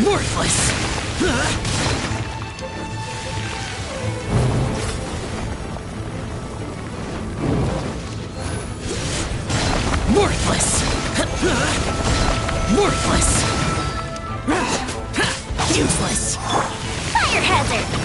Worthless! Worthless! Worthless! Useless! Fire hazard!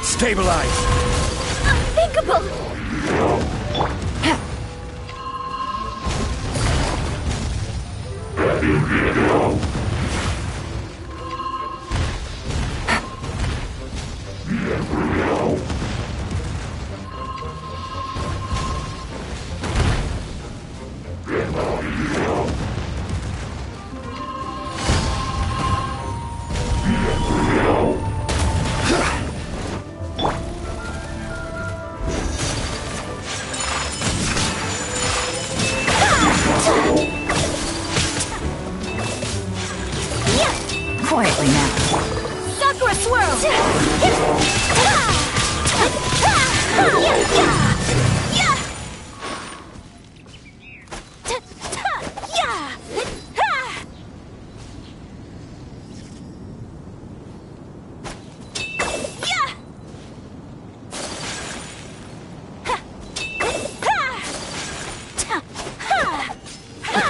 Stabilize! Unthinkable!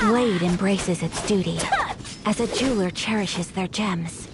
blade embraces its duty, as a jeweler cherishes their gems.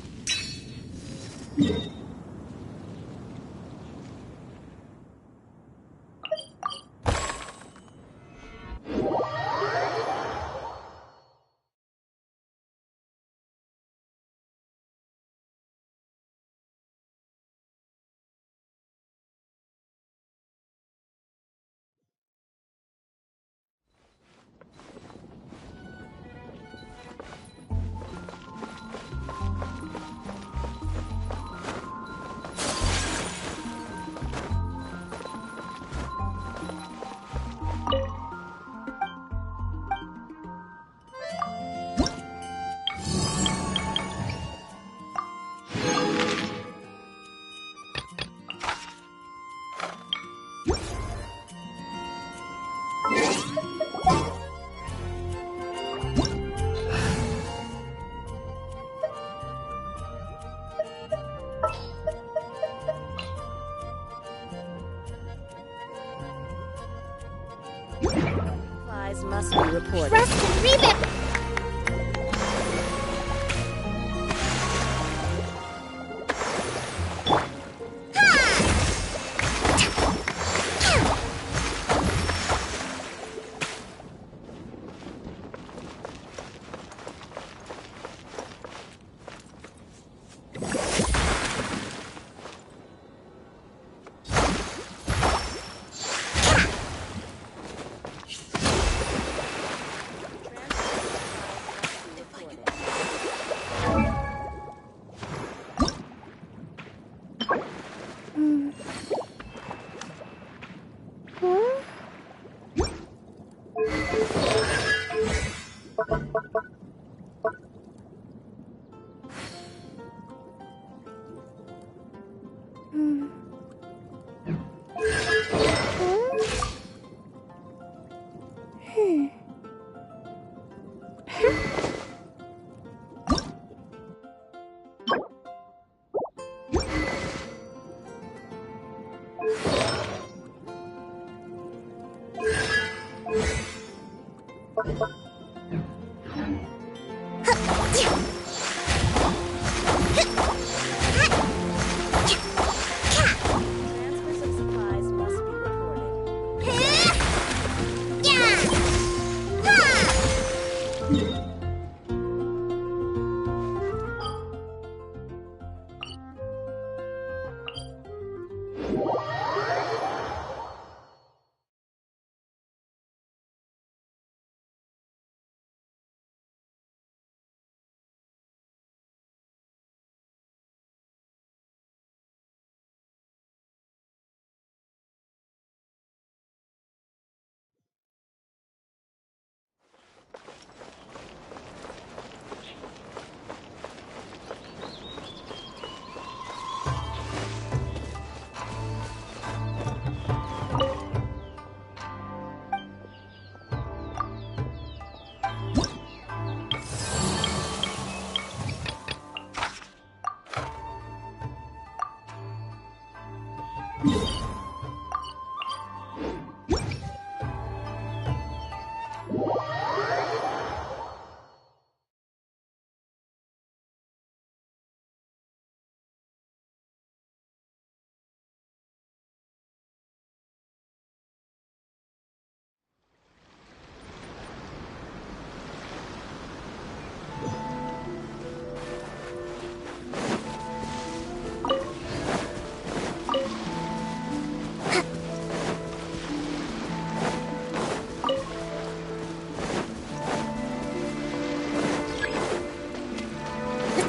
Supplies must be reported. Rust and Revit!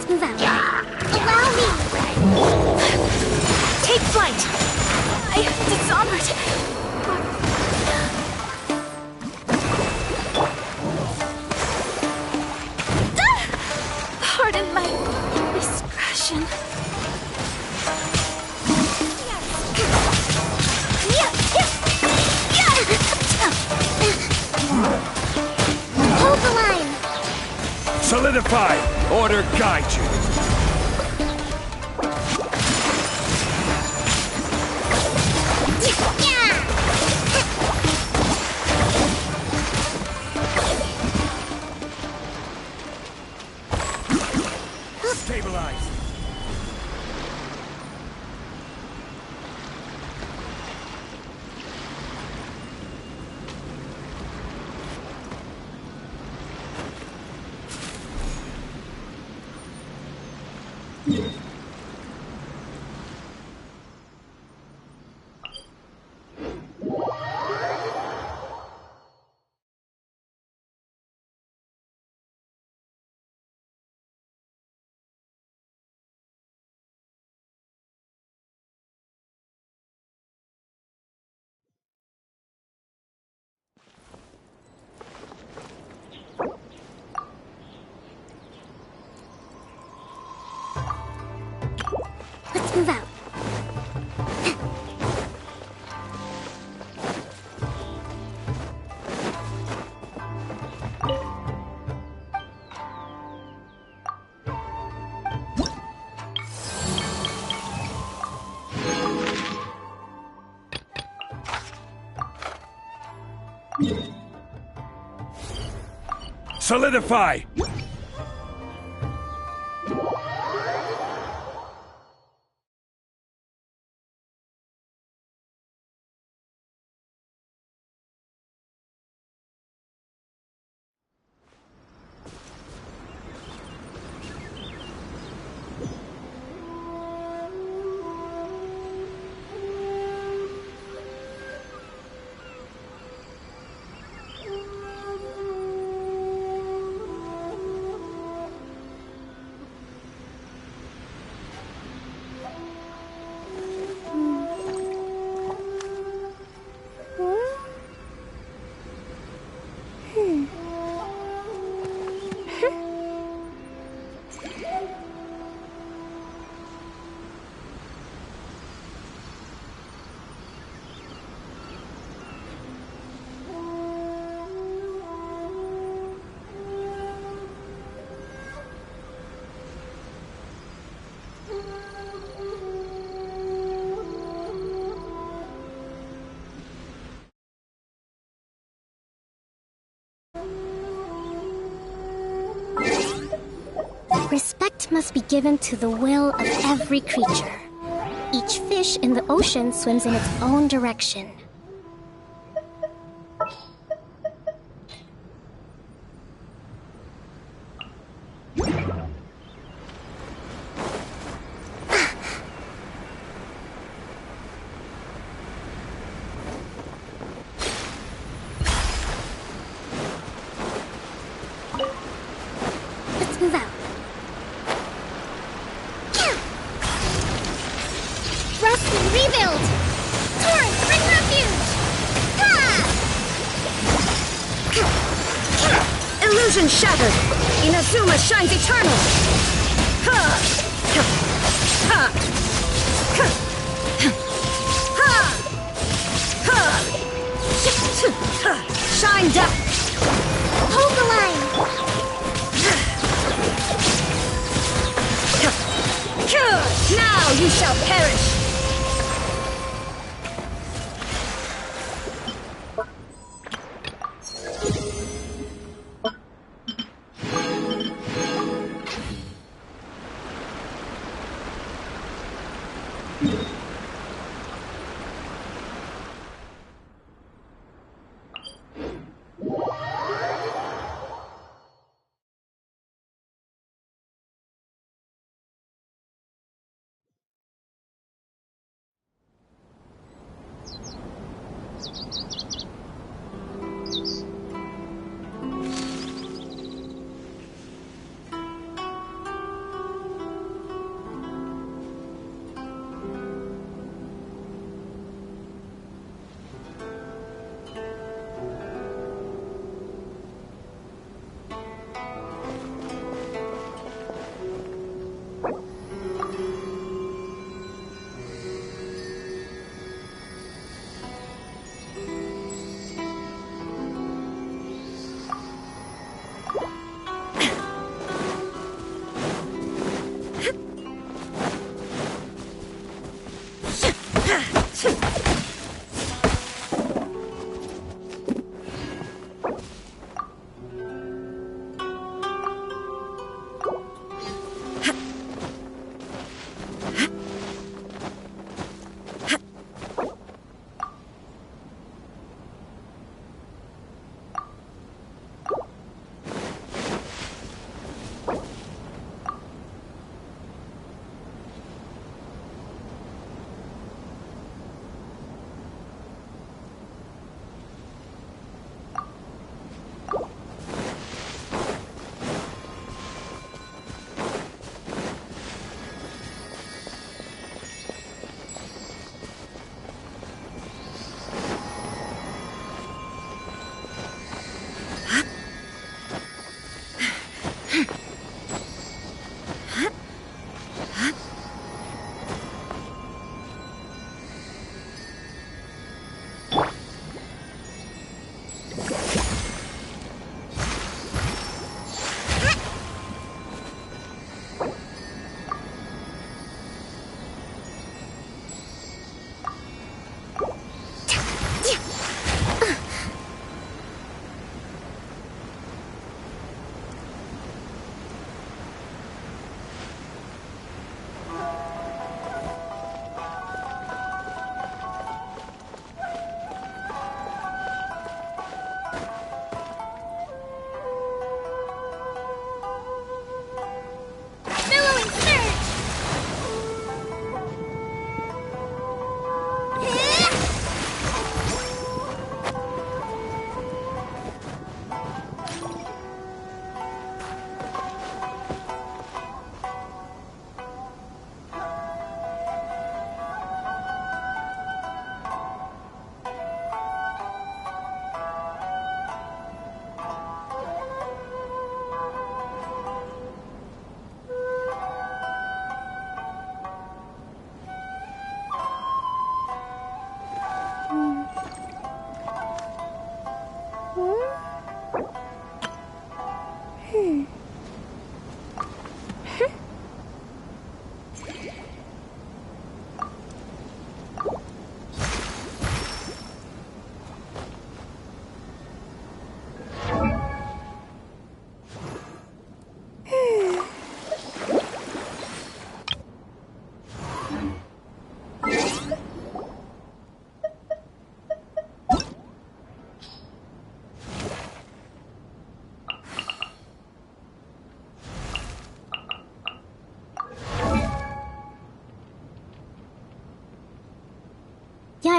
Move out. Allow me! Take flight! I dishonored. Pardon my indiscretion. Hold the line! Solidify! Order guide you! Let's move out. Solidify! Respect must be given to the will of every creature. Each fish in the ocean swims in its own direction. Let's move out. Rusty, rebuild! Torrent, bring refuge! Illusion shattered! Inazuma shines eternal! Shine down! Hold the line! Now you shall perish!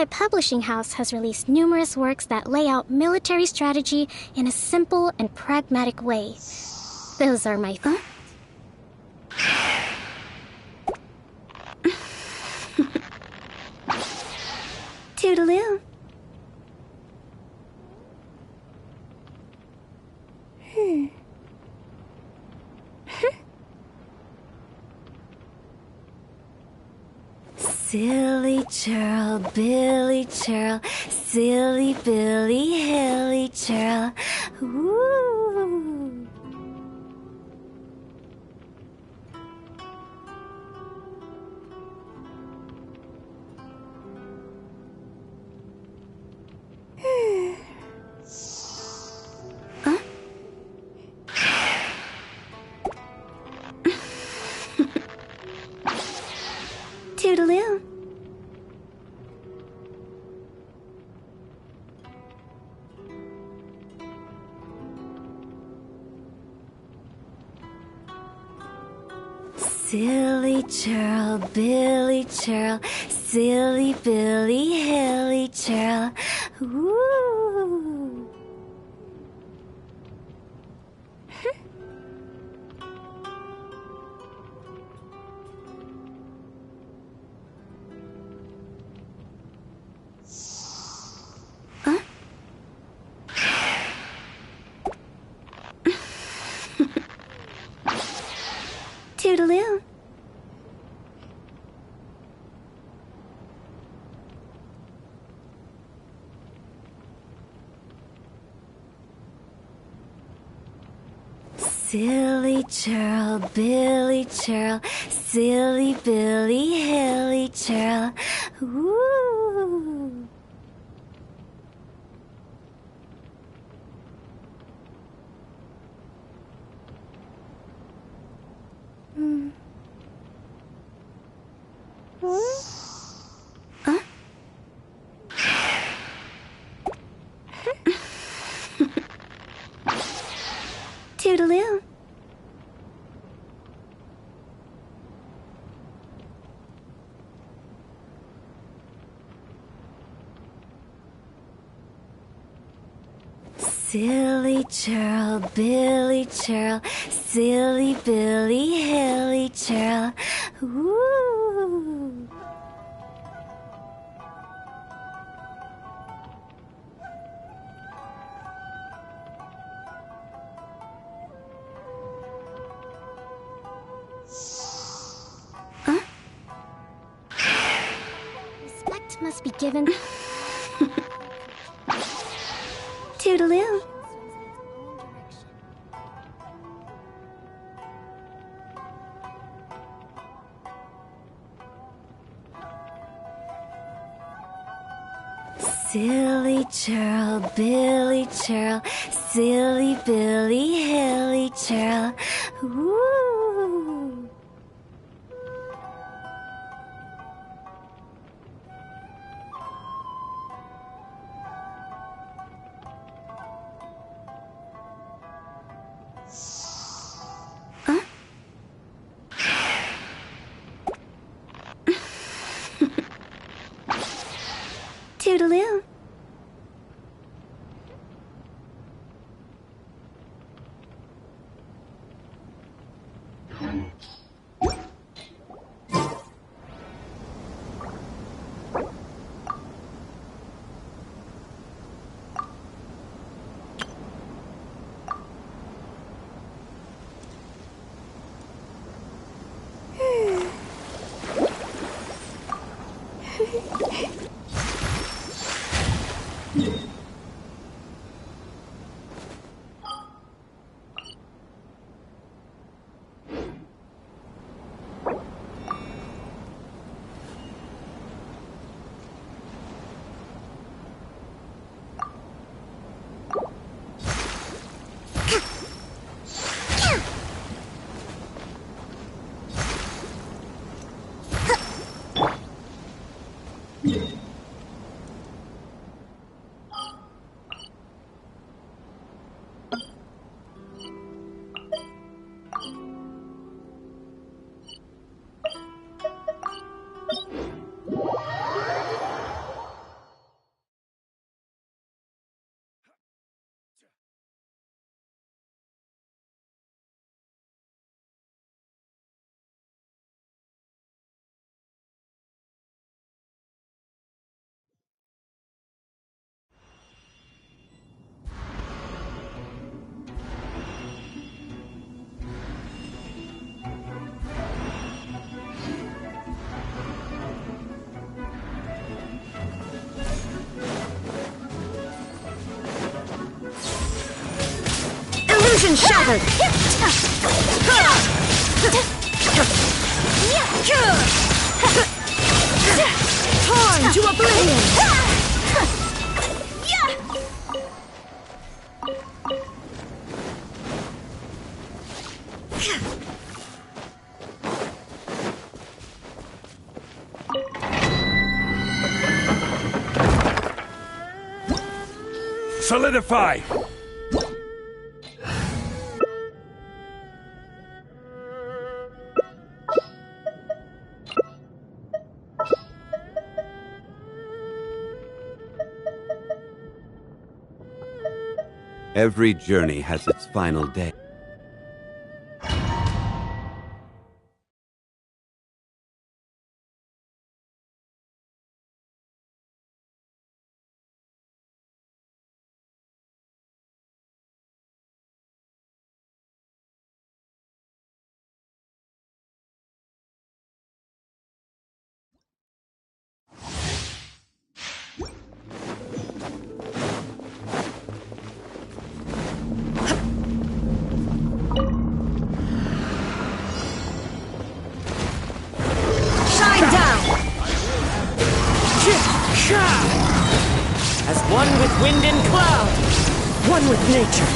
favorite publishing house has released numerous works that lay out military strategy in a simple and pragmatic way. Those are my Toodaloo. Silly churl, Billy churl, silly Billy, hilly churl. Ooh. Toodaloo. Silly churl, Billy churl, silly Billy, hilly churl. Ooh. Toodaloo. Silly churl, Billy churl, silly Billy, hilly churl. Ooh. Toodaloo. Silly churl, Billy churl, silly Billy, hilly churl. Ooh. Respect must be given. Toodaloo. Silly churl, Billy churl, silly Billy, hilly churl. Ooh. Toodaloo. Vision shattered! Torn to oblivion! Solidify! Every journey has its final day. Shine down! As one with wind and cloud, one with nature.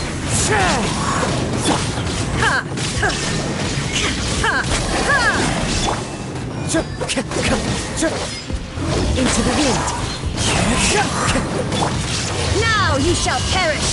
Into the wind. Now you shall perish!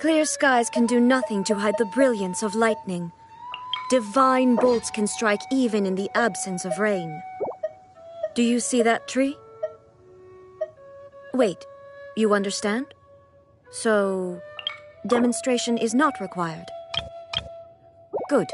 Clear skies can do nothing to hide the brilliance of lightning. Divine bolts can strike even in the absence of rain. Do you see that tree? Wait, you understand? So, demonstration is not required. Good.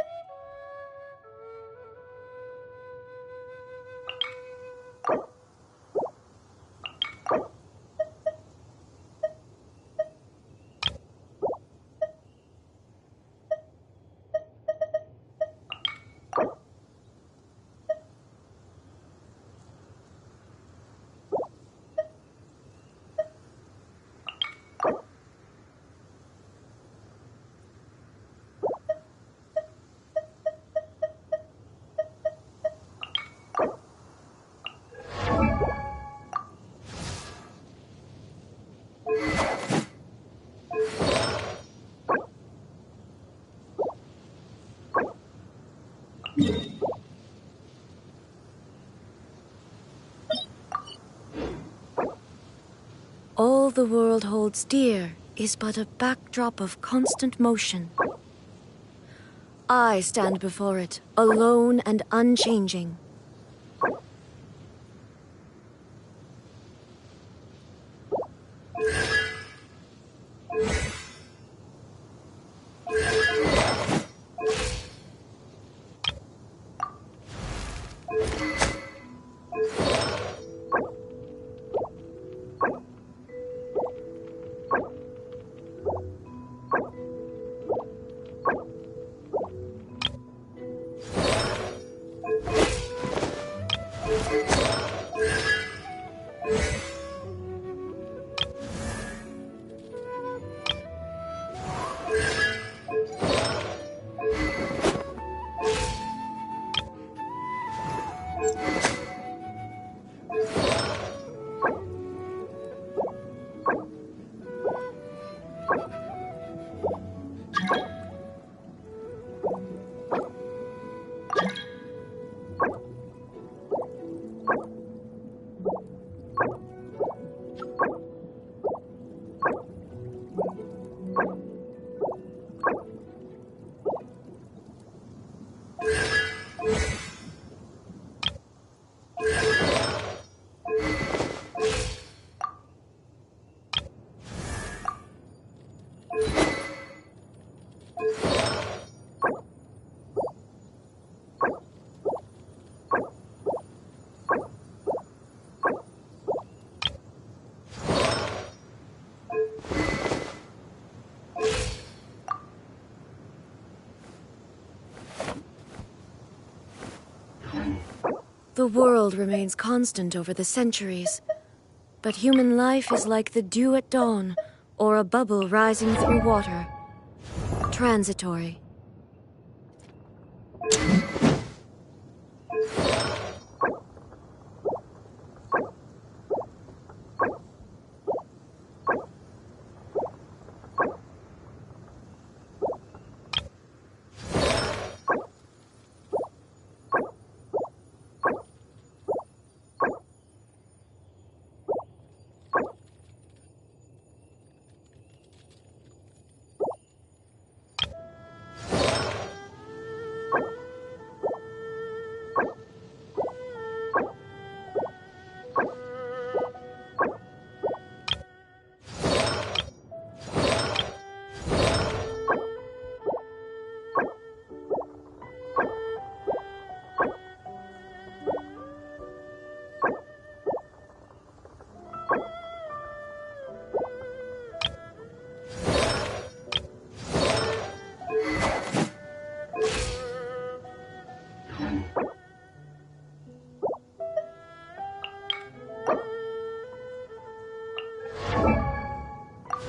All the world holds dear is but a backdrop of constant motion. I stand before it, alone and unchanging. The world remains constant over the centuries, but human life is like the dew at dawn, or a bubble rising through water. Transitory.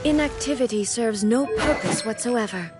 Inactivity serves no purpose whatsoever.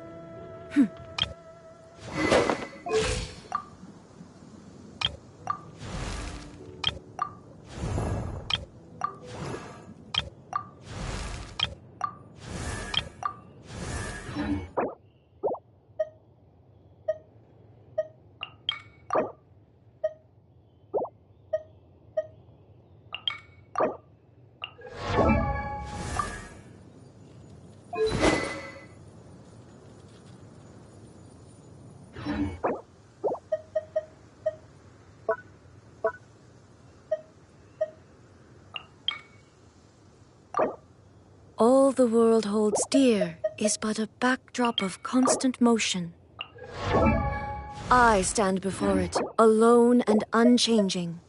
All the world holds dear is but a backdrop of constant motion. I stand before it, alone and unchanging.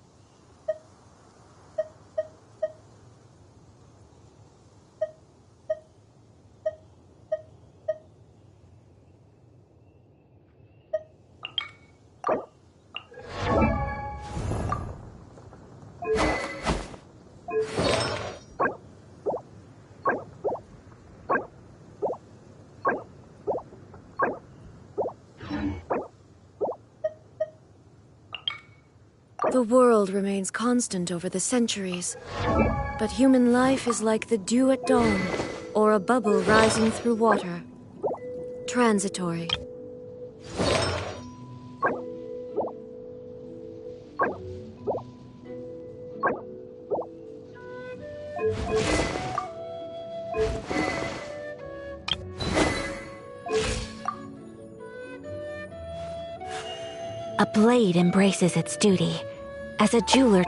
The world remains constant over the centuries, but human life is like the dew at dawn, or a bubble rising through water. Transitory. A blade embraces its duty. As a jeweler...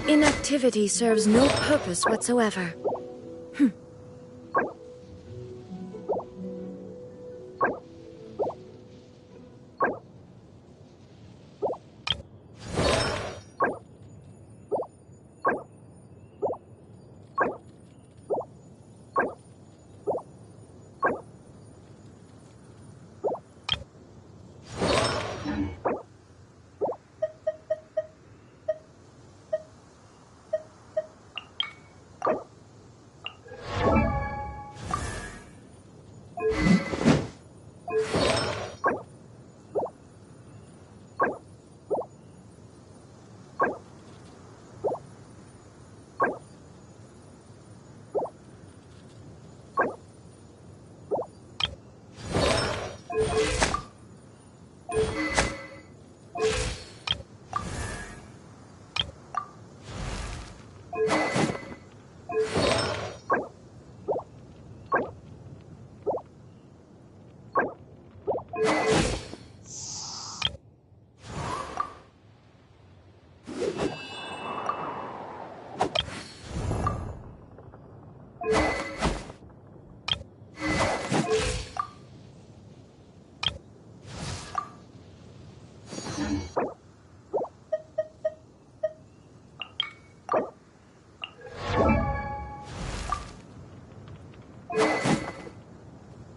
Inactivity serves no purpose whatsoever.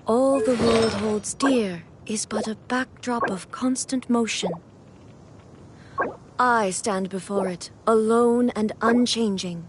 All the world holds dear is but a backdrop of constant motion. I stand before it, alone and unchanging.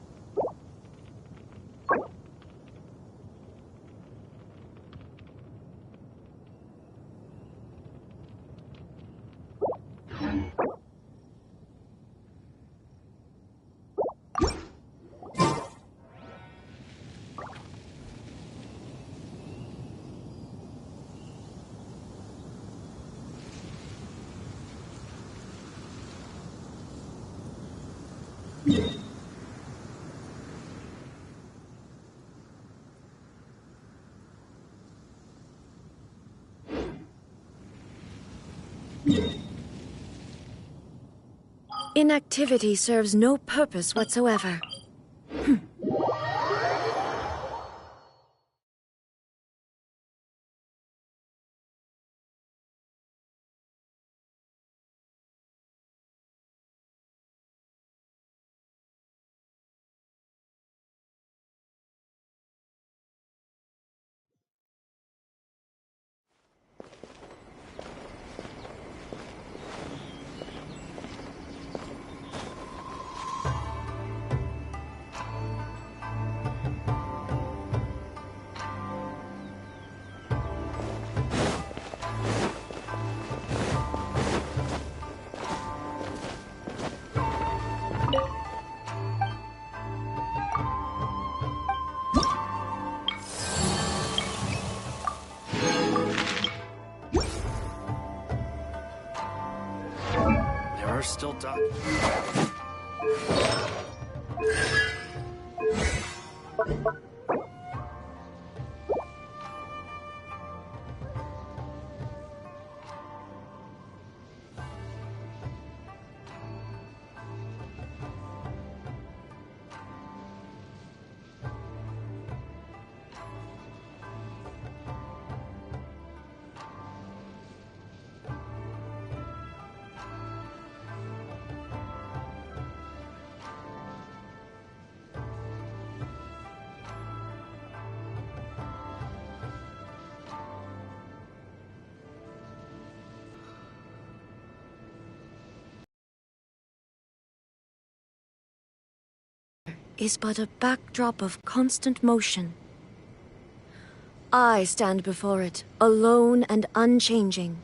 Inactivity serves no purpose whatsoever. Still talking. is but a backdrop of constant motion. I stand before it, alone and unchanging.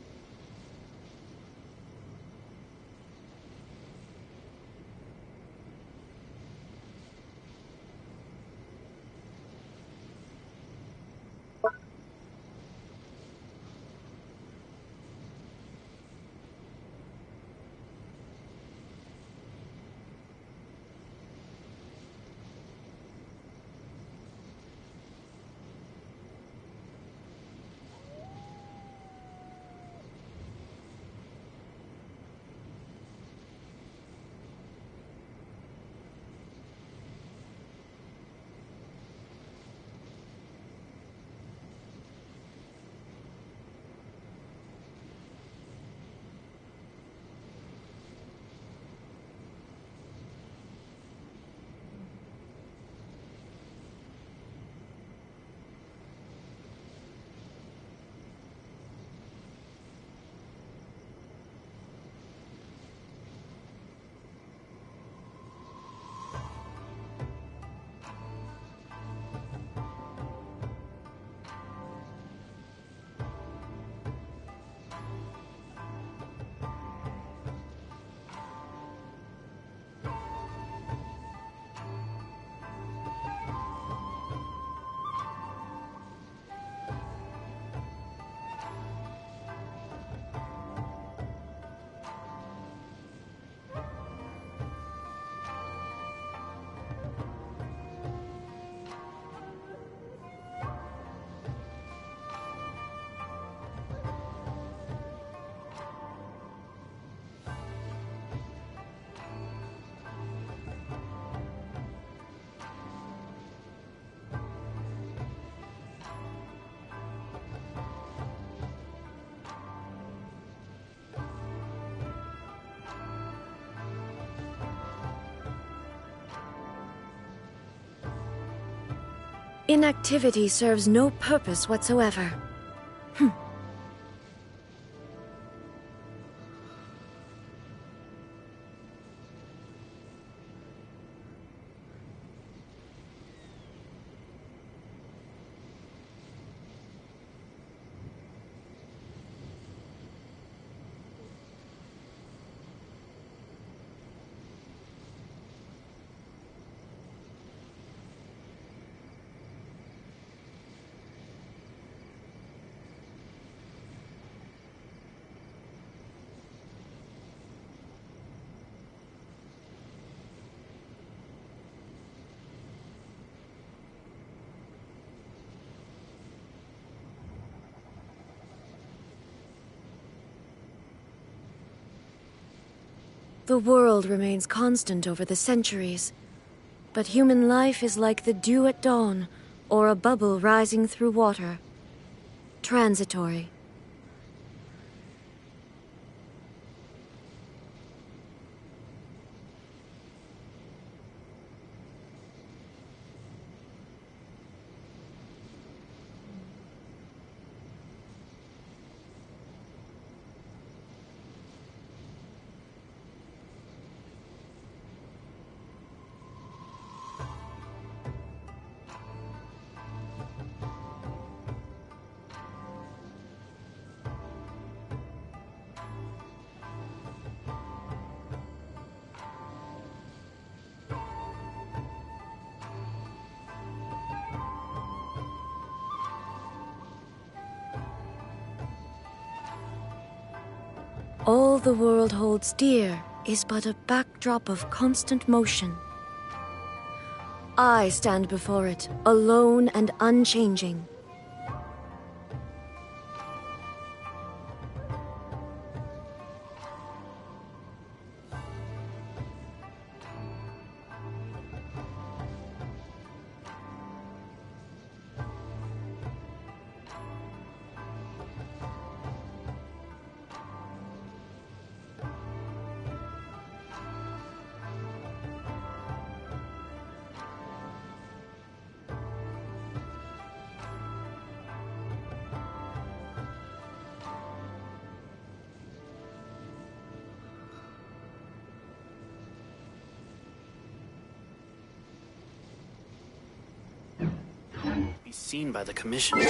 Inactivity serves no purpose whatsoever. The world remains constant over the centuries, but human life is like the dew at dawn, or a bubble rising through water. Transitory. All the world holds dear is but a backdrop of constant motion. I stand before it, alone and unchanging. be seen by the Commission.